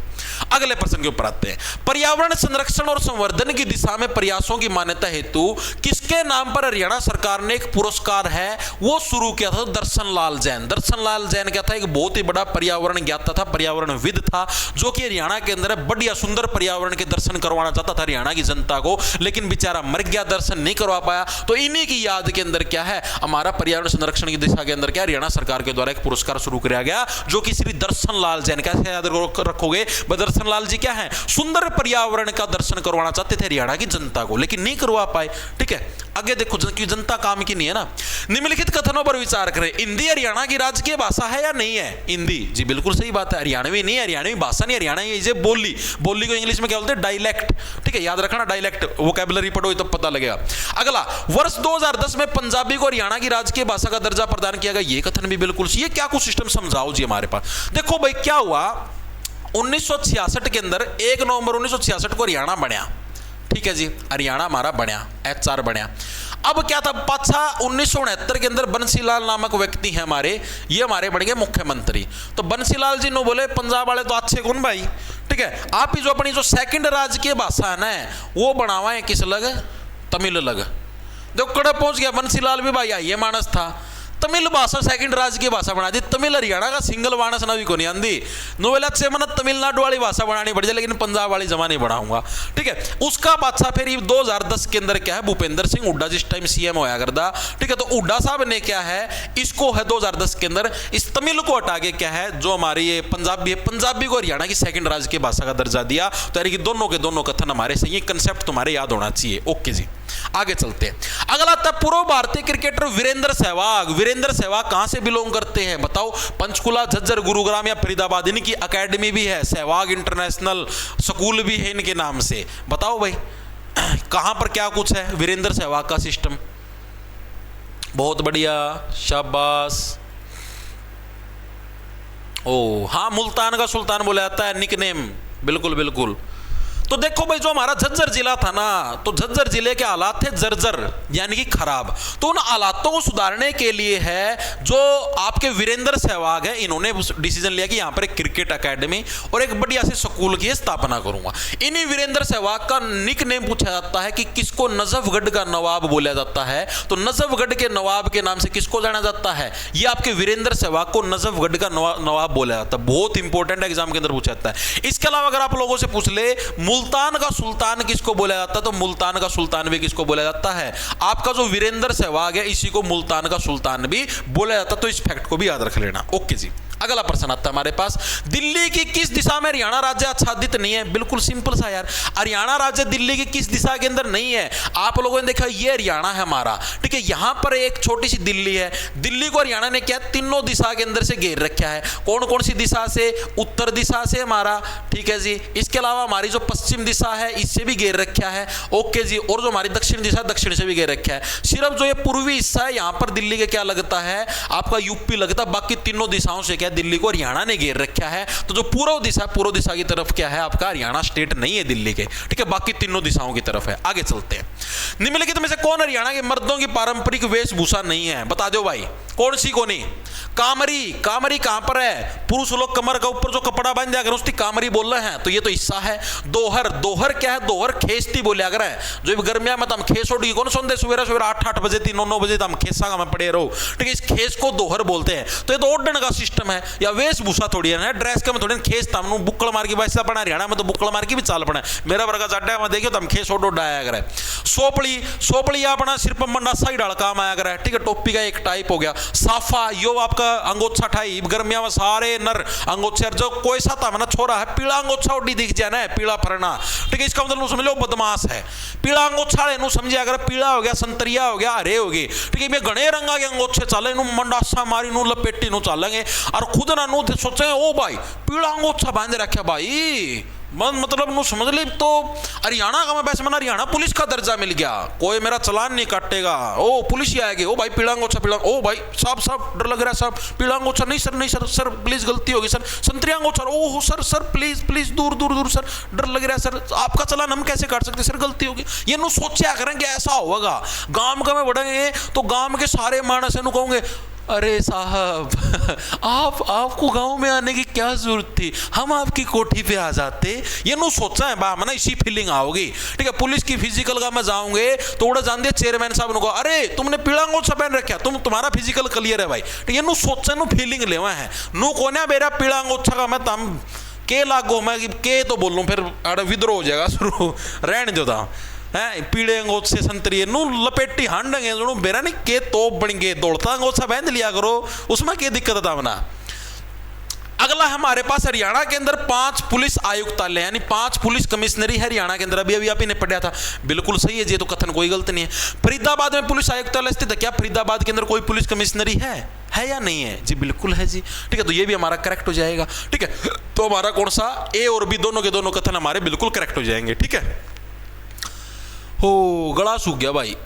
[SPEAKER 1] अगले प्रश्न के ऊपर आते हैं। पर्यावरण संरक्षण और संवर्धन की दिशा में प्रयासों की मान्यता हेतु किसके नाम पर हरियाणा सरकार ने एक पुरस्कार है वो शुरू किया था, दर्शन लाल जैन। दर्शन लाल जैन क्या था, एक बहुत ही बड़ा पर्यावरण ज्ञाता था, पर्यावरणविद था, जो कि हरियाणा के अंदर बढ़िया सुंदर पर्यावरण के दर्शन करवाना चाहता था हरियाणा की जनता को, लेकिन बेचारा मर गया, दर्शन नहीं करवा पाया। तो इन्हीं की याद के अंदर क्या है हमारा पर्यावरण संरक्षण की दिशा के अंदर क्या हरियाणा सरकार के द्वारा एक पुरस्कार शुरू किया गया, जो कि श्री दर्शन लाल जैन। कैसे याद रखोगे बदरसन लाल जी क्या है, सुंदर पर्यावरण का दर्शन करवाना चाहते थे हरियाणा की जनता को, लेकिन नहीं करवा पाए। ठीक है, आगे देखो, क्योंकि जनता काम की नहीं है ना। निम्नलिखित कथनों पर विचार करें, हिंदी हरियाणा की राजकीय भाषा है या नहीं है? हिंदी, जी बिल्कुल सही बात है, हरियाणवी नहीं है, हरियाणवी भाषा नहीं, हरियाणा ये बोली, बोली को इंग्लिश में क्या बोलते हैं, डायलेक्ट। ठीक है, याद रखना, डायलेक्ट, वोकैबुलरी पढ़ो तो पता लगेगा। अगला, वर्ष 2010 में पंजाबी को हरियाणा की राजकीय भाषा का दर्जा प्रदान किया गया, ये कथन भी बिल्कुल, ये क्या कुछ सिस्टम समझाओ जी हमारे पास। देखो भाई क्या हुआ, 1966 के अंदर 1 नवंबर 1966 को हरियाणा बनया। ठीक है जी, हरियाणा हमारा बनया, HR बनया। अब क्या था, पाछा 1969 के अंदर बंसीलाल नामक व्यक्ति है हमारे, ये हमारे बन गए मुख्यमंत्री। तो बंसीलाल जी ने बोले पंजाब वाले तो अच्छे कौन भाई, ठीक है, आप ही जो अपनी जो सेकंड राजकीय भाषा है ना, वो बनावा है किस लग, तमिल लग। देखो कड़ा पहुंच गया बंसीलाल भी भाई, ये मानस था, तमिल भाषा सेकंड राजकीय भाषा बना दी। तमिल हरियाणा का सिंगल मानस ना भी को नहीं आंदी, नोवेला से मन तमिलनाडु वाली भाषा बनानी पड़ जाए, लेकिन पंजाब वाली जमा नहीं बनाऊंगा। ठीक है, उसका बादशाह फिर 2010 के अंदर क्या है, भूपेंद्र सिंह हुड्डा जिस टाइम CM होया करता। ठीक है, तो हुड्डा साहब ने क्या है, इसको है 2010 के अंदर इस तमिल को हटा के क्या है, जो हमारी ये पंजाबी है, पंजाबी को हरियाणा की सेकंड राजकीय भाषा का दर्जा दिया। तो यानी कि दोनों के दोनों कथन हमारे सही, कंसेप्ट तुम्हारे याद होना चाहिए। ओके जी, आगे चलते हैं। अगला था पूर्व भारतीय क्रिकेटर वीरेंद्र सहवाग। वीरेंद्र सहवाग कहां से बिलोंग करते हैं बताओ? पंचकुला, झज्जर, गुरुग्राम या फरीदाबाद। इनकी एकेडमी भी है, सहवाग इंटरनेशनल स्कूल भी है इनके नाम से। बताओ भाई कहां पर क्या कुछ है वीरेंद्र सहवाग का सिस्टम? बहुत बढ़िया, शाबाश। ओ हाँ, मुल्तान का सुल्तान बोला जाता है, निकनेम, बिल्कुल बिल्कुल। तो देखो भाई, जो हमारा झज्जर जिला था ना, तो झज्जर जिले के हालात थे जर्जर, यानी कि खराब। तो उन हालातों को सुधारने के लिए है जो आपके वीरेंद्र सहवाग है, इन्होंने डिसीजन लिया कि यहाँ पर एक क्रिकेट एकेडमी और एक बढ़िया से स्कूल की स्थापना करूंगा। इन्हीं वीरेंद्र सहवाग का निक नेम पूछा जाता है कि किसको नजफगढ़ का नवाब बोला जाता है। तो नजफगढ़ के नवाब के नाम से किसको जाना जाता है? ये आपके वीरेंद्र सहवाग को नजफगढ़ का नवाब बोला जाता है। बहुत इंपॉर्टेंट एग्जाम के अंदर पूछा जाता है। इसके अलावा अगर आप लोगों से पूछ ले मुल्तान का सुल्तान किसको बोला जाता है, तो मुल्तान का सुल्तान भी किसको बोला जाता है? आपका जो वीरेंद्र सहवाग है, इसी को मुल्तान का सुल्तान भी बोला जाता है। तो इस फैक्ट को भी याद रख लेना। ओके जी, अगला प्रश्न आता है हमारे पास, दिल्ली की किस दिशा में हरियाणा राज्य आच्छादित नहीं है? बिल्कुल सिंपल सा यार, हरियाणा राज्य दिल्ली की किस दिशा के अंदर नहीं है? आप लोगों ने देखा ये हरियाणा है हमारा, ठीक है, यहां पर एक छोटी सी दिल्ली है। दिल्ली को हरियाणा ने क्या तीनों दिशा के अंदर से घेर रखा है। कौन कौन सी दिशा से? उत्तर दिशा से हमारा, ठीक है जी। इसके अलावा हमारी जो पश्चिम दिशा है, इससे भी घेर रखा है। ओके जी, और जो हमारी दक्षिण दिशा, दक्षिण से भी घेर रखा है। सिर्फ जो ये पूर्वी हिस्सा है, यहां पर दिल्ली के क्या लगता है, आपका यूपी लगता है। बाकी तीनों दिशाओं से क्या दिल्ली को हरियाणा ने घेर रखा है। तो जो पूर्व दिशा की तरफ क्या है, आपका हरियाणा स्टेट नहीं है दिल्ली के, ठीक है, बाकी तीनों दिशाओं की तरफ है। आगे चलते हैं। निम्नलिखित में से कौन हरियाणा के मर्दों की पारंपरिक वेशभूषा नहीं है? बता दो भाई, कौन सी कोनी? कामरी। कामरी कहां पर है? पुरुष लोग कमर का ऊपर जो कपड़ा बांध दिया, अगर उसकी कामरी बोल रहे हैं तो ये तो हिस्सा है। दोहर। दोहर क्या है? दोहर खेसती बोले अगर है, जो गर्मिया में हम खेस उड़ी कौन सुनते, सवेरा सवेरा 8 बजे 9 बजे हम खेसा का मैं पड़े रहो, ठीक है, इस खेस को दोहर बोलते हैं। तो ये तो ओढ़ने का सिस्टम है या वेशभूषा थोड़ी है, ड्रेस का में थोड़ी खेस तमनु बुक्कड़ मार की वैसा पड़ा, हरियाणा में तो बुक्कड़ मार की भी चाल पड़ा। मेरा वर्गा चाटा है, देखियो तम खेस ओडो डाया अगर है। सोपड़ी। सोपड़ी अपना सिर पर मंडा साइड काम आया अगर है, ठीक है, टोपी का एक टाइप हो गया। साफा, यो आपका अंगोछा ठाई, गर्मिया में सारे नर अंगोछे, जो कोई सा था ना छोरा है, पीला अंगोछा उड़ी दिख जाए ना, पीला फरना, ठीक है, इसका मतलब समझ लो बदमाश है। पीला अंगोछा नु समझे, अगर पीला हो गया, संतरिया हो गया, हरे हो गए, ठीक है, मैं घने रंगा के अंगोछे चाले नु मंडासा मारी नु लपेटी नु चालेंगे और खुद ना नु सोचे ओ भाई पीला अंगोछा बांध रखा भाई, मतलब नु समझ ले। तो हरियाणा का मैं वैसे मैंने हरियाणा पुलिस का दर्जा मिल गया, कोई मेरा चलान नहीं काटेगा। ओ पुलिस ही आएगी, ओ भाई पीला अंगोछा, पीला, ओ भाई साहब डर लग रहा है साहब, पीला अंगोछा नहीं सर, नहीं सर, सर प्लीज गलती होगी सर, संतरी अंगोछा, oh sir sir please please दूर दूर दूर सर, डर लग रहा है सर, आपका चलान हम कैसे काट सकते सर, गलती होगी। ये नु सोचा करेंगे ऐसा होगा। गांव का में बढ़ेंगे तो गांव के सारे मानस है नु कहोगे अरे साहब आपको गांव में आने की क्या जरूरत थी, हम आपकी कोठी पे आ जाते। ये नु सोचा है बा मना, इसी फीलिंग आओगी, ठीक है। पुलिस की फिजिकल का में जाऊंगे तो उड़ा जान दिया चेयरमैन साहब को, अरे तुमने पीला अंगोछा पहन रखा, तुम्हारा फिजिकल क्लियर है भाई, ठीक है। नु सोचा नु फीलिंग लेवा है नु कोने मेरा पीला अंगोछा का मैं तम के लागो, मैं के तो बोलूं फिर अरे विद्रोह हो जाएगा शुरू, रहने दो था है। पीड़े अंगोछे संतरी नु लपेटी हांडेंगे जो बेरा नहीं के तोप बनेंगे, दौड़ता अंगोछा बांध लिया करो, उसमें क्या दिक्कत था बना। अगला हमारे पास हरियाणा के अंदर 5 पुलिस आयुक्तालय यानी 5 पुलिस कमिश्नरी है हरियाणा के अंदर। अभी अभी आप इन्हें पढ़ा था, बिल्कुल सही है जी, तो कथन कोई गलत नहीं है। फरीदाबाद में पुलिस आयुक्तालय स्थित है, क्या फरीदाबाद के अंदर कोई पुलिस कमिश्नरी है या नहीं है जी? बिल्कुल है जी। ठीक है, तो ये भी हमारा करेक्ट हो जाएगा। ठीक है, तो हमारा कौन सा ए और बी दोनों के दोनों कथन हमारे बिल्कुल करेक्ट हो जाएंगे। ठीक है, हो गला सूख गया भाई।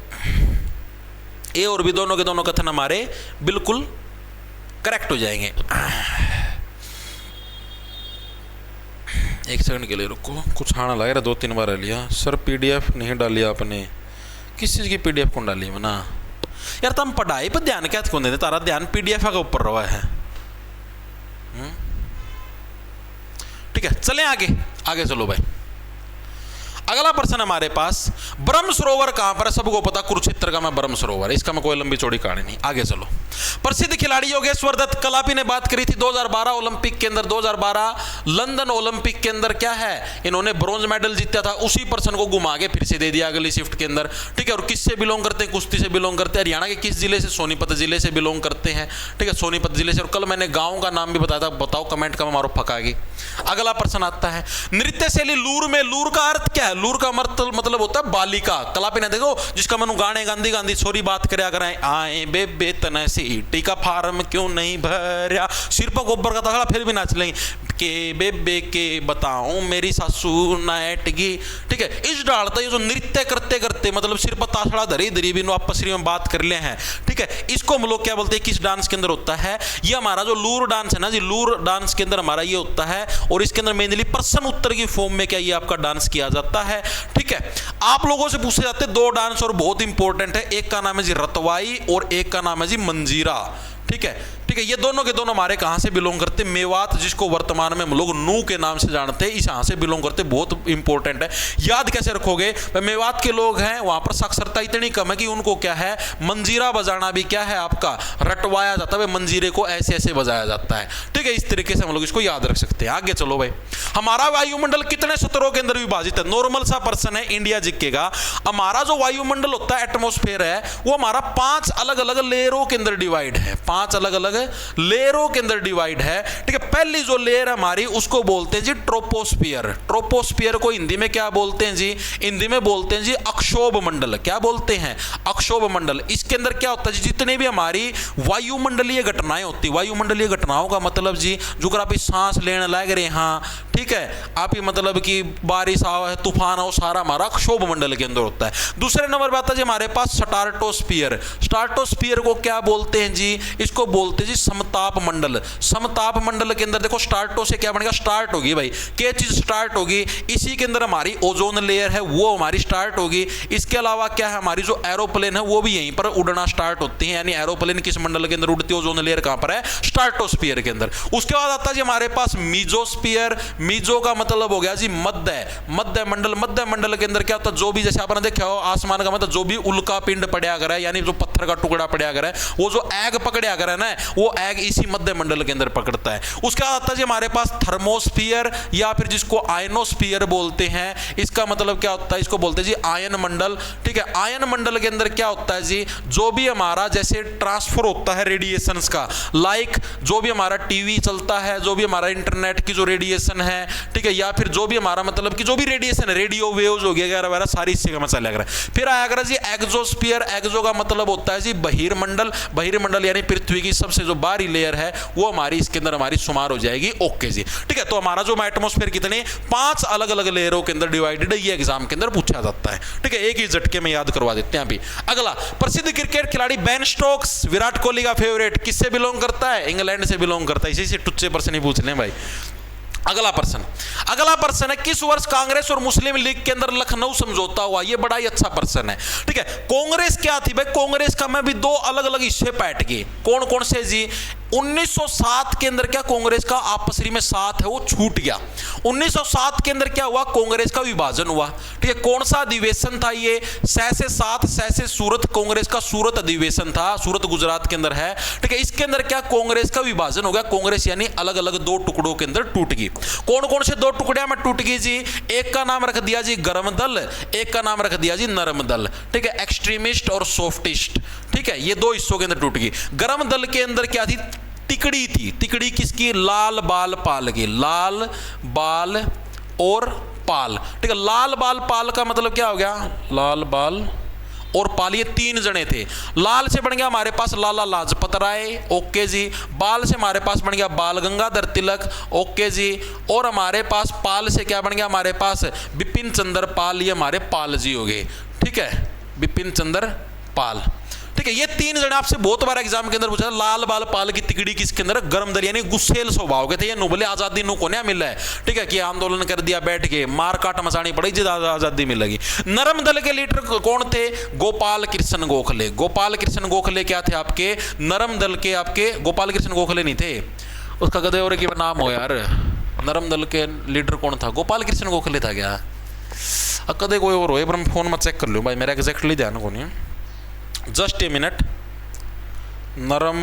[SPEAKER 1] ए और बी दोनों के दोनों कथन हमारे बिल्कुल करेक्ट हो जाएंगे। एक सेकंड के लिए रुको, कुछ खाना लग रहा, 2-3 बार लिया सर। पीडीएफ नहीं डाली आपने, किस चीज़ की पीडीएफ कौन डाली है ना यार? तुम पढ़ाई पर ध्यान क्या कौन देते, तारा ध्यान पीडीएफ का ऊपर रहा है। ठीक है, चलें आगे चलो भाई। अगला प्रश्न हमारे पास, ब्रह्म सरोवर कहां पर है? सबको पता कुरुक्षेत्र का मैं ब्रह्म सरोवर, इसका मैं कोई लंबी चौड़ी कहानी नहीं। आगे चलो। प्रसिद्ध खिलाड़ी योगेश्वर दत्त, कलापी ने बात करी थी 2012 ओलंपिक के अंदर, 2012 लंदन ओलंपिक के अंदर क्या है, इन्होंने ब्रॉन्ज मेडल जीता था। उसी पर्सन को घुमा के फिर से दे दिया अगली शिफ्ट के अंदर। ठीक है, और किससे बिलोंग करते हैं? कुश्ती से बिलोंग करते हैं। हरियाणा के किस जिले से? सोनीपत जिले से बिलोंग करते हैं। ठीक है, सोनीपत जिले से। और कल मैंने गाँव का नाम भी बताया था, बताओ कमेंट का मारो फकागी। अगला प्रश्न आता है, नृत्य शैली लूर में, लूर का अर्थ क्या है? लूर का मतलब होता है बालिका। कलापी ने देखो, जिसका मनु गाने गांधी गांधी छोरी बात करे अगर आए बेबे तने से टीका फार्म क्यों नहीं भरया, सिर पर गोबर का तगड़ा फिर भी नाच लेंगे के बेबे के बताऊं मेरी सासू नाटगी। ठीक है, इस डालता ये जो नृत्य करते करते मतलब सिर पर ताशड़ा धरी धरी भी आपस में बात कर ले हैं। ठीक है, इसको हम लोग क्या बोलते हैं, किस डांस के अंदर होता है? ये हमारा जो लूर डांस है ना जी, लूर डांस के अंदर हमारा ये होता है। और इसके अंदर मेनली प्रश्न उत्तर की फॉर्म में क्या ये आपका डांस किया जाता है। ठीक है, आप लोगों से पूछे जाते हैं 2 डांस और बहुत इंपॉर्टेंट है, एक का नाम है जी रतवाई और एक का नाम है जी मंजीरा। ठीक है, ये दोनों के दोनों हमारे कहां से बिलोंग करते हैं? मेवात, जिसको वर्तमान में हम लोग नू के नाम से जानते हैं, इस यहां से बिलोंग करते, बहुत इंपॉर्टेंट है। याद कैसे रखोगे? मेवात के लोग हैं, वहां पर साक्षरता इतनी कम है कि उनको क्या है, मंजीरा बजाना भी क्या है आपका रटवाया जाता है। मंजीरे को ऐसे ऐसे बजाया जाता है। ठीक है, इस तरीके से हम लोग इसको याद रख सकते हैं। आगे चलो भाई, हमारा वायुमंडल कितने स्तरों के अंदर विभाजित है? नॉर्मल सा पर्सन है, इंडिया जीतेगा। हमारा जो वायुमंडल होता है, एटमॉस्फेयर है, वो हमारा 5 अलग अलग लेयरों के अंदर डिवाइड है। 5 अलग अलग लेयरों के अंदर डिवाइड है। ठीक है, पहली जो लेयर हमारी उसको बोलते हैं जी ट्रोपोस्फियर। ट्रोपोस्फियर को हिंदी में क्या बोलते हैं जी? हिंदी में बोलते हैं जी अक्षोभ मंडल। क्या बोलते हैं? अक्षोभ मंडल। इसके अंदर क्या होता है जी, जितने भी हमारी वायुमंडलीय घटनाएं होती, वायुमंडलीय घटनाओं का मतलब जी जो आप सांस लेने लग रहे हैं, ठीक है, आप ही मतलब कि बारिश आओ, तूफान आओ, सारा हमारा अक्षोभ मंडल के अंदर होता है। दूसरे नंबर पर आता है जी हमारे पास स्टार्टोस्फियर। स्टार्टोस्फियर को क्या बोलते हैं जी? इसको बोलते हैं जी समताप मंडल। समताप मंडल के अंदर देखो, स्टार्टो से क्या बनेगा? स्टार्ट होगी भाई, क्या चीज स्टार्ट होगी? इसी के अंदर हमारी ओजोन लेयर है, वो हमारी स्टार्ट होगी। इसके अलावा क्या है, हमारी जो एरोप्लेन है वो भी यहीं पर उड़ना स्टार्ट होती है। यानी एरोप्लेन किस मंडल के अंदर उड़ती है? ओजोन लेयर कहां पर है? स्टार्टोस्फियर के अंदर। उसके बाद आता है जी हमारे पास मीजोस्फियर। मीजो का मतलब हो गया जी मध्य, मध्य मंडल। मध्य मंडल के अंदर क्या होता है? जो भी, जैसे आपने देखा हो आसमान का मतलब जो भी उल्का पिंड पड़ा करे, यानी जो पत्थर का टुकड़ा पड़ा करे, वो जो एग पकड़ा करे ना, वो एग इसी मध्य मंडल के अंदर पकड़ता है। उसके बाद आता है जी हमारे पास थर्मोस्फियर, या फिर जिसको आयनोस्फियर बोलते हैं। इसका मतलब क्या होता है? इसको बोलते हैं जी आयन मंडल। ठीक है, आयन मंडल के अंदर क्या होता है जी? जो भी हमारा जैसे ट्रांसफर होता है रेडिएशंस का, लाइक जो भी हमारा टीवी चलता है, जो भी हमारा इंटरनेट की जो रेडिएशन है, ठीक है, या फिर जो भी हमारा मतलब कि जो भी रेडिएशन है, रेडियो वेव्स हो गया वगैरह सारी इससे का मसला लग रहा है। फिर आएगा जी एक्सोस्फियर। एक्सो का मतलब होता है जी बहिर्मंडल। बहिर्मंडल यानी पृथ्वी की सबसे जो बाहरी लेयर है वो हमारी इसके अंदर हमारी शुमार हो जाएगी। ओके जी, ठीक है। तो हमारा जो एटमॉस्फेयर कितने 5 अलग अलग लेयरों के अंदर डिवाइडेड है, ये एग्जाम के अंदर पूछा जाता है। ठीक है, एक ही झटके में याद करवा देते हैं अभी। अगला, प्रसिद्ध क्रिकेट खिलाड़ी बेन स्टोक्स, विराट कोहली का फेवरेट, किससे बिलोंग करता है? इंग्लैंड से बिलोंग करता है। इसी से टुच्चे पर्सन ही पूछ लें भाई। अगला प्रश्न है, किस वर्ष कांग्रेस और मुस्लिम लीग के अंदर लखनऊ समझौता हुआ? ये बड़ा ही अच्छा प्रश्न है। ठीक है, कांग्रेस क्या थी भाई? कांग्रेस का मैं भी 2 अलग अलग हिस्से बैठ गए। कौन कौन से जी? 1907 के अंदर क्या कांग्रेस का आपसी में साथ है वो छूट गया। 1907 के अंदर क्या हुआ? कांग्रेस का विभाजन हुआ। ठीक है, कौन सा अधिवेशन था ये? 6 से 7 6 से सूरत, कांग्रेस का सूरत अधिवेशन था, सूरत गुजरात के अंदर है। ठीक है, इसके अंदर क्या कांग्रेस का विभाजन हो गया। कांग्रेस यानी अलग अलग 2 टुकड़ों के अंदर टूट गई। कौन कौन से 2 टुकड़े में टूट गई जी? एक का नाम रख दिया जी गर्म दल, एक का नाम रख दिया जी नरम दल। ठीक है, एक्सट्रीमिस्ट और सॉफ्टिस्ट। ठीक है, ये 2 हिस्सों के अंदर टूट गई। गर्म दल के अंदर क्या थी? तिकड़ी थी। तिकड़ी किसकी? लाल बाल पाल की। लाल बाल और पाल, ठीक है। लाल बाल पाल का मतलब क्या हो गया? लाल बाल और पाल, ये तीन जने थे। लाल से बन गया हमारे पास लाला लाजपत राय, ओके जी। बाल से हमारे पास बन गया बाल गंगाधर तिलक, ओके जी। और हमारे पास पाल से क्या बन गया? हमारे पास बिपिन चंद्र पाल, ये हमारे पाल जी हो गए, ठीक है, बिपिन चंद्र पाल, ठीक है। ये तीन जने आपसे बहुत बार एग्जाम के अंदर पूछा। लाल बाल पाल की तिकड़ी किसके अंदर? गरम दल यानी गुस्सेल स्वभाव के थे। ये नुबले आजादी नु को नहीं मिला है, ठीक है, कि आंदोलन कर दिया बैठ के, मार काट मचानी पड़ी, ज्यादा आजादी मिलेगी। नरम दल के लीडर कौन थे? गोपाल कृष्ण गोखले। गोपाल कृष्ण गोखले क्या थे आपके? नरम दल के आपके गोपाल कृष्ण गोखले नहीं थे, उसका गधे और की नाम हो यार। नरम दल के लीडर कौन था? गोपाल कृष्ण गोखले था क्या? कदे कोई और हो, फोन में चेक कर लो भाई, मेरा एग्जैक्टली ध्यान को नहीं। Just a minute. नरम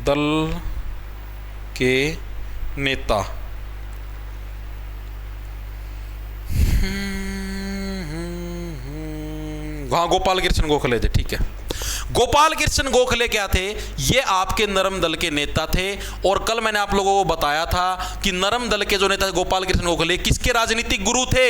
[SPEAKER 1] दल के नेता वहां गोपाल कृष्ण गोखले थे, ठीक है। गोपाल कृष्ण गोखले क्या थे? ये आपके नरम दल के नेता थे। और कल मैंने आप लोगों को बताया था कि नरम दल के जो नेता गोपाल कृष्ण गोखले किसके राजनीतिक गुरु थे?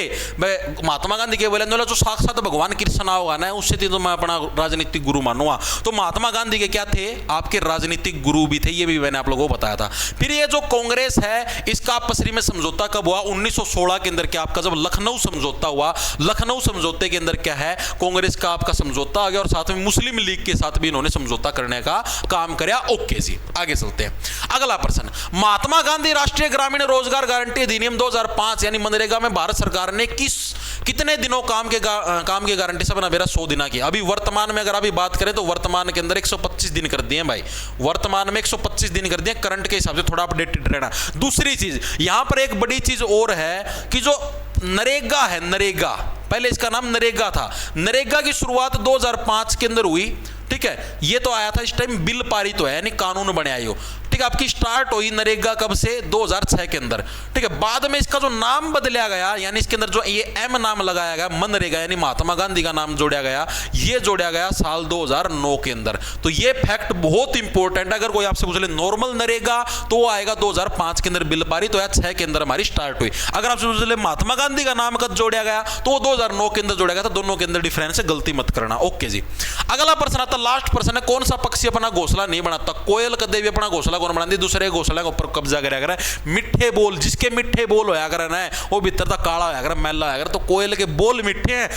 [SPEAKER 1] महात्मा गांधी के बोले जो साक्षात भगवान कृष्ण आओगा ना, उससे तो मैं अपना राजनीतिक गुरु मानूंगा। तो महात्मा गांधी के क्या थे? आपके राजनीतिक गुरु भी थे, ये भी मैंने आप लोगों को बताया था। फिर ये जो कांग्रेस है, इसका आपसी में समझौता कब हुआ? 1916 के अंदर। क्या आपका जब लखनऊ समझौता हुआ, लखनऊ समझौते के अंदर क्या है? कांग्रेस का आपका समझौता आ गया और साथ में मुस्लिम लीग के साथ भी इन्होंने समझौता करने का काम किया, ओके जी। आगे चलते हैं। अगला प्रश्न, महात्मा गांधी राष्ट्रीय ग्रामीण रोजगार गारंटी अधिनियम 2005 यानी मनरेगा में भारत सरकार ने कितने दिनों काम के गारंटी से बना? 100 दिन की। अभी वर्तमान में अगर अभी बात करें तो वर्तमान के अंदर 125 दिन कर दिए भाई, वर्तमान में 125 दिन कर दिए। करंट के हिसाब से थोड़ा अपडेटेड रहना। दूसरी चीज यहां पर एक बड़ी चीज और है कि जो नरेगा है, नरेगा, पहले इसका नाम नरेगा था। नरेगा की शुरुआत 2005 के अंदर हुई, ठीक है। ये तो आया था इस टाइम बिल पारित तो है यानी कानून बने आयो, ठीक है। आपकी स्टार्ट हुई नरेगा कब से? 2006 के अंदर, ठीक है। बाद में इसका जो नाम बदला गया यानी इसके अंदर जो ये एम नाम लगाया गया, मनरेगा यानी महात्मा गांधी का नाम जोड़ा गया, ये जोड़ा गया साल 2009 के अंदर। तो ये फैक्ट बहुत इंपॉर्टेंट है। अगर कोई आपसे पूछ ले नॉर्मल नरेगा तो वो आएगा 2005 के अंदर बिल पारित तो 6 के अंदर हमारी स्टार्ट हुई। अगर आपसे पूछ ले महात्मा गांधी का नाम कब जोड़ा गया तो वो 2009 के अंदर जोड़ा गया था। दोनों के अंदर डिफरेंस है, गलती मत करना, ओके जी। अगला प्रश्न आता, लास्ट प्रश्न है, कौन सा पक्षी अपना घोंसला नहीं बनाता? कोयल कदे भी अपना घोंसला कौन बनाती? दूसरे घोंसला के ऊपर कब्जा कराया करे। मिठे बोल, जिसके मिठे बोल होया करे ना वो भीतर तक काला होया करे, मैला होया करे। तो कोयल के बोल मिठे हैं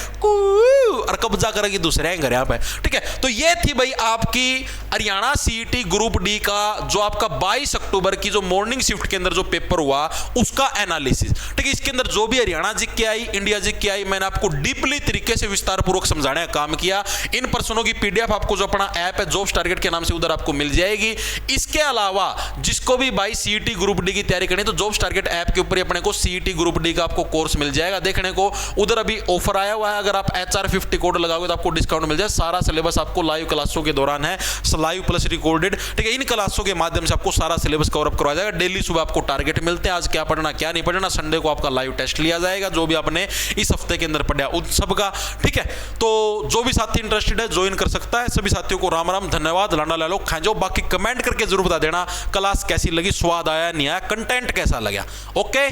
[SPEAKER 1] और कब्जा करेगी दूसरे घर पे, ठीक है। तो ये थी भाई आपकी हरियाणा सीईटी ग्रुप डी का जो आपका 22 अक्टूबर की जो मॉर्निंग शिफ्ट के अंदर जो पेपर हुआ उसका एनालिसिस, ठीक है। इसके अंदर जो भी हरियाणा जीत के आई, इंडिया जीत के आई, मैंने आपको डीपली तरीके से विस्तार पूर्वक समझाने का काम किया। इन प्रश्नों की पीडीएफ आपको जो अपना ऐप है जॉब्स टारगेट के नाम से उधर आपको मिल जाएगी। इसके अलावा जिसको भी भाई सीईटी ग्रुप डी की तैयारी करनी तो जॉब्स टारगेट ऐप के ऊपर अपने को सीईटी ग्रुप डी का आपको कोर्स मिल जाएगा देखने को। उधर अभी ऑफर आया हुआ है, अगर आप HR50 कोड लगाओगे तो आपको डिस्काउंट मिल जाए। सारा सिलेबस आपको लाइव क्लासों के दौरान है, लाइव प्लस रिकॉर्डेड, ठीक है। इन क्लासों के माध्यम से आपको सारा सिलेबस कवर अप करवाया जाएगा। डेली सुबह आपको टारगेट मिलते हैं, आज क्या पढ़ना क्या नहीं पढ़ना। संडे को आपका लाइव टेस्ट लिया जाएगा जो भी आपने इस हफ्ते के अंदर पढ़ा उन सब का, ठीक है। तो जो भी साथी इंटरेस्टेड है ज्वाइन कर सकता है। सभी साथियों को राम राम, धन्यवाद। लाना ला लो खाए जाओ। बाकी कमेंट करके जरूर बता देना क्लास कैसी लगी, स्वाद आया नहीं आया, कंटेंट कैसा लगा, ओके।